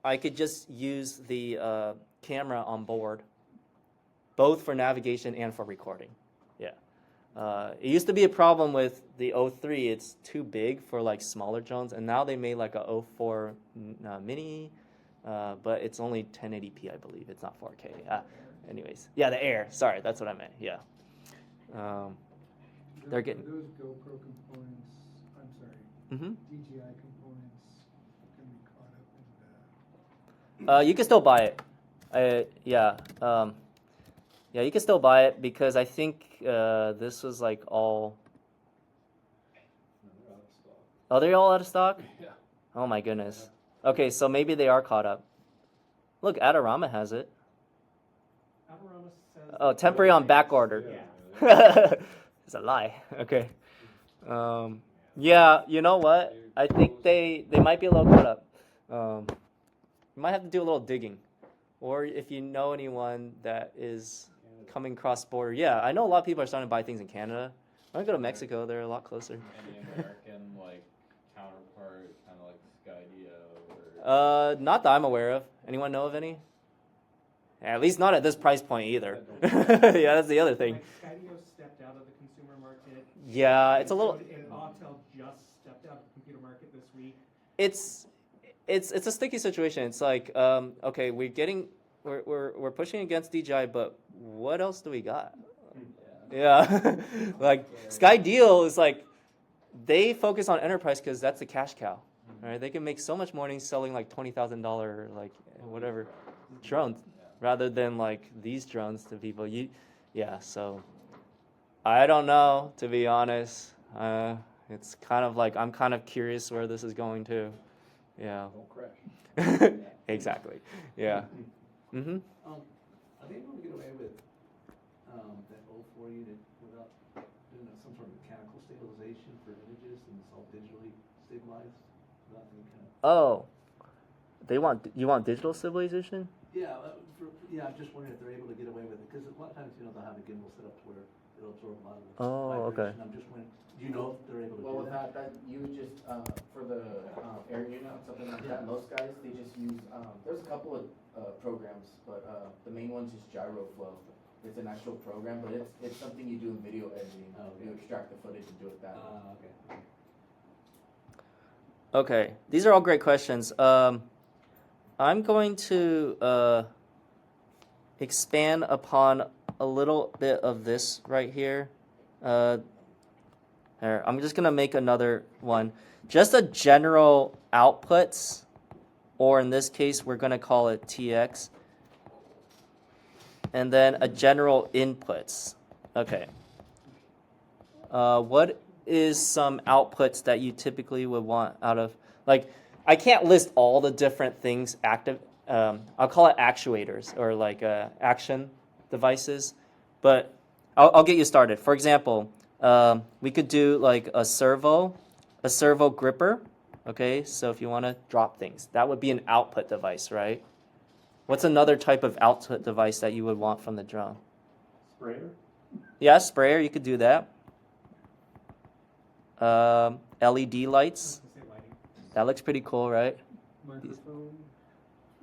I could just use the camera on board, both for navigation and for recording. Yeah. It used to be a problem with the O3. It's too big for like smaller drones, and now they made like a O4 mini, but it's only 1080p, I believe. It's not 4K. Anyways, yeah, the Air. Sorry, that's what I meant. Yeah. They're getting. Those GoPro components, I'm sorry, Mm-hmm. DJI components can be caught up in You can still buy it. Yeah. Yeah, you can still buy it because I think this was like all. Oh, they're all out of stock? Yeah. Oh my goodness. Okay, so maybe they are caught up. Look, Adorama has it. Adorama says. Oh, temporary on back order. Yeah. It's a lie. Okay. Yeah, you know what? I think they might be a little caught up. You might have to do a little digging. Or if you know anyone that is coming cross border. Yeah, I know a lot of people are starting to buy things in Canada. When I go to Mexico, they're a lot closer. Any American like counterpart, kind of like Skydio or? Not that I'm aware of. Anyone know of any? At least not at this price point either. Yeah, that's the other thing. Like Skydio stepped out of the consumer market. Yeah, it's a little. And Autel just stepped out of the computer market this week. It's a sticky situation. It's like, okay, we're pushing against DJI, but what else do we got? Yeah, like Skydio is like, they focus on enterprise because that's the cash cow, right? They can make so much money selling like $20,000 like whatever drones, rather than like these drones to people. Yeah. So I don't know, to be honest. It's kind of like I'm kind of curious where this is going to. Yeah. Don't crash. Exactly. Yeah. Mm-hmm. Are they able to get away with that O4 unit without doing some sort of mechanical stabilization for images, and it's all digitally stabilized? Without any kind of... Oh, you want digital stabilization? Yeah, I'm just wondering if they're able to get away with it, because a lot of times, they'll have a gimbal set up to where it'll absorb a lot of the Okay. vibration. I'm just wondering, do you know if they're able to Well, do with that? that you would just, for the air unit, something like that, most guys, they just use, there's a couple of programs, but the main one's just GyroFlow. It's an actual program, but it's something you do in video editing. You extract the footage and do it that way. Okay. Okay, these are all great questions. I'm going to expand upon a little bit of this right here. I'm just going to make another one. Just a general outputs, or in this case, we're going to call it TX. And then a general inputs. Okay. What is some outputs that you typically would want out of, like, I can't list all the different things active. I'll call it actuators or like action devices, but I'll get you started. For example, we could do like a servo gripper. Okay, so if you want to drop things, that would be an output device, right? What's another type of output device that you would want from the drone? sprayer? Yeah, sprayer, you could do that. LED lights. Say lighting. That looks pretty cool, right? Microphone.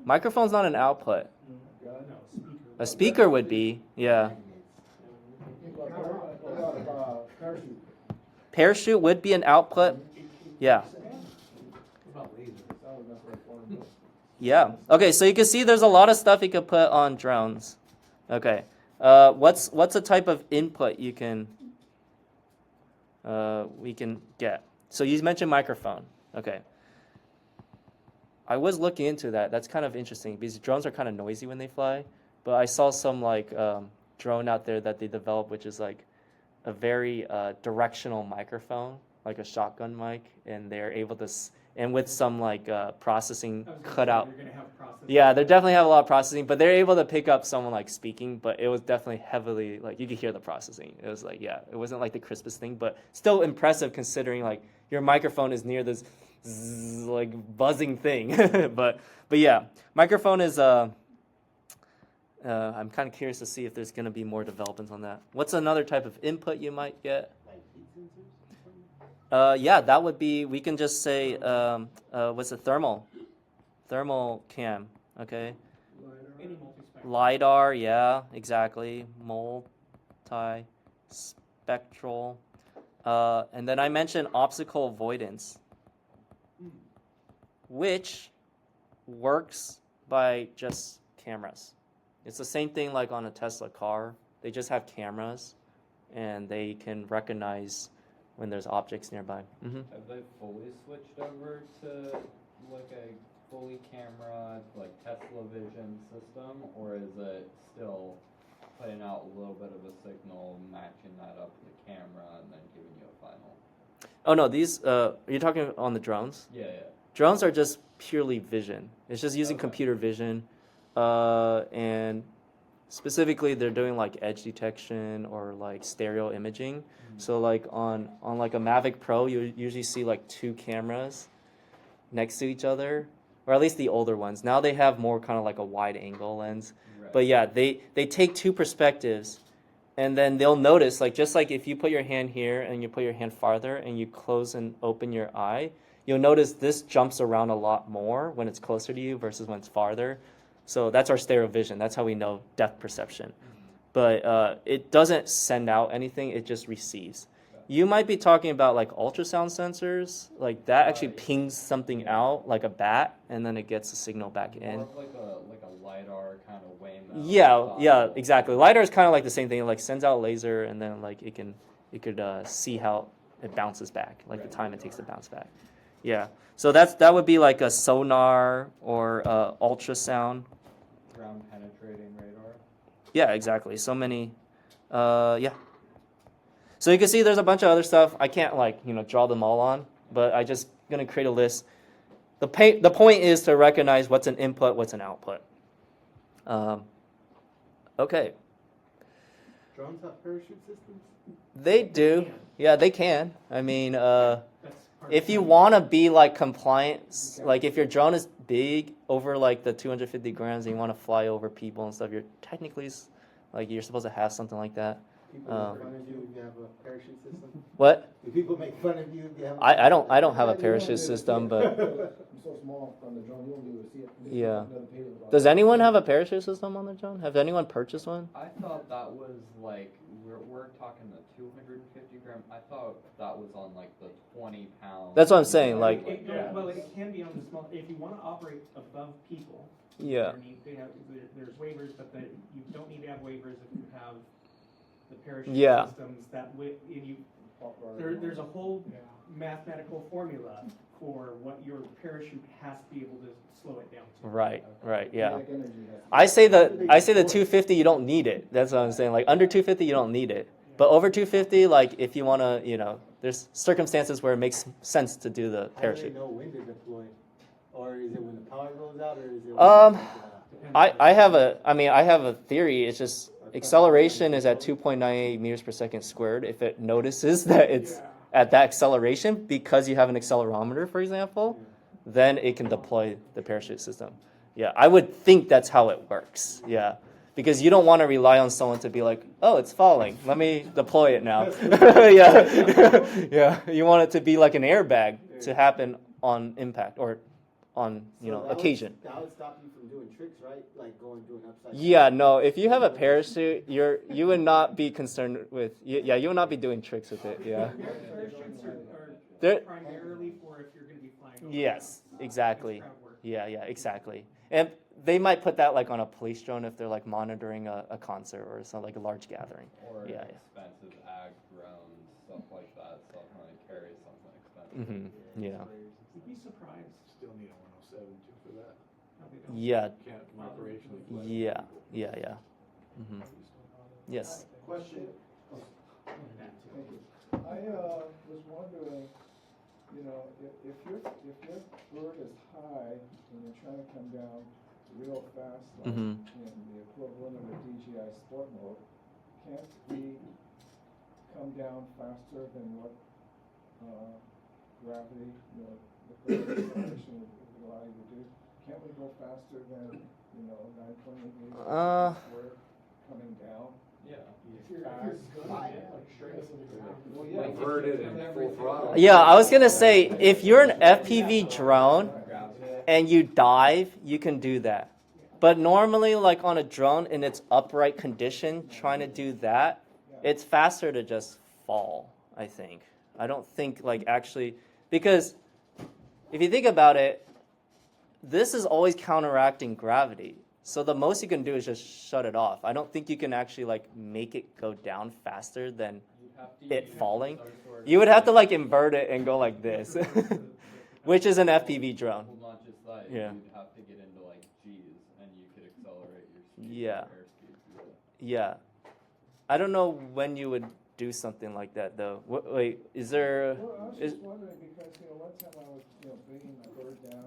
Microphone's not an output. No, speaker. A speaker would be, yeah. What about parachute? Parachute would be an output. Yeah. What about lasers? That was my first one. Yeah. Okay, so you can see there's a lot of stuff you could put on drones. Okay. What's a type of input you can we can get? So you mentioned microphone. Okay. I was looking into that. That's kind of interesting because drones are kind of noisy when they fly. But I saw some like drone out there that they developed, which is like a very directional microphone, like a shotgun mic, and they're able to and with some like processing I was gonna cut say, out. You're gonna have processing. Yeah, they definitely have a lot of processing, but they're able to pick up someone like speaking, but it was definitely heavily like you could hear the processing. It was like, yeah, it wasn't like the crispest thing, but still impressive considering like your microphone is near this zzz, like buzzing thing. but yeah, microphone is I'm kind of curious to see if there's going to be more developments on that. What's another type of input you might get? Like heat sensors? Yeah, that would be, we can just say, what's a thermal cam, okay? Any multi-spectrum. LiDAR, yeah, exactly. Multi-spectral. And then I mentioned optical avoidance, which works by just cameras. It's the same thing like on a Tesla car. They just have cameras, and they can recognize when there's objects nearby. Mm-hmm. Have they fully switched over to like a fully camera, like Tesla vision system, or is it still putting out a little bit of a signal, matching that up to the camera, and then giving you a final? Oh no, these you're talking on the drones? Yeah. Drones are just purely vision. It's just using Okay. computer vision, and specifically they're doing like edge detection or like stereo imaging. So like on like a Mavic Pro, you usually see like two cameras next to each other, or at least the older ones. Now they have more kind of like a wide angle lens. Right. But yeah, they take two perspectives, and then they'll notice, like just like if you put your hand here and you put your hand farther and you close and open your eye, you'll notice this jumps around a lot more when it's closer to you versus when it's farther. So that's our stereo vision. That's how we know depth perception. But it doesn't send out anything, it just receives. You might be talking about like ultrasound sensors, like that actually pings something out like a bat, and then it gets the signal back in. More of like a LiDAR kind of weighing that. Yeah, exactly. LiDAR is kind of like the same thing. It like sends out laser, and then like it could see how it bounces back, like the time it takes to bounce back. Yeah. So that would be like a sonar or ultrasound. Ground penetrating radar. Yeah, exactly. So many. Yeah. So you can see there's a bunch of other stuff. I can't draw them all on, but I just gonna create a list. The point is to recognize what's an input, what's an output. Okay. Drones have parachute systems? They do. Yeah, they can. I mean, That's part if of you the- want to be like compliant, like if your drone is big over like the 250 grams and you want to fly over people and stuff, you're technically like you're supposed to have something like that. People make fun of you if you have a parachute system? What? Do people make fun of you if you have a I don't have a parachute system, but I'm so small from the drone, you won't be able to see it. Yeah. Another payload about does it. anyone have a parachute system on their drone? Have anyone purchased one? I thought that was like we're talking the 250 gram. I thought that was on like the 20 pound. That's what I'm saying. Like, Well, it can be on the small, if you want to operate above people. yeah. There's waivers, but you don't need to have waivers if you have the parachute Yeah. systems there's a whole mathematical formula for what your parachute has to be able to slow it down to. Right. Yeah. Kinetic energy has to- I say the 250 you don't need it. That's what I'm saying. Like under 250 you don't need it. But over 250, like if you want to, there's circumstances where it makes sense to do the How do they parachute. know when to deploy? Or is it when the power goes out, or is it when I have a theory. It's just acceleration is at 2.98 meters per second squared. If it notices that it's at that acceleration because you have an accelerometer, for example, then it can deploy the parachute system. Yeah, I would think that's how it works. Yeah, because you don't want to rely on someone to be like, oh, it's falling. Let me deploy it now. Yeah, yeah. You want it to be like an airbag to happen on impact or on occasion. That would stop you from doing tricks, right? Like doing upside down. Yeah, no. If you have a parachute, you would not be concerned with. Yeah, you would not be doing tricks with it. Yeah. Parachutes are They're- primarily for if you're going to be flying over. Yes, exactly. Crowd work. Yeah, exactly. And they might put that like on a police drone if they're like monitoring a concert or something like a large gathering. Or Yeah, expensive ag drones, stuff like that, stuff when it carries something expensive. Yeah. You'd be surprised. Still need a 107 too for that. No, they don't. Yeah. Can't operationally. fly. Yeah. Yes. Question. I was wondering, you know, if your bird is high and you're trying to come down real fast, like in the equivalent of a DJI Sport mode, can't we come down faster than what gravity, the acceleration would allow you to do? Can't we go faster than 9.8 meters per square coming down? Yeah. If you're good at it, like straight up in the ground. Well, yeah, inverted and full throttle. Yeah, I was gonna say if you're an FPV drone and you dive, you can do that. But normally, like on a drone in its upright condition, trying to do that, it's faster to just fall. I think. I don't think like actually because if you think about it, this is always counteracting gravity. So the most you can do is just shut it off. I don't think you can actually like make it go down faster than it falling. You would have to like invert it and go like this, which is an FPV drone. Well, not just that. Yeah. You'd have to get into like G's, and you could accelerate your speed. Yeah. Airspeed through it. Yeah. I don't know when you would do something like that though. Wait, is there? Well, I was Is, just wondering because one time I was bringing my bird down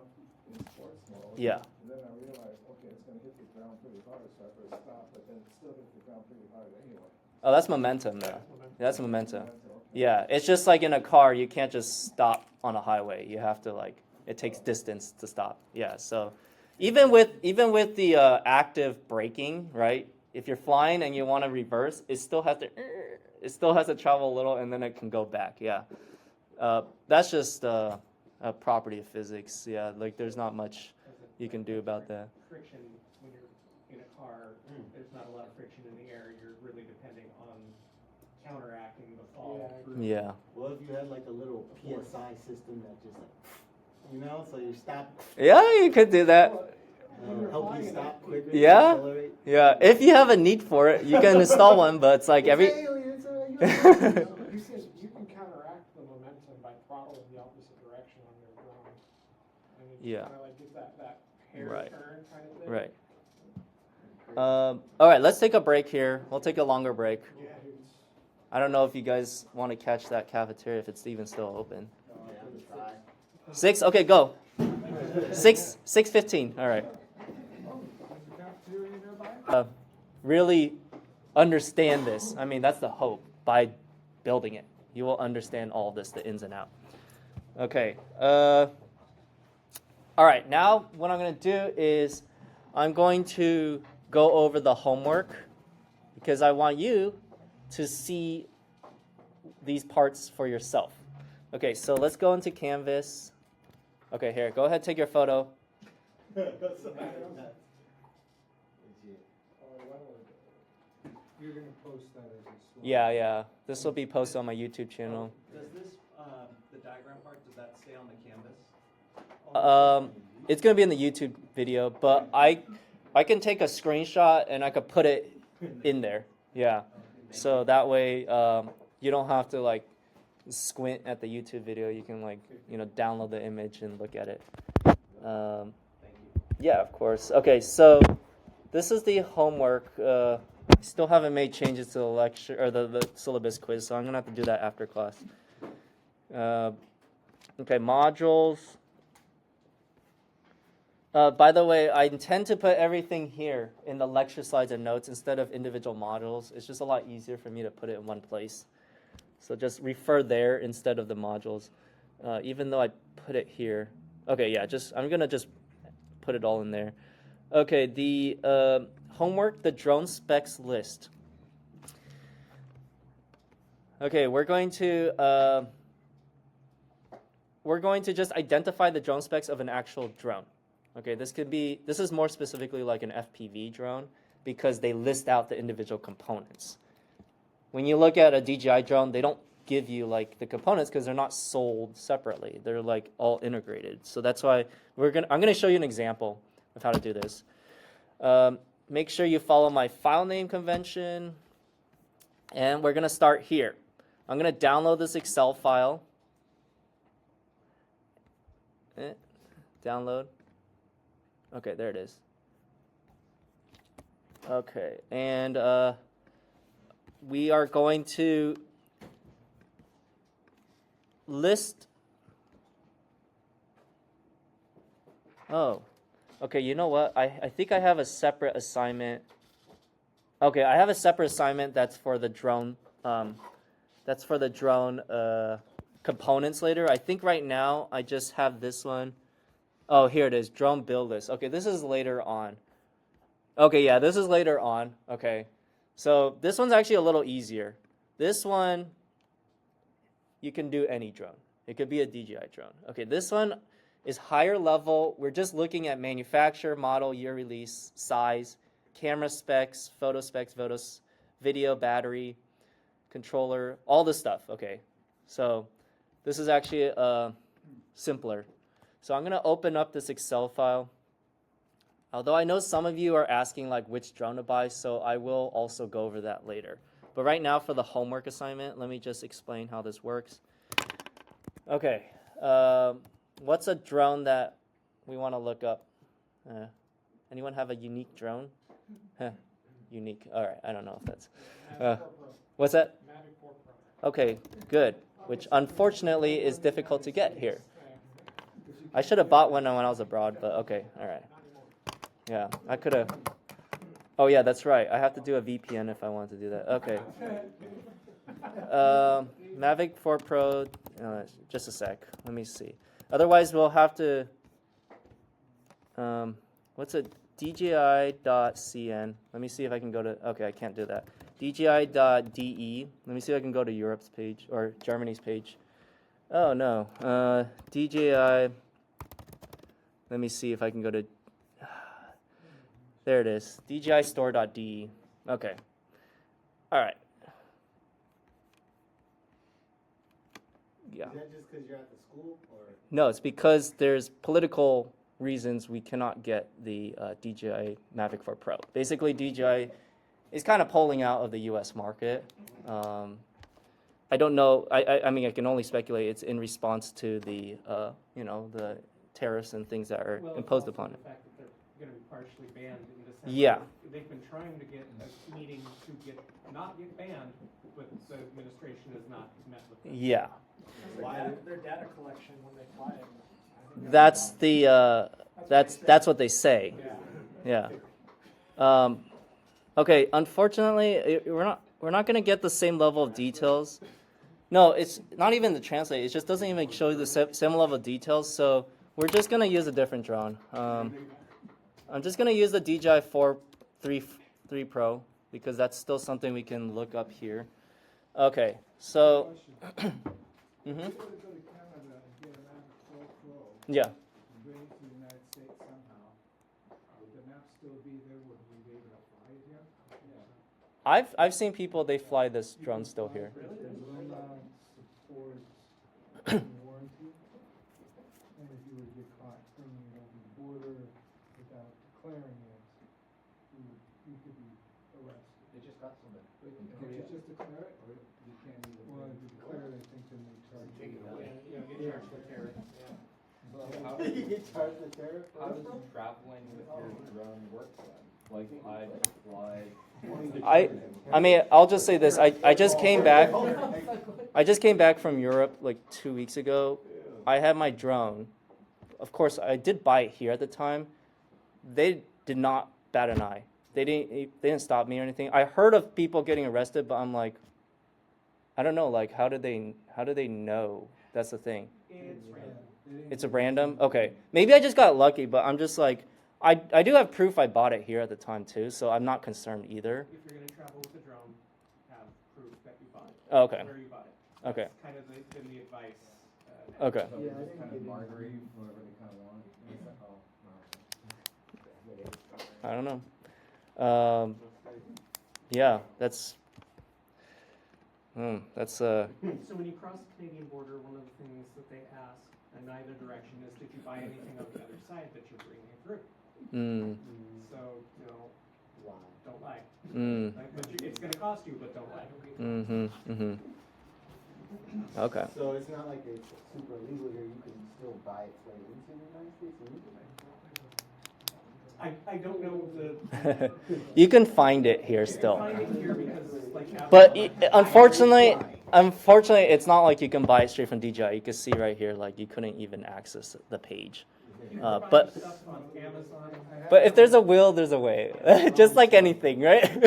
in sports mode. Yeah. And then I realized, okay, it's gonna hit the ground pretty hard, so I better stop. But then it still hit the ground pretty hard anyway. oh, that's momentum though. That's momentum. Okay. Yeah, it's just like in a car, you can't just stop on a highway. You have to like it takes distance to stop. Yeah, so even with the active braking, right? If you're flying and you want to reverse, it still has to travel a little and then it can go back. Yeah, that's just a property of physics. Yeah, like there's not much you can do about that. Friction when you're in a car, there's not a lot of friction in the air. You're really depending on counteracting the fall. through. Yeah. What if you had like a little PSI system that just like, so you stop, Yeah, you could do that. help you stop quicker. Yeah. Accelerate. Yeah, if you have a need for it, you can install one. But it's like every. Aliens, You said you can counteract the momentum by throttling the opposite direction on your drone. And it Yeah. kind of like gives that hair Right. turn kind of thing. Right. All right, let's take a break here. We'll take a longer break. Yeah, dude. I don't know if you guys want to catch that cafeteria if it's even still open. Yeah, I'm try. 6. Okay, go. 6:15. All right. Really understand this. I mean, that's the hope. By building it, you will understand all of this, the ins and out. Okay. All right. Now, what I'm going to do is I'm going to go over the homework because I want you to see these parts for yourself. Okay, so let's go into Canvas. Okay, here, go ahead, take your photo. You're gonna post that as a slide. Yeah. This will be posted on my YouTube channel. Does this, the diagram part, does that stay on the canvas? It's gonna be in the YouTube video, but I can take a screenshot and I could put it in there. Yeah. So that way, you don't have to like squint at the YouTube video. You can like download the image and look at it. Yeah, of course. Okay, so this is the homework. Still haven't made changes to the lecture or the syllabus quiz, so I'm gonna have to do that after class. Okay, modules. By the way, I intend to put everything here in the lecture slides and notes instead of individual modules. It's just a lot easier for me to put it in one place. So just refer there instead of the modules, even though I put it here. Okay, yeah, I'm gonna just put it all in there. Okay, homework, the drone specs list. Okay, we're going to just identify the drone specs of an actual drone. Okay, this is more specifically like an FPV drone because they list out the individual components. When you look at a DJI drone, they don't give you like the components because they're not sold separately. They're like all integrated. So that's why I'm gonna show you an example of how to do this. Make sure you follow my file name convention, and we're gonna start here. I'm gonna download this Excel file. Download. Okay, there it is. Okay, and we are going to list. Oh, okay, you know what? I think I have a separate assignment. Okay, I have a separate assignment that's for the drone. Components later. I think right now I just have this one. Oh, here it is, drone build list. Okay, this is later on. Okay, yeah, this is later on. Okay, so this one's actually a little easier. This one, you can do any drone. It could be a DJI drone. Okay, this one is higher level. We're just looking at manufacturer, model, year release, size, camera specs, photo specs, video, battery, controller, all this stuff. Okay, so this is actually simpler. So I'm going to open up this Excel file. Although I know some of you are asking like which drone to buy, so I will also go over that later. But right now for the homework assignment, let me just explain how this works. Okay, what's a drone that we want to look up? Anyone have a unique drone? Unique. All right, I don't know if that's... what's that? Mavic 4 Pro. Okay, good. Which unfortunately is difficult to get here. I should have bought one when I was abroad, but okay, all right. Yeah, I could have. Oh yeah, that's right. I have to do a VPN if I want to do that. Okay. Mavic 4 Pro. Just a sec. Let me see. Otherwise, we'll have to. What's it? DJI.cn. Let me see if I can go to. Okay, I can't do that. DJI.de. Let me see if I can go to Europe's page or Germany's page. Oh no. DJI. Let me see if I can go to. There it is. DJIstore.de. Okay. All right. Yeah. Is that just because you're at the school, or? No, it's because there's political reasons we cannot get the DJI Mavic 4 Pro. Basically, DJI is kind of pulling out of the U.S. market. I don't know. I mean, I can only speculate. It's in response to the the tariffs and things that are imposed upon it. The fact that they're going to be partially banned in the sense Yeah. that they've been trying to get a meeting to not get banned, but the administration has not met with them. Yeah. Their data collection when they fly it. That's the that's what they say. Yeah. Okay. Unfortunately, we're not going to get the same level of details. No, it's not even the translate. It just doesn't even show you the same level of details. So we're just going to use a different drone. I'm just going to use the DJI 3 Pro because that's still something we can look up here. Okay. So. If you were to go to Canada and get a Mavic 4 Pro, Yeah. and bring it to the United States somehow, would the map still be there? Would we be able to fly it here? Yeah. I've seen people, they fly this drone still here. Really? Does Luna support warranty? And if you were to get caught bringing it over the border without declaring it, you could be arrested. They just got somebody. Can you just declare it, or you can't even? Well, if you declare it, I think then they charge you. Get charged with terror. How You get charged with terror? How does traveling with your drone work then? Like I fly. I mean, I'll just say this. I just came back. I just came back from Europe like 2 weeks ago. I had my drone. Of course, I did buy it here at the time. They did not bat an eye. They didn't stop me or anything. I heard of people getting arrested, but I'm like, I don't know. Like, how do they know? That's the thing. It's random. It's a random. Okay, maybe I just got lucky, but I'm just like, I do have proof I bought it here at the time too, so I'm not concerned either. If you're gonna travel with a drone, have proof that you bought it. Oh, okay. Where you bought it. Okay. That's kind of been the advice. Okay. Yeah, I think kind of margarine, whatever they kind of want. I don't know. Yeah, that's. So when you cross the Canadian border, one of the things that they ask in either direction is, did you buy anything on the other side that you're bringing through? So, you know, don't lie. Like, but it's gonna cost you, but don't lie. Okay. So it's not like it's super illegal here, you can still buy it straight into the United States illegally? I don't know the. You can find it here still. Find it here because, like, But unfortunately, it's not like you can buy it straight from DJI. You can see right here, like you couldn't even access the page. But if there's a will, there's a way. Just like anything, right? Yeah.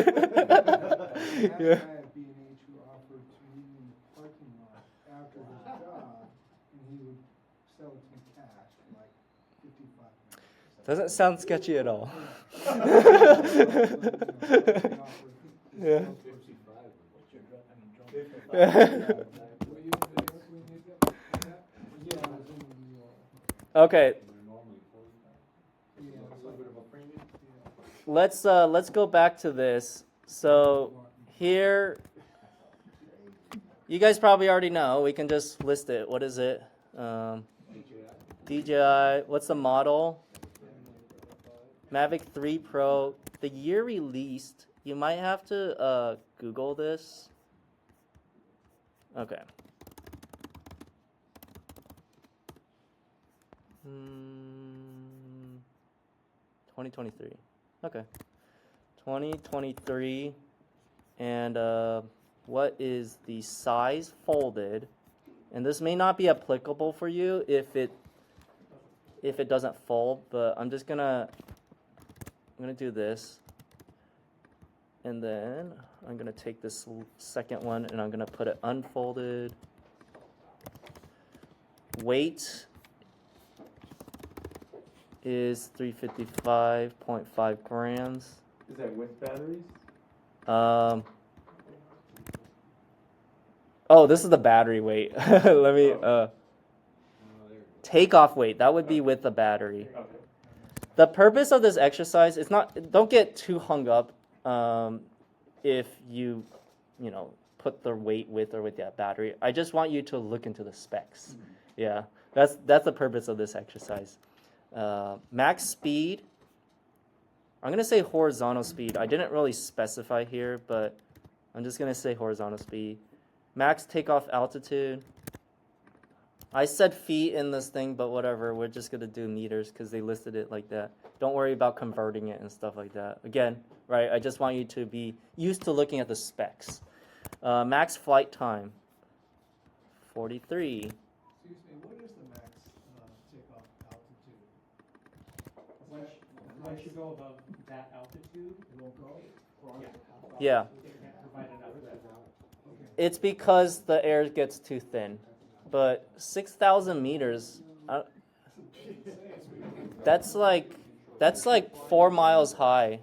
B&H who offered to meet me in the parking lot after his job, and he would sell it to me cash for like 55 minutes. Doesn't sound sketchy at all. Yeah. Okay. Let's go back to this. So here, you guys probably already know. We can just list it. What is it? DJI. What's the model? Mavic 3 Pro. The year released. You might have to Google this. Okay. 2023. Okay. 2023. And what is the size folded? And this may not be applicable for you if it doesn't fold, but I'm gonna do this. And then I'm gonna take this second one and I'm gonna put it unfolded. Weight is 355.5 grams. Is that with batteries? Oh, this is the battery weight. Let me takeoff weight. That would be with the battery. Okay. The purpose of this exercise is not. Don't get too hung up if you put the weight with or with that battery. I just want you to look into the specs. Yeah, that's the purpose of this exercise. Max speed. I'm gonna say horizontal speed. I didn't really specify here, but I'm just gonna say horizontal speed. Max takeoff altitude. I said feet in this thing, but whatever. We're just gonna do meters because they listed it like that. Don't worry about converting it and stuff like that. Again, right? I just want you to be used to looking at the specs. Max flight time. 43. Excuse me, what is the max takeoff altitude? Once you go above that altitude, it won't go. Yeah. It can't provide enough lift. It's because the air gets too thin. But 6,000 meters, that's like 4 miles high.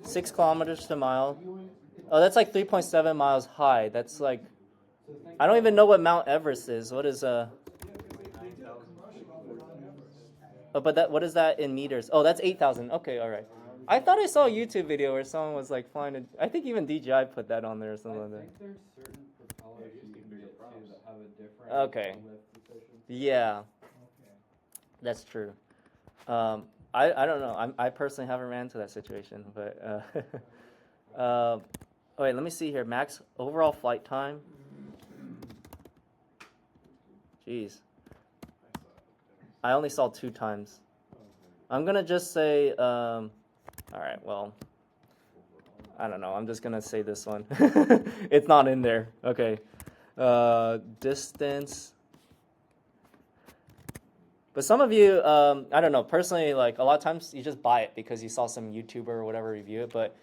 6 kilometers to mile. Oh, that's like 3.7 miles high. That's like, I don't even know what Mount Everest is. What is Oh, but what is that in meters? Oh, that's 8,000. Okay, all right. I thought I saw a YouTube video where someone was like flying. I think even DJI put that on there or something like that. I think there's certain propellers you can get to that have a different Okay. lift efficiency. Yeah, that's true. I don't know. I personally haven't ran into that situation, but oh wait, let me see here. Max overall flight time. Jeez, I only saw 2 times. I'm gonna just say. All right. Well, I don't know. I'm just gonna say this one. It's not in there. Okay. Distance. But some of you, I don't know, personally, like a lot of times you just buy it because you saw some YouTuber or whatever review it. But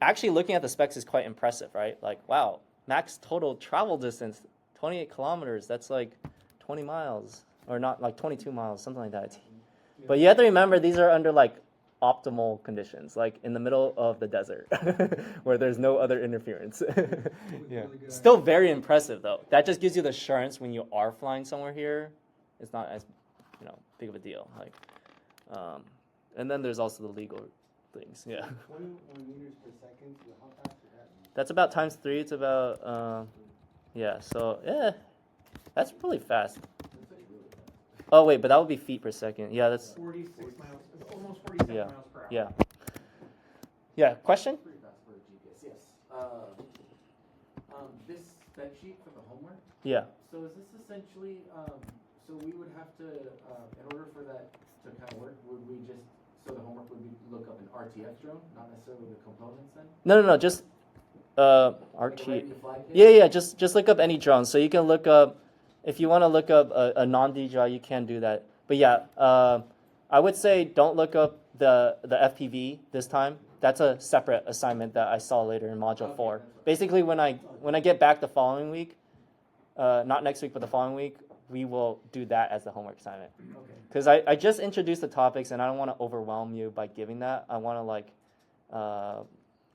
actually looking at the specs is quite impressive, right? Like, wow, max total travel distance, 28 kilometers. That's like 20 miles or not, like 22 miles, something like that. But you have to remember these are under like optimal conditions, like in the middle of the desert, where there's no other interference. Yeah. Still very impressive though. That just gives you the assurance when you are flying somewhere here, it's not as big of a deal. Like, and then there's also the legal things. Yeah. 21 meters per second. So how fast is that? That's about times 3. It's about yeah. So yeah, that's really fast. Oh wait, but that would be feet per second. Yeah, that's 46 miles, almost 47 yeah, miles per hour. yeah, yeah. Question? Pretty fast for a GPS, yes. This spec sheet for the homework, Yeah. so is this essentially, so we would have to, in order for that to kind of work, would we just, so the homework would be look up an RTX drone, not necessarily the components then? No. Just Like RT. right in the flag kit? Yeah. Just look up any drone. So you can look up if you want to look up a non-DJI, you can do that. But yeah, I would say don't look up the FPV this time. That's a separate assignment that I saw later in Module 4. Basically, when I get back the following week, not next week, but the following week, we will do that as the homework assignment. Okay. Because I just introduced the topics, and I don't want to overwhelm you by giving that. I want to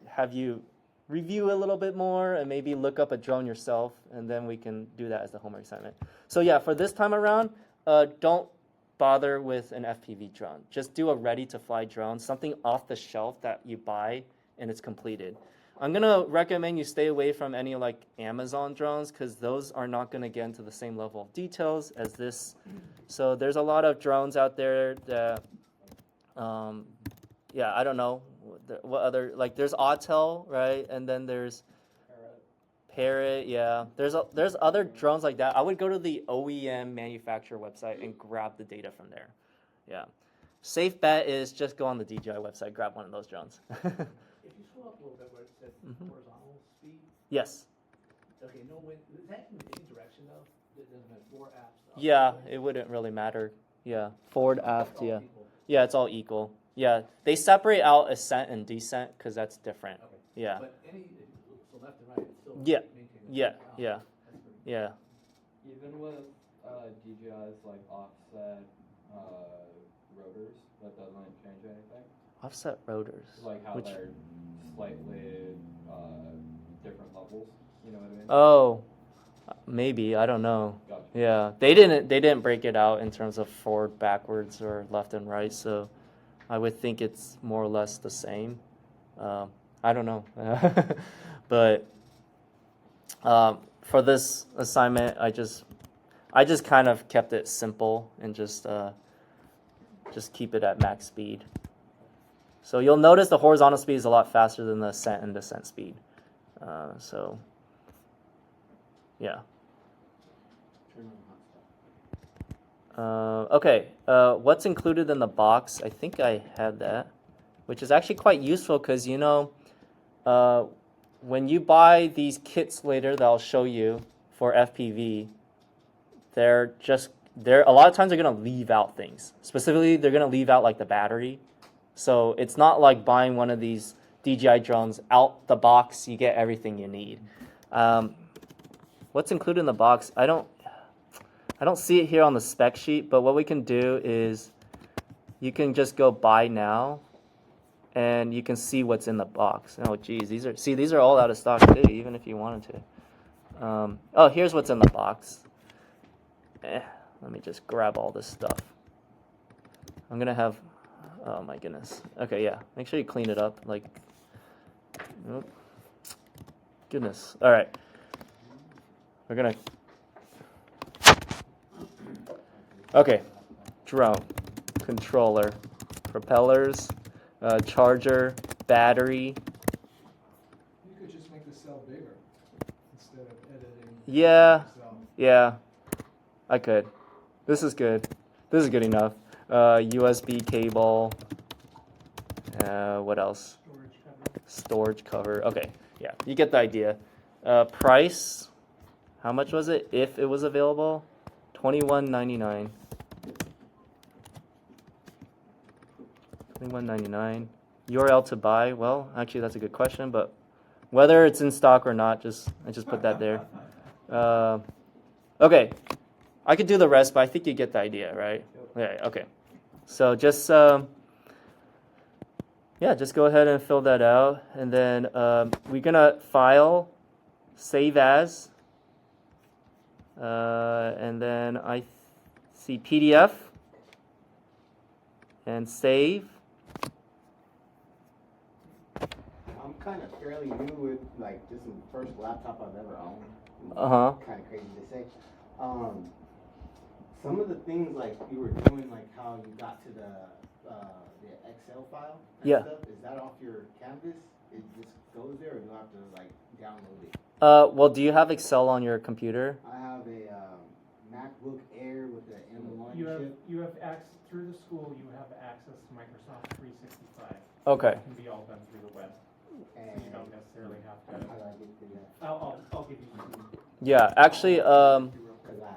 have you review a little bit more and maybe look up a drone yourself, and then we can do that as the homework assignment. So yeah, for this time around, don't bother with an FPV drone. Just do a ready-to-fly drone, something off the shelf that you buy and it's completed. I'm gonna recommend you stay away from any like Amazon drones because those are not gonna get into the same level of details as this. So there's a lot of drones out there that, yeah, I don't know what other, like there's Autel, right? And then there's Parrot, yeah. There's other drones like that. I would go to the OEM manufacturer website and grab the data from there. Yeah. Safe bet is just go on the DJI website, grab one of those drones. If you scroll up a little bit where it says horizontal speed, Yes. okay, no wind, is that in any direction though? It doesn't have four apps. Yeah, it wouldn't really matter. Yeah. Forward, aft, yeah. Yeah, it's all equal. Yeah. They separate out ascent and descent because that's different. Okay. Yeah. But any, so left and right, it's still Yeah. maintaining the Yeah, same balance. yeah. That's pretty Yeah. Even with DJI's like offset rotors, that doesn't change anything. Offset rotors. Like how Which- they're slightly different levels. You know what I mean? Oh, maybe, I don't know. Gotcha. Yeah, they didn't break it out in terms of forward, backwards, or left and right. So I would think it's more or less the same. I don't know, but for this assignment, I just kind of kept it simple and just keep it at max speed. So you'll notice the horizontal speed is a lot faster than the ascent and descent speed. So yeah. Okay, what's included in the box? I think I had that, which is actually quite useful because, you know, when you buy these kits later that I'll show you for FPV, they're a lot of times they're going to leave out things. Specifically, they're going to leave out like the battery. So it's not like buying one of these DJI drones out the box, you get everything you need. What's included in the box? I don't see it here on the spec sheet, but what we can do is you can just go buy now and you can see what's in the box. Oh geez, these are all out of stock too, even if you wanted to. Oh, here's what's in the box. Let me just grab all this stuff. I'm gonna have, oh my goodness. Okay, yeah, make sure you clean it up, like, oh, goodness. All right, we're gonna, okay, drone, controller, propellers, charger, battery. You could just make the cell bigger instead of editing. Yeah, yourself. yeah, I could. This is good. This is good enough. USB cable. What else? Storage cover. Okay, yeah, you get the idea. Price. How much was it if it was available? $21.99. $21.99. URL to buy. Well, actually, that's a good question, but whether it's in stock or not, I just put that there. Okay, I could do the rest, but I think you get the idea, right? Yeah. Okay. So just yeah, just go ahead and fill that out. And then we're going to file, save as. And then I see PDF and save. I'm kind of fairly new with, like, this is the first laptop I've ever owned. Uh-huh. Kind of crazy to say. Some of the things, like, you were doing, like how you got to the Excel file and Yeah. stuff, is that off your Canvas? It just goes there, or do you have to, like, download it? Well, do you have Excel on your computer? I have a MacBook Air with the M1 You have, chip. you have access, through the school, you have access to Microsoft 365. Okay. It can be all done through the web. And You don't necessarily have how to. do I get to that? I'll give you some. Yeah, actually,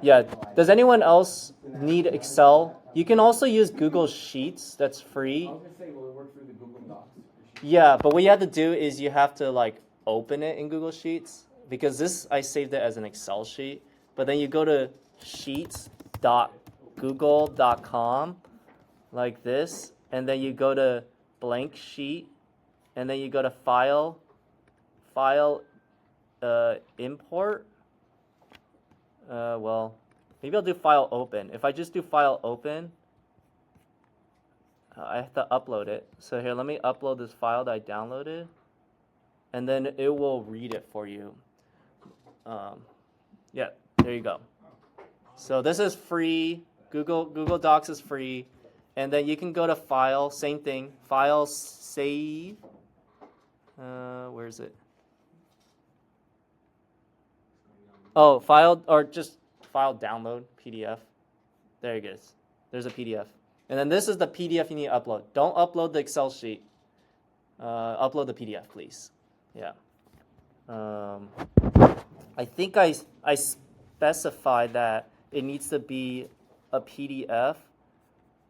yeah. Does anyone else need Excel? You can also use Google Sheets. That's free. I was gonna say, will it work through the Google Docs? Yeah, but what you have to do is you have to like open it in Google Sheets because this I saved it as an Excel sheet. But then you go to sheets.google.com like this, and then you go to blank sheet, and then you go to file, import. Well, maybe I'll do file open. If I just do file open, I have to upload it. So here, let me upload this file that I downloaded, and then it will read it for you. Yeah, there you go. So this is free. Google Docs is free, and then you can go to file, same thing, file, save. Where is it? Oh, file, or just file download PDF. There it is. There's a PDF. And then this is the PDF you need to upload. Don't upload the Excel sheet. Upload the PDF, please. Yeah. I think I specified that it needs to be a PDF.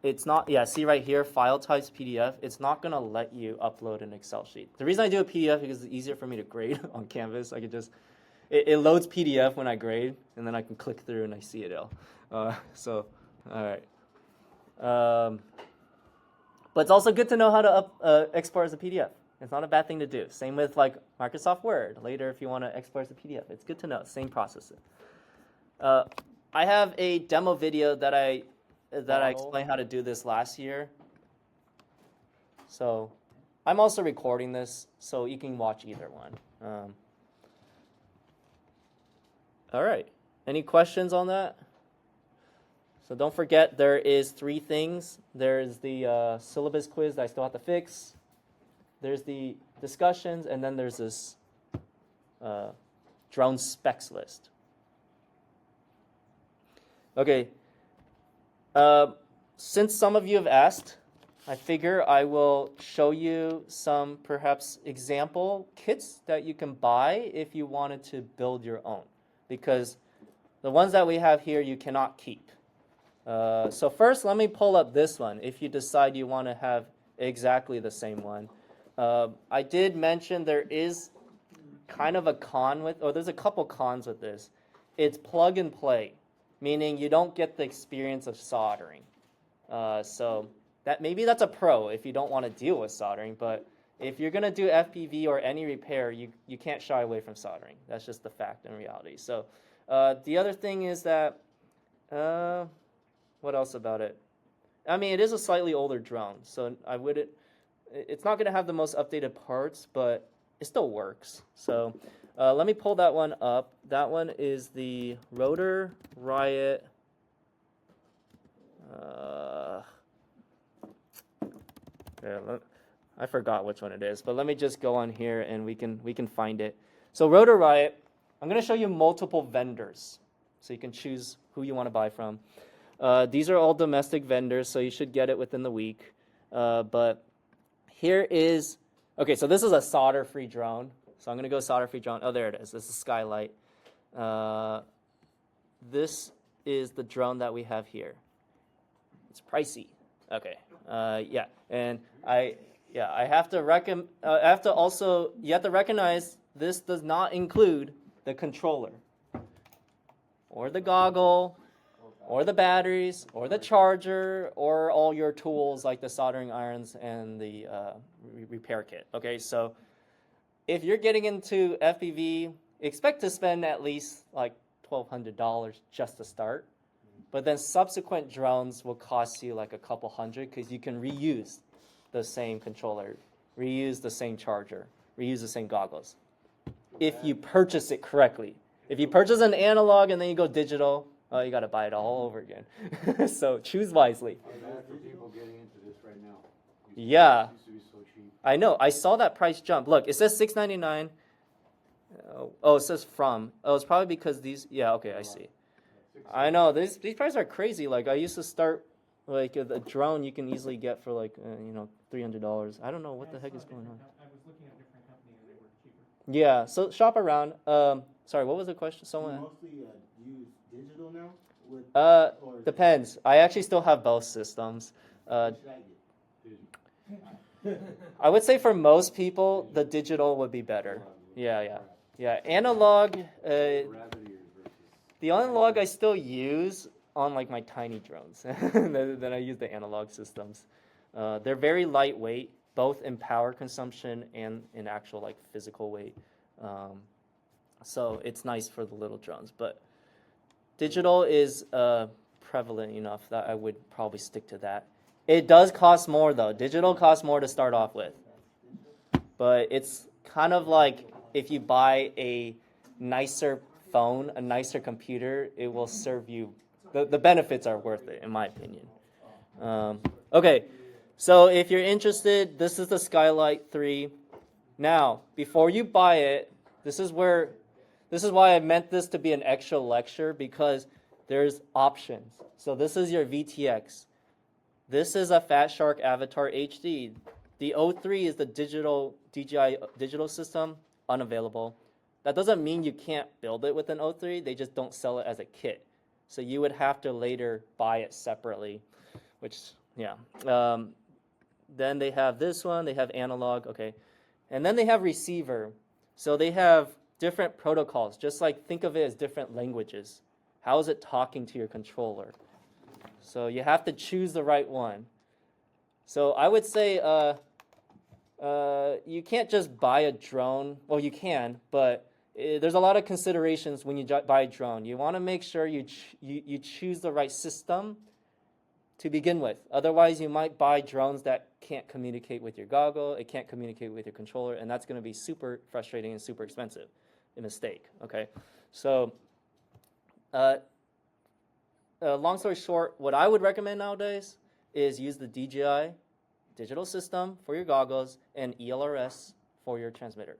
It's not, yeah, see right here, file types PDF. It's not going to let you upload an Excel sheet. The reason I do a PDF is because it's easier for me to grade on Canvas. I can just, it loads PDF when I grade, and then I can click through and I see it all. So, all right. But it's also good to know how to export as a PDF. It's not a bad thing to do. Same with like Microsoft Word. Later, if you want to export as a PDF, it's good to know. Same process. I have a demo video that I explained how to do this last year. So I'm also recording this, so you can watch either one. All right. Any questions on that? So don't forget, there is 3 things. There's the syllabus quiz that I still have to fix. There's the discussions, and then there's this drone specs list. Okay. Since some of you have asked, I figure I will show you some perhaps example kits that you can buy if you wanted to build your own. Because the ones that we have here you cannot keep. So first, let me pull up this one if you decide you want to have exactly the same one. I did mention there is kind of a con with, or there's a couple cons with this. It's plug and play, meaning you don't get the experience of soldering. So that maybe that's a pro if you don't want to deal with soldering, but if you're going to do FPV or any repair, you can't shy away from soldering. That's just the fact and reality. So the other thing is that, what else about it? I mean, it is a slightly older drone, so it's not going to have the most updated parts, but it still works. So let me pull that one up. That one is the Rotor Riot. I forgot which one it is, but let me just go on here and we can find it. So Rotor Riot, I'm going to show you multiple vendors, so you can choose who you want to buy from. These are all domestic vendors, so you should get it within the week. But here is, okay, so this is a solder-free drone. So I'm going to go solder-free drone. Oh, there it is. This is Skylight. This is the drone that we have here. It's pricey. Okay. Yeah, and I have to also, you have to recognize this does not include the controller or the goggle or the batteries, or the charger, or all your tools like the soldering irons and the repair kit. Okay, so if you're getting into FPV, expect to spend at least like $1,200 just to start. But then subsequent drones will cost you like a couple hundred because you can reuse the same controller, reuse the same charger, reuse the same goggles. If you purchase it correctly. If you purchase an analog and then you go digital, oh, you got to buy it all over again. So choose wisely. Bad for people getting into this right now. Yeah. Used to be so cheap. I know. I saw that price jump. Look, it says $699. Oh, it says from. Oh, it's probably because these. Yeah, okay, I see. I know. These prices are crazy. Like, I used to start, like, a drone you can easily get for, like, $300. I don't know what the heck is going on. I was looking at different companies and they were cheaper. Yeah, so shop around. Sorry, what was the question? Someone. You mostly use digital now? Or Depends. I actually still have both systems. what should I get? I would say for most people, the digital would be better. Yeah. Analog. The analog I still use on like my tiny drones. Then I use the analog systems. They're very lightweight, both in power consumption and in actual like physical weight. So it's nice for the little drones. But digital is prevalent enough that I would probably stick to that. It does cost more though. Digital costs more to start off with. But it's kind of like if you buy a nicer phone, a nicer computer, it will serve you. The benefits are worth it, in my opinion. Okay, so if you're interested, this is the Skylight 3. Now, before you buy it, this is why I meant this to be an extra lecture, because there's options. So this is your VTX. This is a Fat Shark Avatar HD. The O3 is the digital DJI digital system, unavailable. That doesn't mean you can't build it with an O3, they just don't sell it as a kit. So you would have to later buy it separately, which, yeah. Then they have this one, they have analog, okay. And then they have receiver. So they have different protocols, just like think of it as different languages. How is it talking to your controller? So you have to choose the right one. So I would say you can't just buy a drone. Well, you can, but there's a lot of considerations when you buy a drone. You want to make sure you choose the right system to begin with. Otherwise, you might buy drones that can't communicate with your goggle, it can't communicate with your controller, and that's going to be super frustrating and super expensive. A mistake, okay? So, long story short, what I would recommend nowadays is use the DJI digital system for your goggles and ELRS for your transmitter,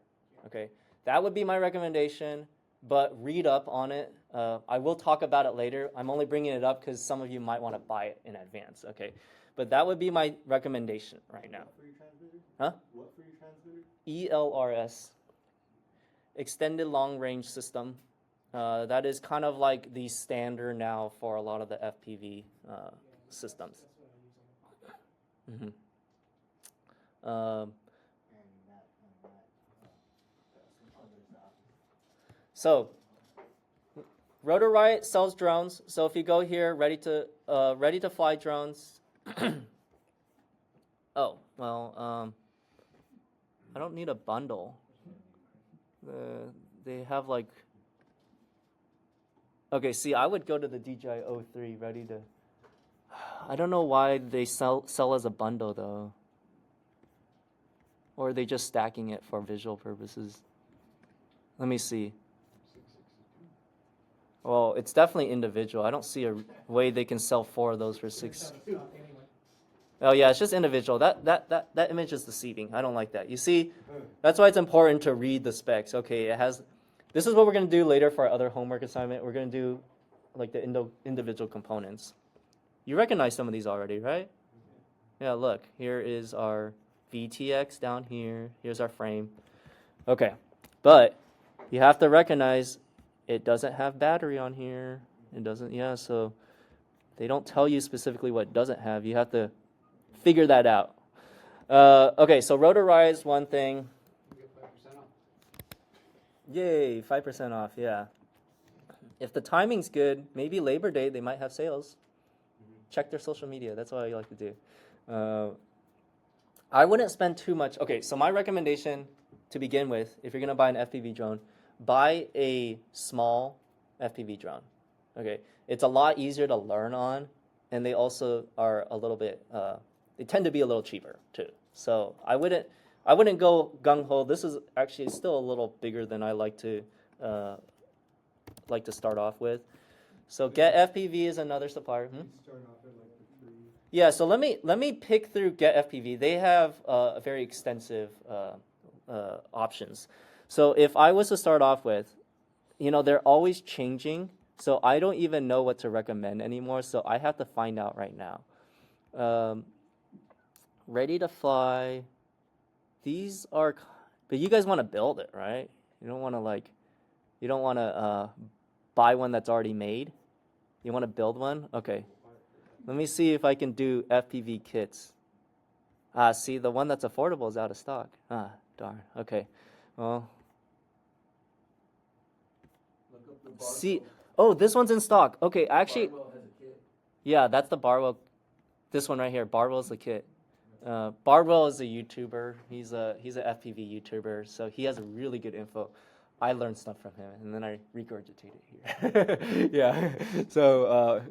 okay? That would be my recommendation, but read up on it. I will talk about it later. I'm only bringing it up because some of you might want to buy it in advance, okay? But that would be my recommendation right now. What for your transmitter? Huh? What for your transmitter? ELRS, Extended Long Range System. That is kind of like the standard now for a lot of the FPV systems. Mm-hmm. So, Rotor Riot sells drones. So if you go here, ready to fly drones. Oh well, I don't need a bundle. They have like. Okay, see, I would go to the DJI O3 ready to. I don't know why they sell as a bundle though. Or are they just stacking it for visual purposes? Let me see. Well, it's definitely individual. I don't see a way they can sell 4 of those for $6. Oh yeah, it's just individual. That image is deceiving. I don't like that. You see, that's why it's important to read the specs. Okay, it has. This is what we're gonna do later for our other homework assignment. We're gonna do like the individual components. You recognize some of these already, right? Yeah. Look, here is our VTX down here. Here's our frame. Okay, but you have to recognize it doesn't have battery on here. It doesn't. Yeah, so they don't tell you specifically what it doesn't have. You have to figure that out. Okay, so Rotor Riot is one thing. You get 5% off. Yay, 5% off, yeah. if the timing's good, maybe Labor Day they might have sales. Check their social media. That's what I like to do. I wouldn't spend too much. Okay, so my recommendation to begin with, if you're gonna buy an FPV drone, buy a small FPV drone. Okay, it's a lot easier to learn on, and they also are a little bit. They tend to be a little cheaper too. So I wouldn't go gung ho. This is actually still a little bigger than I like to start off with. So Get FPV is another supplier. Yeah, so let me pick through Get FPV. They have a very extensive options. So if I was to start off with, they're always changing. So I don't even know what to recommend anymore. So I have to find out right now. Ready to Fly. These are, but you guys want to build it, right? You don't want to buy one that's already made. You want to build one? Okay. Let me see if I can do FPV kits. See, the one that's affordable is out of stock. Darn. Okay. Well. See, this one's in stock. Okay, actually. Yeah, that's the Barwell. This one right here. Barwell's the kit. Barwell is a YouTuber. He's a FPV YouTuber, so he has really good info. I learned stuff from him, and then I regurgitate it here. Yeah. So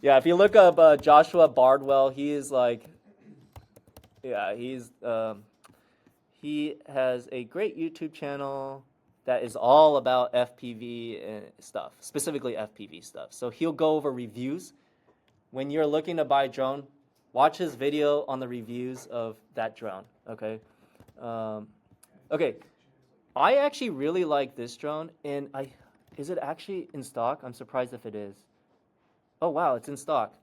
if you look up Joshua Bardwell, he is like, he has a great YouTube channel that is all about FPV and stuff, specifically FPV stuff. So he'll go over reviews. When you're looking to buy a drone, watch his video on the reviews of that drone. Okay. Okay. I actually really like this drone, and is it actually in stock? I'm surprised if it is. Oh wow, it's in stock.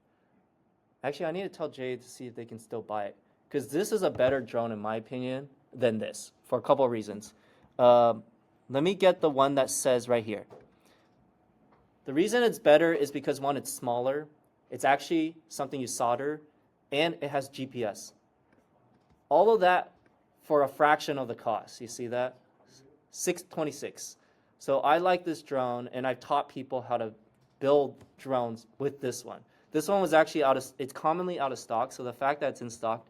Actually, I need to tell Jade to see if they can still buy it, because this is a better drone in my opinion than this for a couple of reasons. Let me get the one that says right here. The reason it's better is because one, it's smaller. It's actually something you solder, and it has GPS. All of that for a fraction of the cost. You see that? $626. So I like this drone, and I've taught people how to build drones with this one. This one was actually it's commonly out of stock, so the fact that it's in stock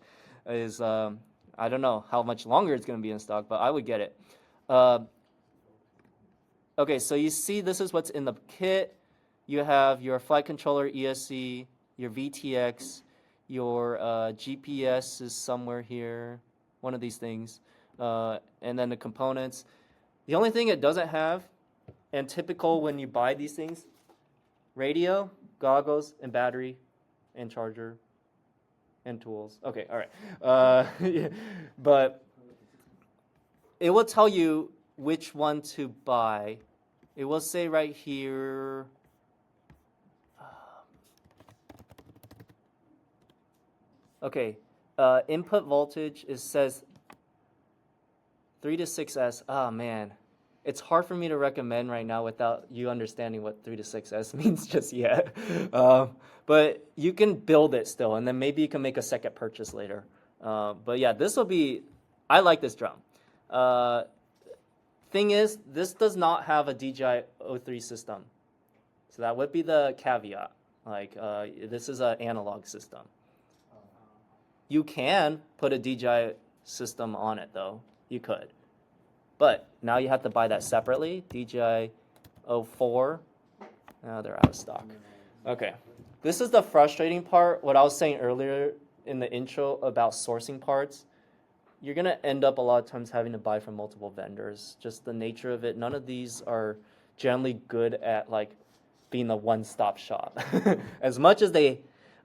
is, I don't know how much longer it's going to be in stock, but I would get it. Okay, so you see this is what's in the kit. You have your flight controller ESC, your VTX, your GPS is somewhere here, one of these things, and then the components. The only thing it doesn't have, and typical when you buy these things, radio, goggles, and battery, and charger, and tools. Okay, all right. But it will tell you which one to buy. It will say right here. Okay, input voltage, it says 3 to 6S. Oh man, it's hard for me to recommend right now without you understanding what 3 to 6S means just yet. But you can build it still, and then maybe you can make a second purchase later. But yeah, I like this drone. Thing is, this does not have a DJI O3 system. So that would be the caveat. This is an analog system. You can put a DJI system on it though. You could. But now you have to buy that separately. DJI O4. Now they're out of stock. Okay. This is the frustrating part. What I was saying earlier in the intro about sourcing parts. You're going to end up a lot of times having to buy from multiple vendors. Just the nature of it. None of these are generally good at being a one-stop shop. As much as I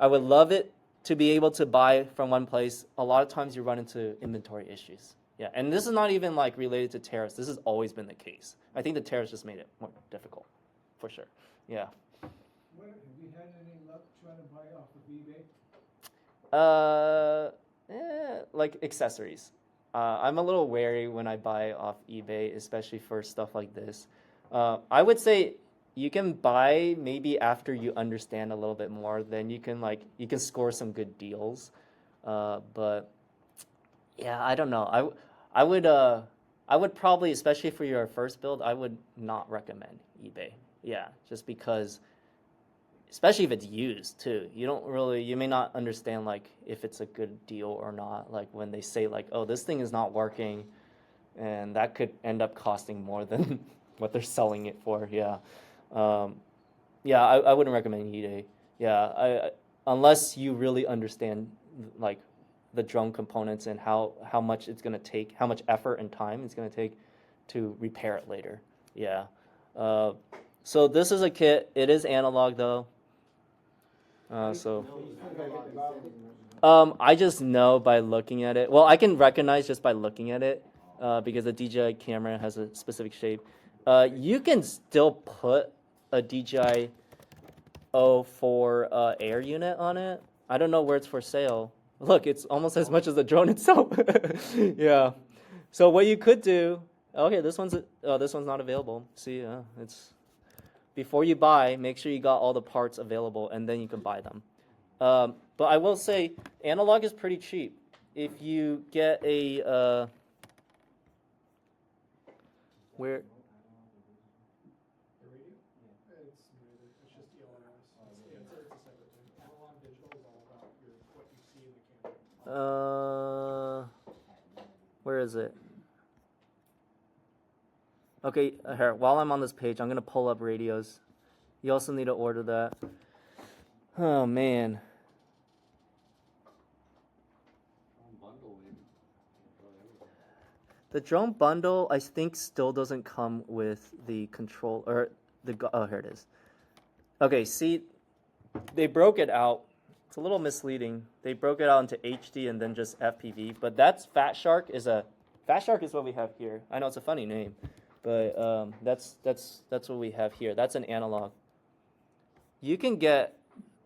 would love it to be able to buy from one place, a lot of times you run into inventory issues. Yeah, and this is not even related to tariffs. This has always been the case. I think the tariffs just made it more difficult, for sure. Yeah. Have you had any luck trying to buy off of eBay? Accessories. I'm a little wary when I buy off eBay, especially for stuff like this. I would say you can buy maybe after you understand a little bit more. Then you can score some good deals. But yeah, I don't know. I would I would probably, especially for your first build, I would not recommend eBay. Yeah, just because, especially if it's used too. You may not understand like if it's a good deal or not. Like when they say like, oh, this thing is not working, and that could end up costing more than what they're selling it for. Yeah, I wouldn't recommend eBay. Yeah, unless you really understand like the drone components and how much it's going to take, how much effort and time it's going to take to repair it later. Yeah. So this is a kit. It is analog though. I just know by looking at it. Well, I can recognize just by looking at it because the DJI camera has a specific shape. You can still put a DJI O4 Air unit on it. I don't know where it's for sale. Look, it's almost as much as the drone itself. Yeah. So what you could do, okay, this one's not available. See, it's before you buy, make sure you got all the parts available, and then you can buy them. But I will say, analog is pretty cheap. If you get a where. It's just ELRS. It's a separate thing. Analog digital is all about what you see in the camera. Where is it? Okay, here, while I'm on this page, I'm going to pull up radios. You also need to order that. Oh, man. The drone bundle, I think, still doesn't come with the control, or oh, here it is. Okay, see, they broke it out. It's a little misleading. They broke it out into HD and then just FPV, but that's Fat Shark is what we have here. I know it's a funny name, but that's what we have here. That's an analog. You can get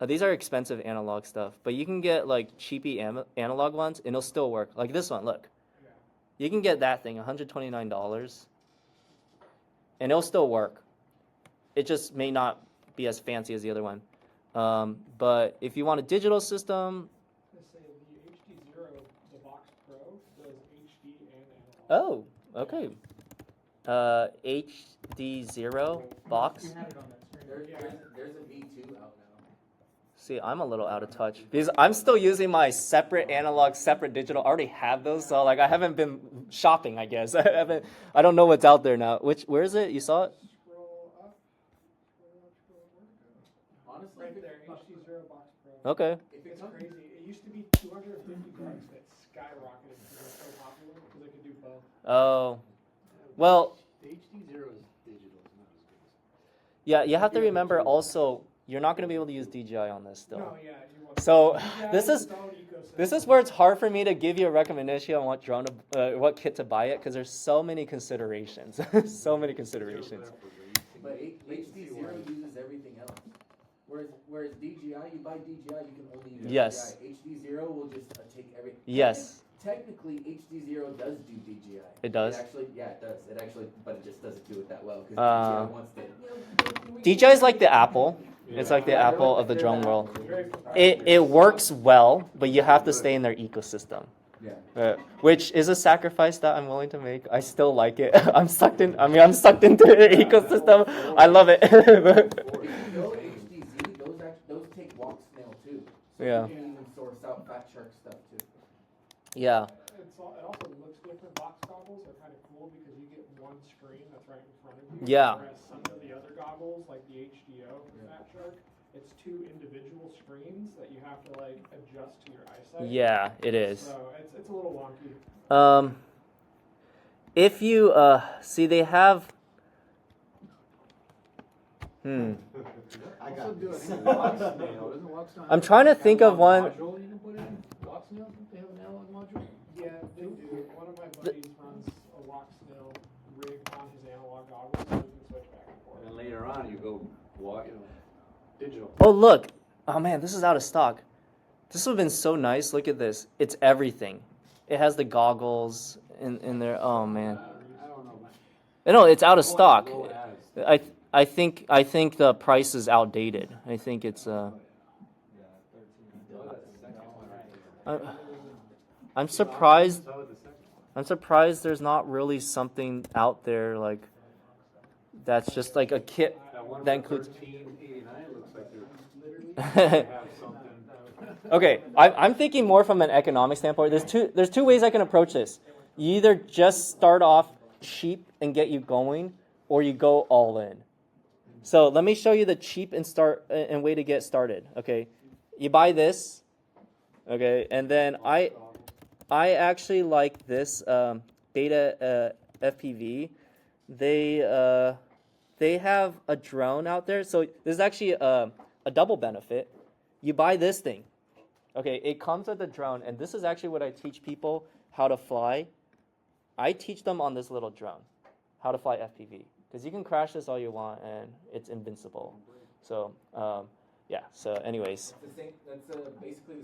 these are expensive analog stuff, but you can get like cheapy analog ones and it'll still work. Like this one, look. You can get that thing, $129, and it'll still work. It just may not be as fancy as the other one. But if you want a digital system, Let's say the HD0, the Box Pro, does HD and analog. oh, okay. HD0 box. You had it on that screen. There's a V2 out now. See, I'm a little out of touch because I'm still using my separate analog, separate digital. I already have those, so like I haven't been shopping. I guess I don't know what's out there now. Where is it? You saw it? Scroll up. Honestly, Right there, HD0 Box Pro. Okay. It's crazy. It used to be $250 that skyrocketed because it was so popular because it could do both. Oh, well. The HD0 is digital, it's not as good as. Yeah, you have to remember also you're not going to be able to use DJI on this still. No, yeah, you want So DJI this has is its own ecosystem. this is where it's hard for me to give you a recommendation on what drone what kit to buy it because there's so many considerations, so many considerations. But HD0 uses everything else. Whereas DJI, you buy DJI, you can only use Yes. DJI. HD0 will just take every. Yes. Technically, HD0 does do DJI. It does? Yeah, it does. It actually, but it just doesn't do it that well because DJI wants to. DJI is like the Apple. It's like the Apple of the drone world. It works well, but you have to stay in their ecosystem. Yeah. Which is a sacrifice that I'm willing to make. I still like it. I'm sucked into their ecosystem. I love it. If you go HDZ, those take walk snail too. So Yeah. you can even source out Fat Shark stuff too. Yeah. It also looks different. Box goggles are kind of cool because you get one screen that's right in front of you. Yeah. Whereas some of the other goggles, like the HDO for Fat Shark, it's two individual screens that you have to like adjust to your eyesight. Yeah, it is. So it's a little wonky. If you see, they have. I got this. Walksnail, isn't Walksnail I'm trying to think of one. module you can put in? Walksnail, don't they have an analog module? Yeah, they do. One of my buddies runs a Walksnail rig on his analog goggles, so you can switch back and forth. And then later on, you go digital. Oh look! Oh man, this is out of stock. This would have been so nice. Look at this. It's everything. It has the goggles in there. Oh man. I don't know. No, it's out of stock. Go as. I think the price is outdated. I think it's I'm surprised. I'm surprised there's not really something out there like that's just like a kit that includes. $13.89 looks like they're have something. Okay, I'm thinking more from an economic standpoint. There's two ways I can approach this. You either just start off cheap and get you going, or you go all in. So let me show you the cheap and way to get started. Okay, you buy this. Okay, and then I actually like this Beta FPV. They have a drone out there. So this is actually a double benefit. You buy this thing. Okay, it comes with a drone, and this is actually what I teach people how to fly. I teach them on this little drone how to fly FPV, because you can crash this all you want and it's invincible. So yeah. So anyways,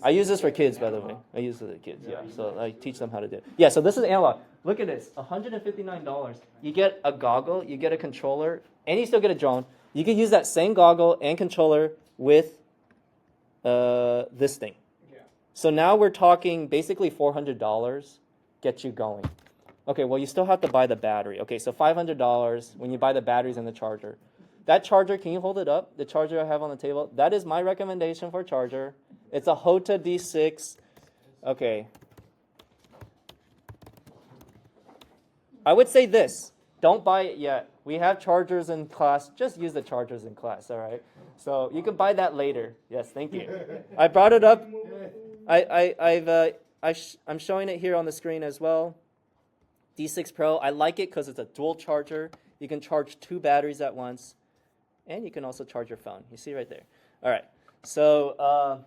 I use this for kids, by the way. I use it for kids. Yeah. So I teach them how to do it. Yeah. So this is analog. Look at this. $159. You get a goggle, you get a controller, and you still get a drone. You can use that same goggle and controller with this thing. So now we're talking basically $400 get you going. Okay, well, you still have to buy the battery. Okay, so $500 when you buy the batteries and the charger. That charger, can you hold it up? The charger I have on the table, that is my recommendation for a charger. It's a Hota D6. Okay. I would say this. Don't buy it yet. We have chargers in class. Just use the chargers in class, all right? So you can buy that later. Yes, thank you. I brought it up. I'm showing it here on the screen as well. D6 Pro, I like it because it's a dual charger. You can charge 2 batteries at once, and you can also charge your phone. You see right there. All right, so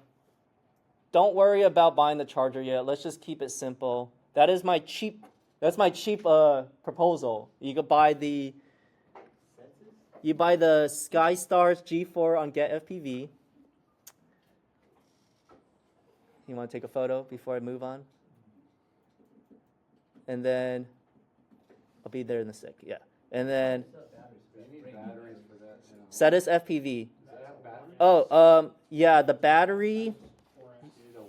don't worry about buying the charger yet. Let's just keep it simple. That's my cheap proposal. You could buy the SkyStars G4 on Get FPV. You want to take a photo before I move on? And then I'll be there in a sec. Yeah. And then Cetus FPV. Oh, yeah, the battery.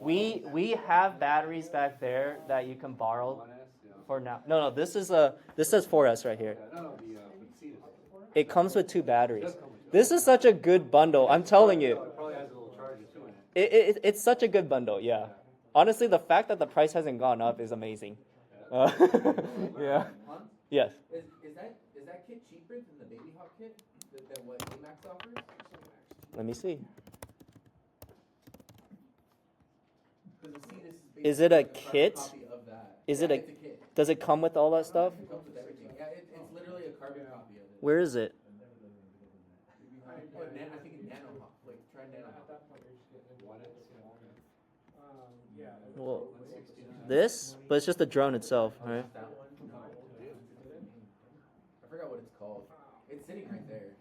We have batteries back there that you can borrow for now. No, this says 4S right here. It comes with 2 batteries. This is such a good bundle. I'm telling you. It's such a good bundle, yeah. Honestly, the fact that the price hasn't gone up is amazing. Yeah. Yes. Is that kit cheaper than the Baby Hawk kit than what AMAX offers? Let me see. Is it a kit? Is it it's a kit. Does it come with all that stuff? It comes with everything. Yeah, it's literally a carbon copy of it. Where is it? I think it's Nano Hawk. Like, try Nano Hawk. Well, this? But it's just the drone itself, right? That one? No. I forgot what it's called. It's sitting right there.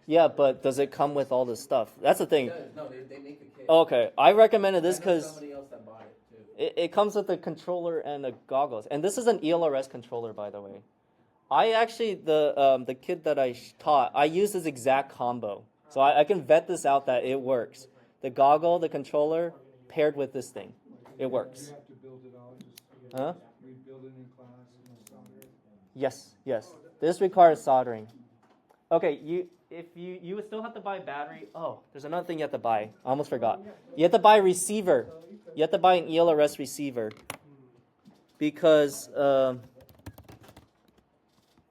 Yeah, but does it come with all this stuff? That's the thing. It does. No, they make the kit. Okay, I recommended this because somebody else that bought it too. it comes with a controller and the goggles. And this is an ELRS controller, by the way. I actually, the kid that I taught, I used this exact combo. So I can vet this out that it works. The goggle, the controller, paired with this thing. It works. You have to build it all, just Huh? rebuild it in class and solder it. Yes. This requires soldering. Okay, you would still have to buy a battery. Oh, there's another thing you have to buy. I almost forgot. You have to buy a receiver. You have to buy an ELRS receiver. Because,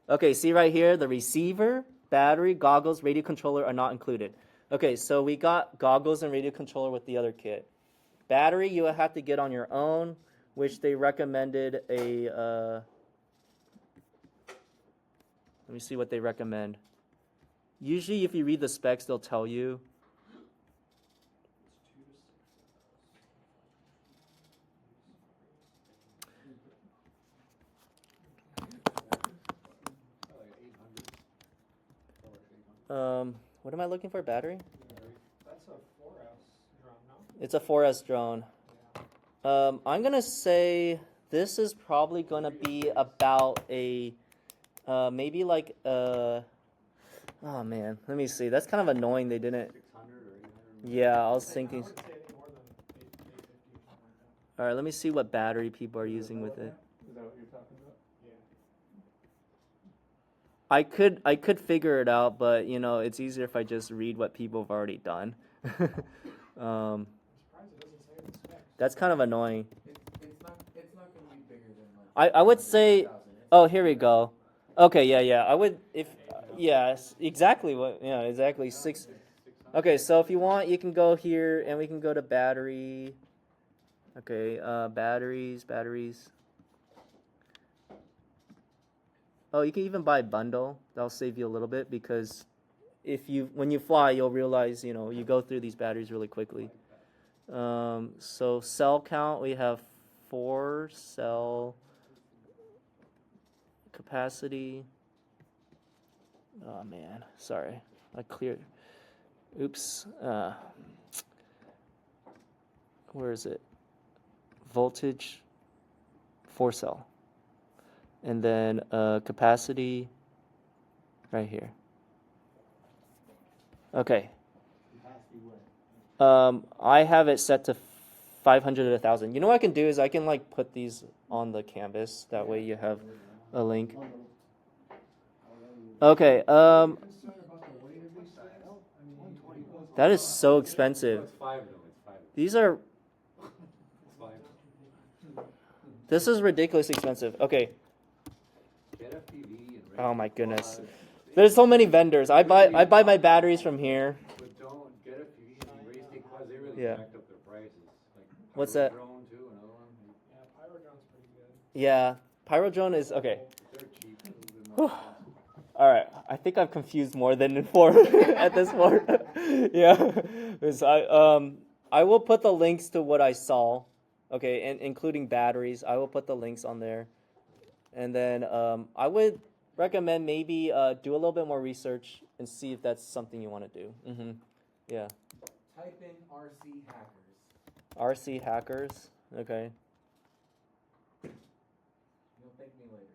okay, see right here, the receiver, battery, goggles, radio controller are not included. Okay, so we got goggles and radio controller with the other kit. Battery, you have to get on your own, which they recommended a, let me see what they recommend. Usually if you read the specs, they'll tell you. What am I looking for? Battery? That's a 4S drone, no? It's a 4S drone. I'm gonna say this is probably gonna be about a maybe like oh man, let me see. That's kind of annoying. They didn't. Yeah, I was thinking. I would say anything more than 850 or something like that. All right, let me see what battery people are using with it. Is that what you're talking I could figure it out, but you know, it's easier if I just read what people have already done. I'm surprised it doesn't say it in the specs. That's kind of annoying. It's not gonna be bigger than like. I would say, 100,000. oh, here we go. Okay, yeah. I would, if, yes, exactly exactly 6. Okay, so if you want, you can go here and we can go to battery. Okay, batteries. Oh, you can even buy a bundle. That'll save you a little bit because when you fly, you'll realize, you go through these batteries really quickly. So cell count, we have 4 cell capacity. Oh man, sorry. I cleared. Oops. Where is it? Voltage, 4 cell. And then capacity right here. Okay. I have it set to 500 to 1,000. You know what I can do is I can like put these on the canvas. That way you have a link. Okay. That is so expensive. These are. This is ridiculously expensive. Okay. Oh my goodness. There's so many vendors. I buy my batteries from here. But don't get it, you raise the cost, they really Yeah. jacked up their prices. Like What's that? Pyrodrone too, another one. Yeah, Pyrodrone's pretty good. Yeah. Pyrodrone is okay. They're cheap. Whew. All right. I think I've confused more than informed at this point. Yeah. 'Cause I will put the links to what I saw. Okay, and including batteries. I will put the links on there. And then I would recommend maybe do a little bit more research and see if that's something you want to do. Yeah. Type in RC hackers. RC hackers. Okay. You'll thank me later.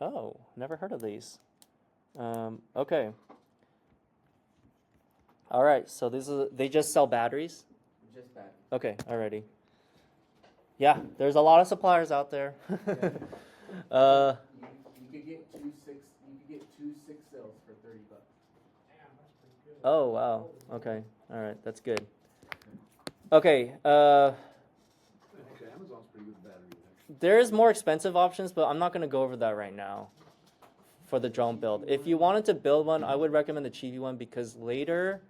Oh, never heard of these. Okay. All right. So they just sell batteries. Just batteries. Okay. Alrighty. Yeah, there's a lot of suppliers out there. You could get two 6 cells for $30. Damn, that's pretty good. Oh wow. Okay. All right. That's good. Okay. Actually, Amazon's pretty good battery there. There's more expensive options, but I'm not going to go over that right now for the drone build. If you wanted to build one, I would recommend the Chibi one because later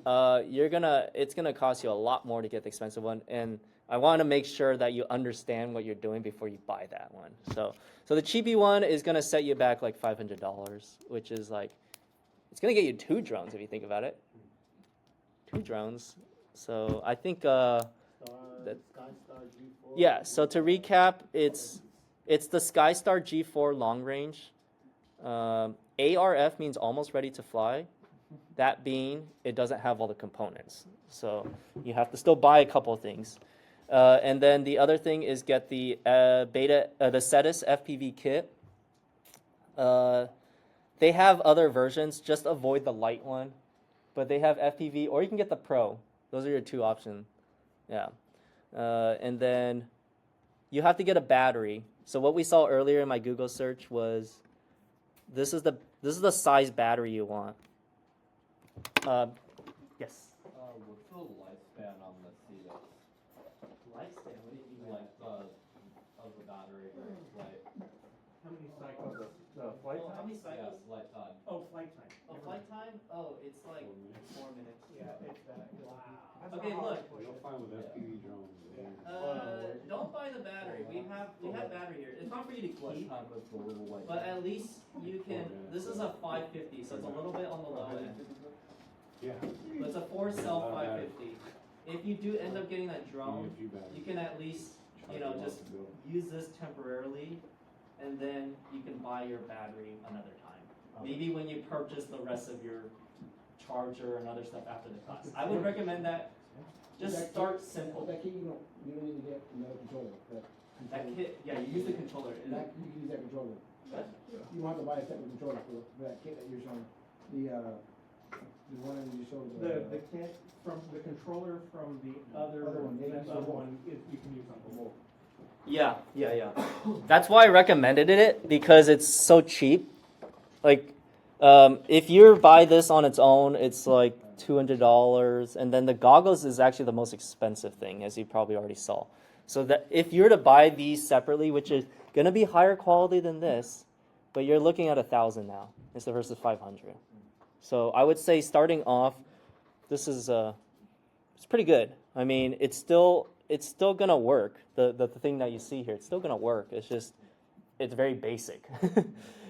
it's gonna cost you a lot more to get the expensive one, and I want to make sure that you understand what you're doing before you buy that one. So the Chibi one is gonna set you back like $500, which is like it's gonna get you 2 drones if you think about it. 2 drones. So I think SkyStar G4. yeah. So to recap, it's the SkyStar G4 long range. ARF means almost ready to fly. That being, it doesn't have all the components. So you have to still buy a couple of things. And then the other thing is get the the Cetus FPV kit. They have other versions. Just avoid the light one. But they have FPV, or you can get the Pro. Those are your 2 options. Yeah. And then you have to get a battery. So what we saw earlier in my Google search was this is the size battery you want. Yes. What's the lifespan on the Cetus? Lifespan? What do you mean? Like of the battery during flight. How many cycles? The flight How time? many cycles? Yeah, flight time. Oh, flight time. Oh, flight time? Oh, it's like 4 minutes. Yeah, it's that. Wow. Okay, look. You'll find with FPV drones. Don't buy the battery. We have battery here. It's not for you to keep, Time with the little white. but at least you can. This is a 550, so it's a little bit on the low end. Yeah. But it's a 4-cell 550. If you do end up getting that drone, you can at least just use this temporarily, and then you can buy your battery another time. Maybe when you purchase the rest of your charger and other stuff after the class. I would recommend that. Just start simple. That kit, you don't need to get another controller. That kit, yeah, you use the controller. You can use that controller. What? You don't have to buy a separate controller for that kit that you're showing. The one that you showed. The kit from the controller from the other Other one, yeah, that you other can one is you can use on the wall. Yeah. That's why I recommended it, because it's so cheap. Like, if you buy this on its own, it's like $200, and then the goggles is actually the most expensive thing, as you probably already saw. So that if you were to buy these separately, which is gonna be higher quality than this, but you're looking at 1,000 now instead versus 500. So I would say starting off, this is it's pretty good. I mean, it's still gonna work. The thing that you see here, it's still gonna work. It's just it's very basic.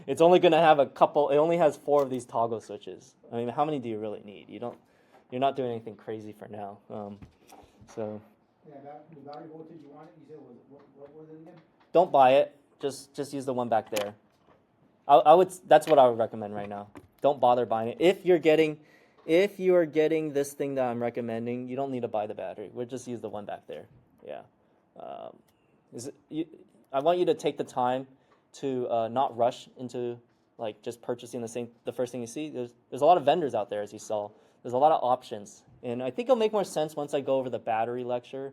It's only gonna have a couple. It only has 4 of these toggle switches. I mean, how many do you really need? You're not doing anything crazy for now. So Yeah, the battery voltage you wanted, you said what was it again? don't buy it. Just use the one back there. I would. That's what I would recommend right now. Don't bother buying it. If you are getting this thing that I'm recommending, you don't need to buy the battery. We'll just use the one back there. Yeah. I want you to take the time to not rush into like just purchasing the first thing you see. There's a lot of vendors out there, as you saw. There's a lot of options, and I think it'll make more sense once I go over the battery lecture.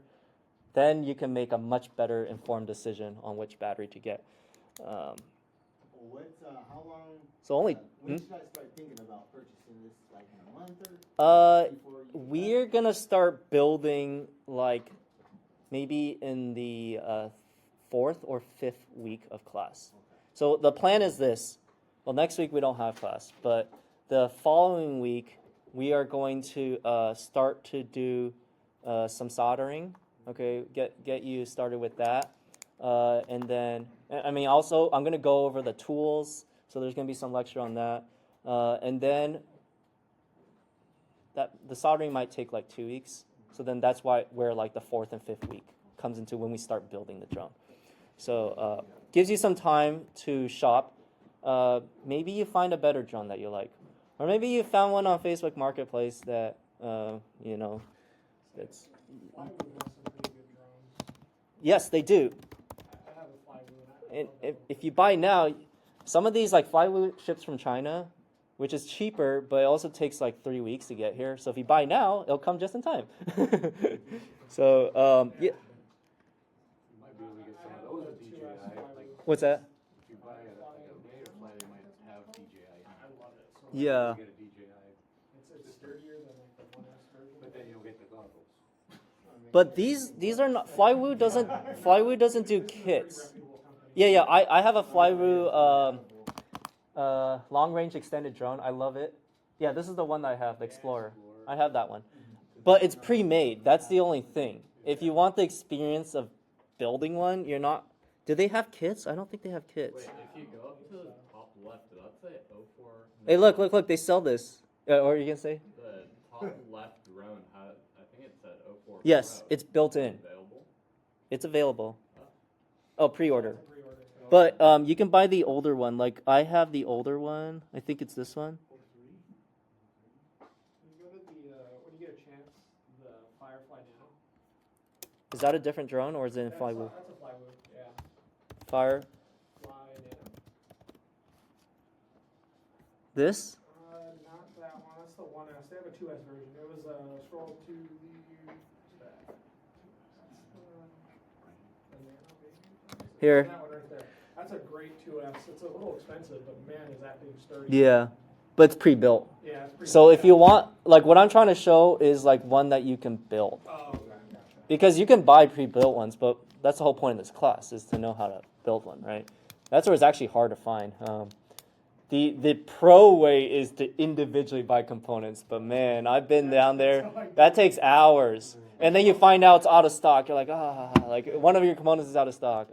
Then you can make a much better informed decision on which battery to get. How long? So only. When did you guys start thinking about purchasing this? Like in a month or? We're gonna start building like maybe in the 4th or 5th week of class. So the plan is this. Well, next week we don't have class, but the following week we are going to start to do some soldering. Okay, get you started with that, and then also I'm gonna go over the tools. So there's gonna be some lecture on that, and then the soldering might take like 2 weeks. So then that's where like the 4th and 5th week comes into when we start building the drone. So gives you some time to shop. Maybe you find a better drone that you like, or maybe you found one on Facebook Marketplace that that's. Flywoo has some pretty good drones. Yes, they do. I have a Flywoo. And And if you buy now, some of these like Flywoo ships from China, which is cheaper, but it also takes like 3 weeks to get here. So if you buy now, it'll come just in time. So yeah. You might be able to get some of those at DJI. Like, What's that? if you buy a later fly, they might have DJI. I love it. So Yeah. You get a DJI, it's sturdier than like the 1S version. but then you'll get the goggles. But these are not Flywoo doesn't do kits. Yeah. I have a Flywoo long range extended drone. I love it. Yeah, this is the one that I have, the Explorer. I have that one. But it's pre-made. That's the only thing. If you want the experience of building one, you're not. Do they have kits? I don't think they have kits. Wait, if you go up to the top left, did that say 04? Hey, look! They sell this. Or you can say? The top left drone had, I think it said 04. Yes, Pro. it's built in. Available? It's available. Oh, pre-order. But you can buy the older one. Like I have the older one. I think it's this one. You go to the when you get a chance, the Firefly Nano. Is that a different drone or is it in Flywoo? That's a Flywoo. Yeah. Fire. Fly Nano. This? Not that one. That's the 1S. They have a 2S version. It was scroll to the back. The Nano, maybe? Here. That one right there. That's a great 2S. It's a little expensive, but man, is that thing sturdy. Yeah, but it's pre-built. Yeah, it's pretty So good. if you want, like what I'm trying to show is like one that you can build. Oh, okay. Because you can buy pre-built ones, but that's the whole point of this class is to know how to build one, right? That's where it's actually hard to find. The pro way is to individually buy components, but man, I've been down there. That takes hours, and then you find out it's out of stock. You're like, like one of your components is out of stock.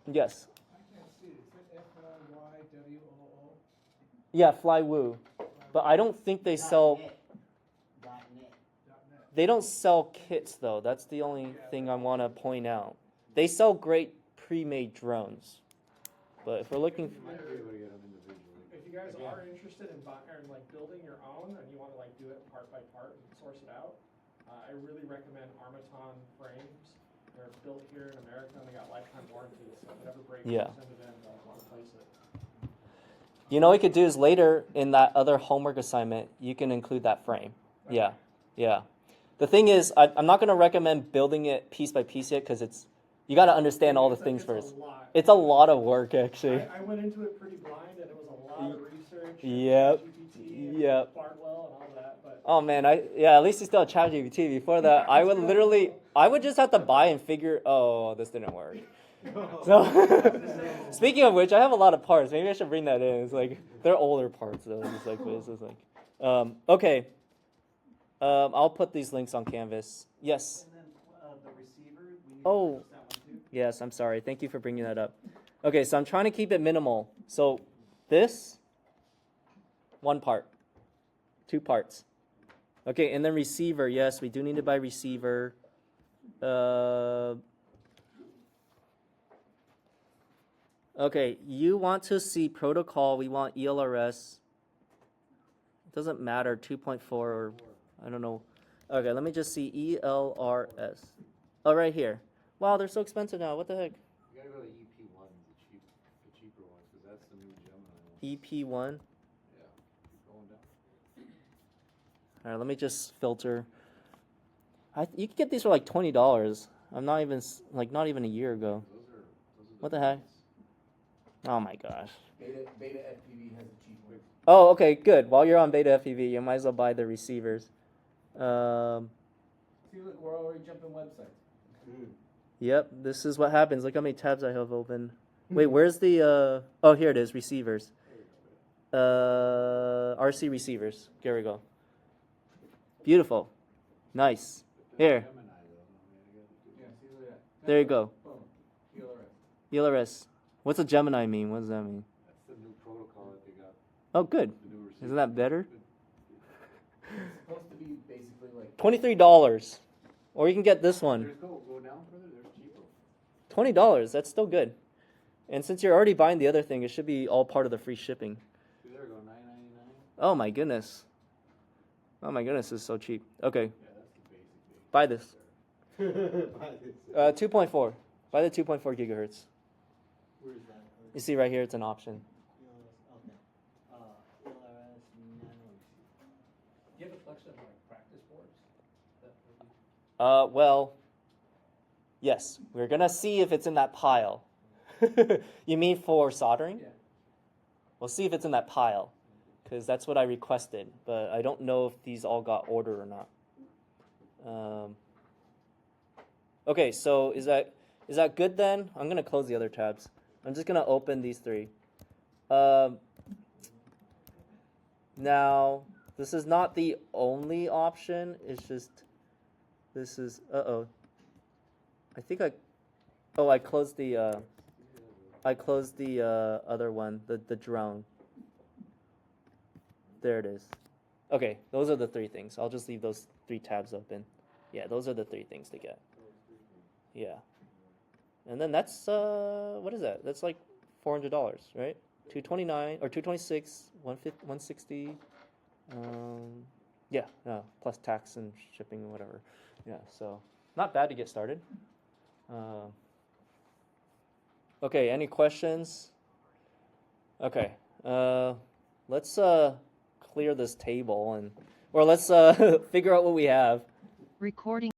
Yes. I can't see. Is it FLYWOO? Yeah, Flywoo, but I don't think they sell. They don't sell kits though. That's the only thing I want to point out. They sell great pre-made drones, but if we're looking, If you guys are interested in like building your own and you want to like do it part by part and source it out, I really recommend Armaton frames. They're built here in America and they got lifetime warranties. So whatever breaks, Yeah. send it in. They'll replace it. you know, what you could do is later in that other homework assignment, you can include that frame. Yeah. The thing is, I'm not going to recommend building it piece by piece yet because you got to understand all the things first. It's a lot of work, actually. I went into it pretty blind, and it was a lot of research. Yep. GPT and Yep. Bartwell and all that. But Oh man, at least you still have ChatGPT. Before that, I would just have to buy and figure. Oh, this didn't work. So, speaking of which, I have a lot of parts. Maybe I should bring that in. It's like they're older parts though. It's like this is like, okay. I'll put these links on Canvas. Yes. And then, the receiver, we need Oh. to fix that one too. Yes, I'm sorry. Thank you for bringing that up. Okay, so I'm trying to keep it minimal. So this, one part, 2 parts. Okay, and then receiver. Yes, we do need to buy receiver. Okay, you want to see protocol. We want ELRS. It doesn't matter, 2.4 or I don't know. Okay, let me just see ELRS. Oh, right here. Wow, they're so expensive now. What the heck? You gotta go to EP1, the cheaper one, because that's the new Gemini one. EP1. Yeah, keep going down. All right, let me just filter. You can get these for like $20. I'm not even not even a year ago. Those are What the heck? Oh my gosh. Beta FPV has a cheap one. Oh, okay, good. While you're on Beta FPV, you might as well buy the receivers. See, look, we're already jumping websites. Yep, this is what happens. Look how many tabs I have open. Wait, where's the oh, here it is, receivers. RC receivers. Here we go. Beautiful. Nice. Here. Gemini, though. Yeah, see, look at that. There you go. Boom. ELRS. What's a Gemini mean? What does that mean? That's the new protocol that they got. Oh, good. The new receiver. Isn't that better? It's supposed to be basically like $23. Or you can get this one. There's go down further, there's cheaper. $20. That's still good. And since you're already buying the other thing, it should be all part of the free shipping. See, there we go, $9.99. Oh my goodness. Oh my goodness, this is so cheap. Okay, Yeah, that's the basic. buy this. Buy this. 2.4. Buy the 2.4 gigahertz. Where is that? You see right here, it's an option. Okay. LRS nano receiver. Do you have a collection of like practice boards? That would be- Well, yes. We're gonna see if it's in that pile. You mean for soldering? Yeah. We'll see if it's in that pile, because that's what I requested. But I don't know if these all got ordered or not. Okay, so is that good then? I'm gonna close the other tabs. I'm just gonna open these 3. Now, this is not the only option. It's just this is I think I closed the other one, the drone. There it is. Okay, those are the 3 things. I'll just leave those 3 tabs open. Yeah, those are the 3 things to get. Yeah. And then that's what is that? That's like $400, right? $229 or $226, $160. Yeah, plus tax and shipping and whatever. Yeah, so not bad to get started. Okay, any questions? Okay, let's clear this table or let's figure out what we have. Recording.